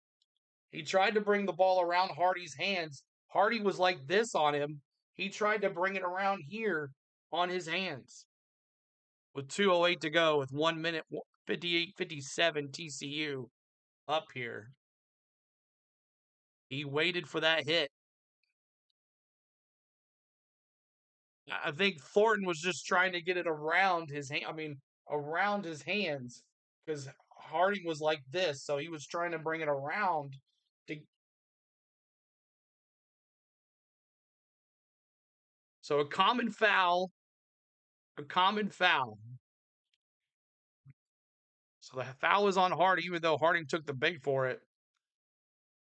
He tried to bring the ball around Hardy's hands. Hardy was like this on him. He tried to bring it around here on his hands. With 2:08 to go, with 1 minute 58-57 TCU up here. He waited for that hit. I think Thornton was just trying to get it around his hand. I mean, around his hands because Harding was like this, so he was trying to bring it around. So a common foul. A common foul. So the foul was on Harding, even though Harding took the bait for it.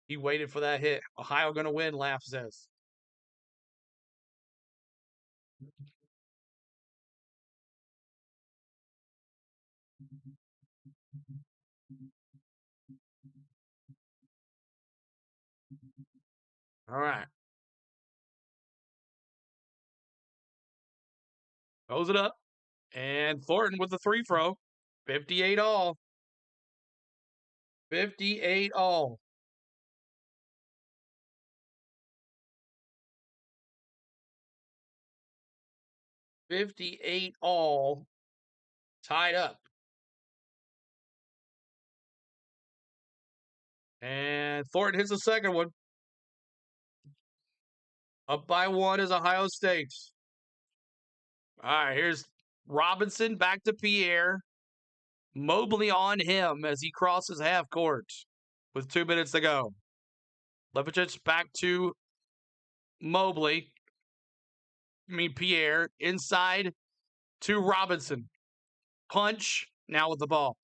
He waited for that hit. Ohio going to win, Laugh says. All right. Goes it up. And Thornton with the three throw. 58 all. 58 all. $58 all. Tied up. And Thornton hits the second one. Up by 1 is Ohio State. All right, here's Robinson back to Pierre. Mobley on him as he crosses half court with 2 minutes to go. Levicic back to Mobley. Pierre inside to Robinson. Punch now with the ball.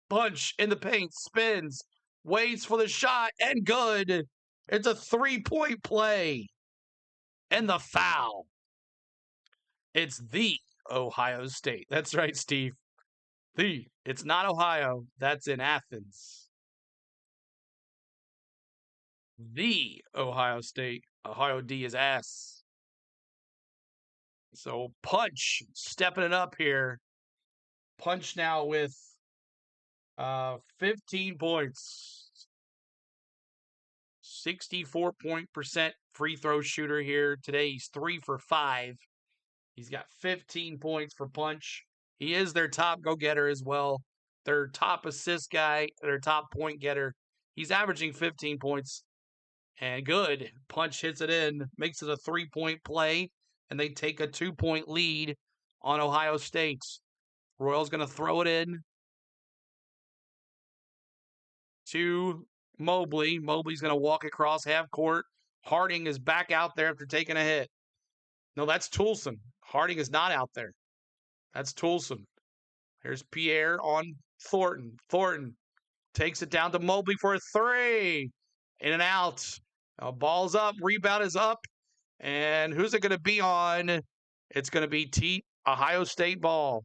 Punch in the paint, spins, waits for the shot, and good. It's a 3-point play. And the foul. It's the Ohio State. That's right, Steve. It's not Ohio. That's in Athens. The Ohio State. Ohio D is ass. So Punch stepping it up here. Punch now with 15 points. 64% free throw shooter here. Today he's 3 for 5. He's got 15 points for Punch. He is their top go-getter as well. Their top assist guy, their top point getter. He's averaging 15 points. And good. Punch hits it in, makes it a 3-point play, and they take a 2-point lead on Ohio State. Royal's going to throw it in to Mobley. Mobley's going to walk across half court. Harding is back out there after taking a hit. No, that's Toulson. Harding is not out there. That's Toulson. Here's Pierre on Thornton. Thornton takes it down to Mobley for a 3. In and out. Ball's up. Rebound is up. And who's it going to be on? It's going to be Ohio State ball.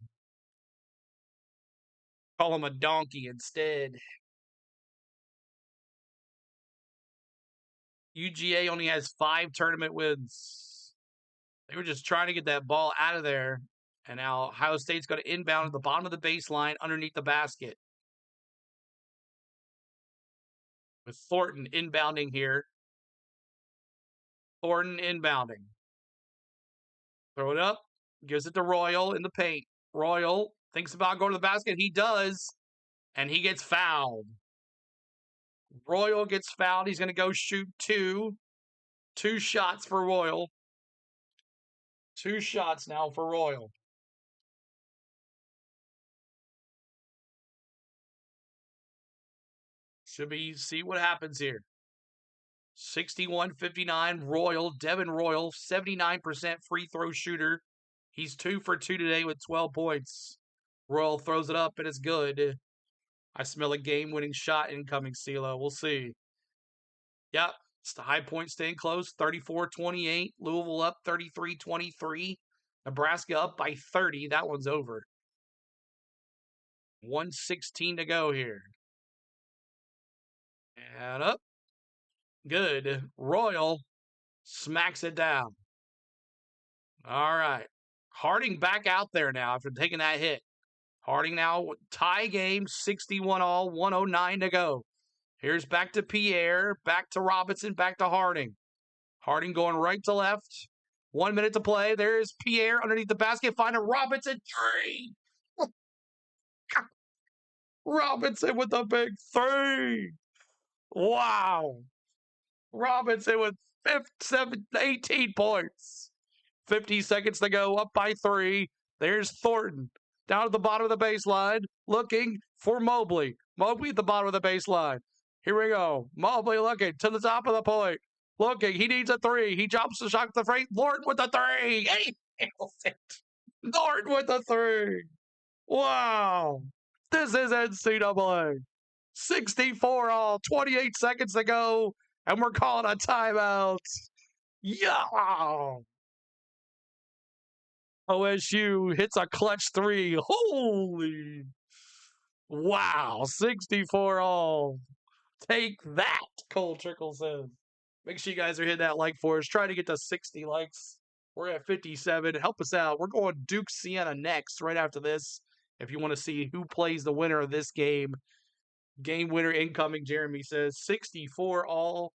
Call him a donkey instead. UGA only has 5 tournament wins. They were just trying to get that ball out of there. And now Ohio State's going to inbound at the bottom of the baseline underneath the basket. With Thornton inbounding here. Thornton inbounding. Throw it up. Gives it to Royal in the paint. Royal thinks about going to the basket. He does. And he gets fouled. Royal gets fouled. He's going to go shoot 2. 2 shots for Royal. 2 shots now for Royal. Should we see what happens here? 61-59 Royal. Devin Royal, 79% free throw shooter. He's 2 for 2 today with 12 points. Royal throws it up and it's good. I smell a game-winning shot incoming, CeeLo. We'll see. Yep, it's the High Point staying close. 34-28. Louisville up 33-23. Nebraska up by 30. That one's over. 1:16 to go here. And up. Good. Royal smacks it down. All right. Harding back out there now after taking that hit. Harding now tie game, 61 all, 109 to go. Here's back to Pierre, back to Robinson, back to Harding. Harding going right to left. 1 minute to play. There's Pierre underneath the basket, finding Robinson. 3. Robinson with the big 3. Wow. Robinson with 18 points. 50 seconds to go, up by 3. There's Thornton down at the bottom of the baseline, looking for Mobley. Mobley at the bottom of the baseline. Here we go. Mobley looking to the top of the point. Looking. He needs a 3. He jumps the shot to the frame. Lord with the 3. And he nails it. Lord with the 3. Wow. This is NCAA. 64 all. 28 seconds to go. And we're calling a timeout. Yeah. OSU hits a clutch 3. Holy. Wow. 64 all. Take that, Cole Trickle says. Make sure you guys are hitting that like for us. Try to get to 60 likes. We're at 57. Help us out. We're going Duke Siena next, right after this. If you want to see who plays the winner of this game. Game winner incoming, Jeremy says. 64 all.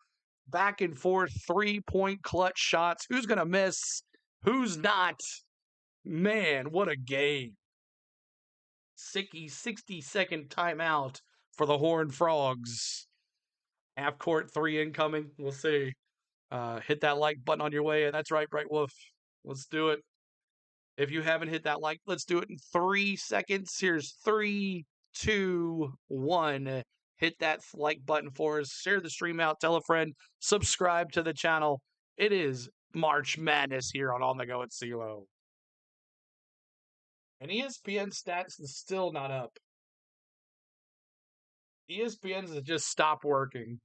Back and forth. 3-point clutch shots. Who's going to miss? Who's not? Man, what a game. 60-second timeout for the Horned Frogs. Half court 3 incoming. We'll see. Hit that like button on your way. And that's right, Bright Wolf. Let's do it. If you haven't hit that like, let's do it in 3 seconds. Here's 3, 2, 1. Hit that like button for us. Share the stream out. Tell a friend. Subscribe to the channel. It is March Madness here on the Go at CeeLo. And ESPN stats is still not up. ESPN's has just stopped working.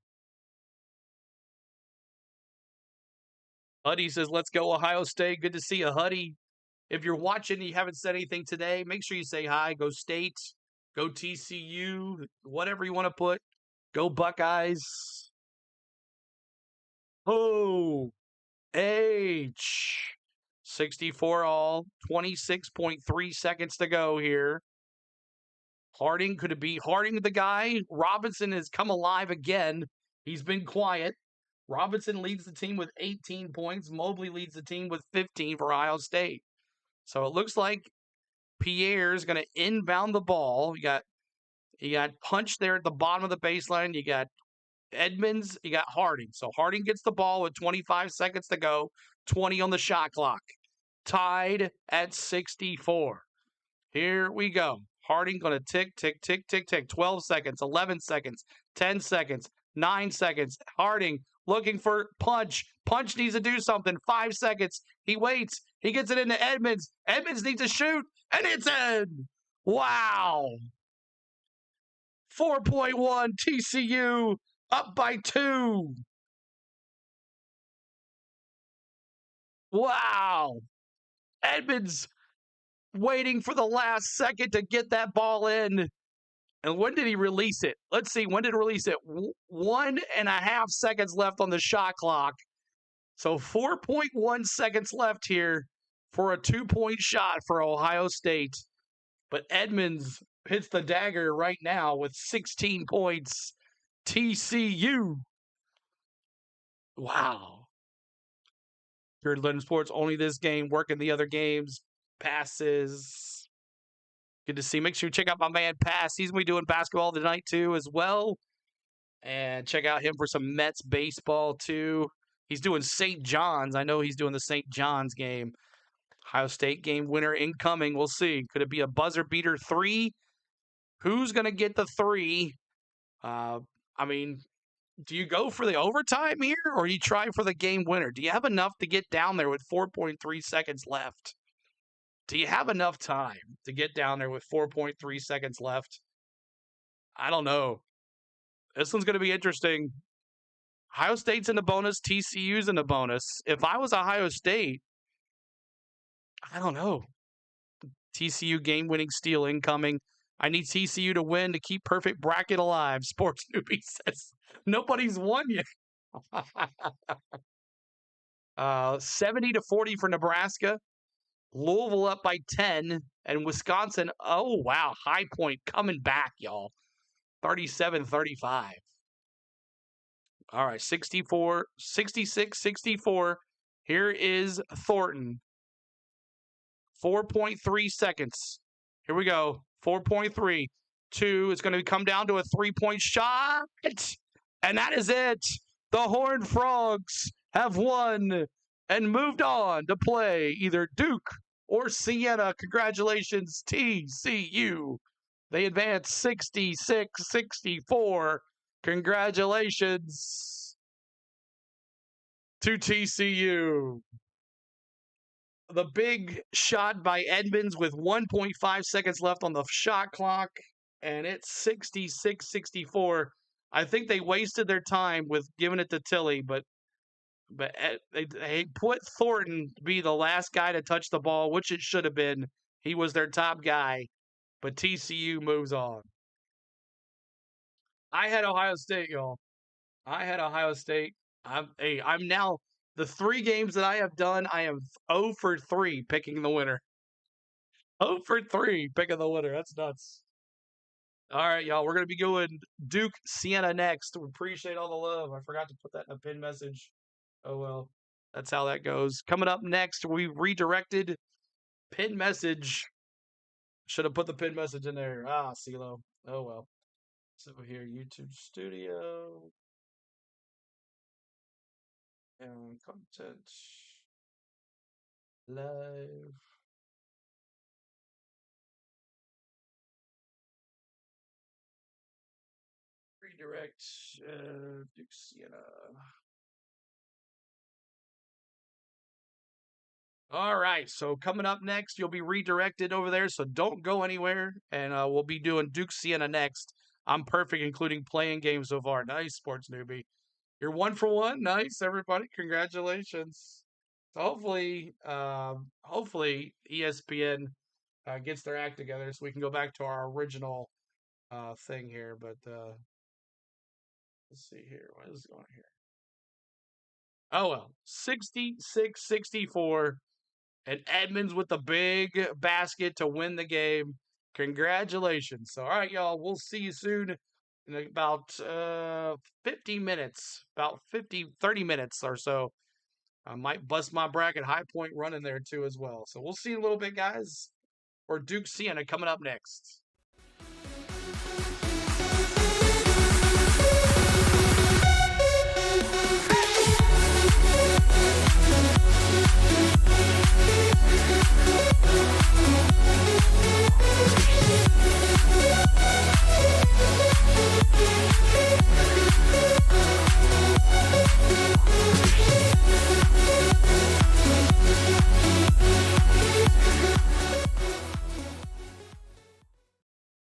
Huddy says, let's go Ohio State. Good to see you, Huddy. If you're watching and you haven't said anything today, make sure you say hi. Go State. Go TCU. Whatever you want to put. Go Buckeyes. Oh, H. 64 all. 26.3 seconds to go here. Harding, could it be Harding the guy? Robinson has come alive again. He's been quiet. Robinson leads the team with 18 points. Mobley leads the team with 15 for Ohio State. So it looks like Pierre's going to inbound the ball. You got Punch there at the bottom of the baseline. You got Edmonds. You got Harding. So Harding gets the ball with 25 seconds to go. 20 on the shot clock. Tied at 64. Here we go. Harding going to tick, tick, tick, tick, tick. 12 seconds, 11 seconds, 10 seconds, 9 seconds. Harding looking for Punch. Punch needs to do something. 5 seconds. He waits. He gets it into Edmonds. Edmonds needs to shoot, and it's in. Wow. 4.1 TCU up by 2. Wow. Edmonds waiting for the last second to get that ball in. And when did he release it? Let's see. When did he release it? 1.5 seconds left on the shot clock. So 4.1 seconds left here for a 2-point shot for Ohio State. But Edmonds hits the dagger right now with 16 points. TCU. Wow. Here at London Sports, only this game, working the other games. Passes. Good to see. Make sure you check out my man Pass. He's going to be doing basketball tonight too as well. And check out him for some Mets baseball too. He's doing St. John's. I know he's doing the St. John's game. Ohio State game winner incoming. We'll see. Could it be a buzzer beater 3? Who's going to get the 3? I mean, do you go for the overtime here or you try for the game winner? Do you have enough to get down there with 4.3 seconds left? Do you have enough time to get down there with 4.3 seconds left? I don't know. This one's going to be interesting. Ohio State's in the bonus. TCU's in the bonus. If I was Ohio State, I don't know. TCU game-winning steal incoming. I need TCU to win to keep perfect bracket alive. Sports newbie says nobody's won yet. 70-40 for Nebraska. Louisville up by 10, and Wisconsin, oh, wow, High Point coming back, y'all. 37-35. All right, 64, 66, 64. Here is Thornton. 4.3 seconds. Here we go. 4.3. 2. It's going to come down to a 3-point shot. And that is it. The Horned Frogs have won and moved on to play either Duke or Siena. Congratulations, TCU. They advanced 66-64. Congratulations to TCU. The big shot by Edmonds with 1.5 seconds left on the shot clock, and it's 66-64. I think they wasted their time with giving it to Tilly, but they put Thornton to be the last guy to touch the ball, which it should have been. He was their top guy, but TCU moves on. I had Ohio State, y'all. I had Ohio State. I'm now the 3 games that I have done. I am 0 for 3 picking the winner. 0 for 3 picking the winner. That's nuts. All right, y'all. We're gonna be going Duke Siena next. We appreciate all the love. I forgot to put that in a pin message. Oh well, that's how that goes. Coming up next, we redirected pin message. Should have put the pin message in there. CeeLo. Oh well. So here, YouTube Studio. And content live. Redirect Duke Siena. All right, so coming up next, you'll be redirected over there, so don't go anywhere, and we'll be doing Duke Siena next. I'm perfect, including playing games so far. Nice, sports newbie. You're 1 for 1. Nice, everybody. Congratulations. Hopefully ESPN gets their act together so we can go back to our original thing here. But let's see here. What is going here? Oh, well. 66-64. And Edmonds with the big basket to win the game. Congratulations. All right, y'all. We'll see you soon in about 50 minutes, about 30 minutes or so. I might bust my bracket High Point running there too as well. So we'll see you in a little bit, guys. Or Duke Siena coming up next.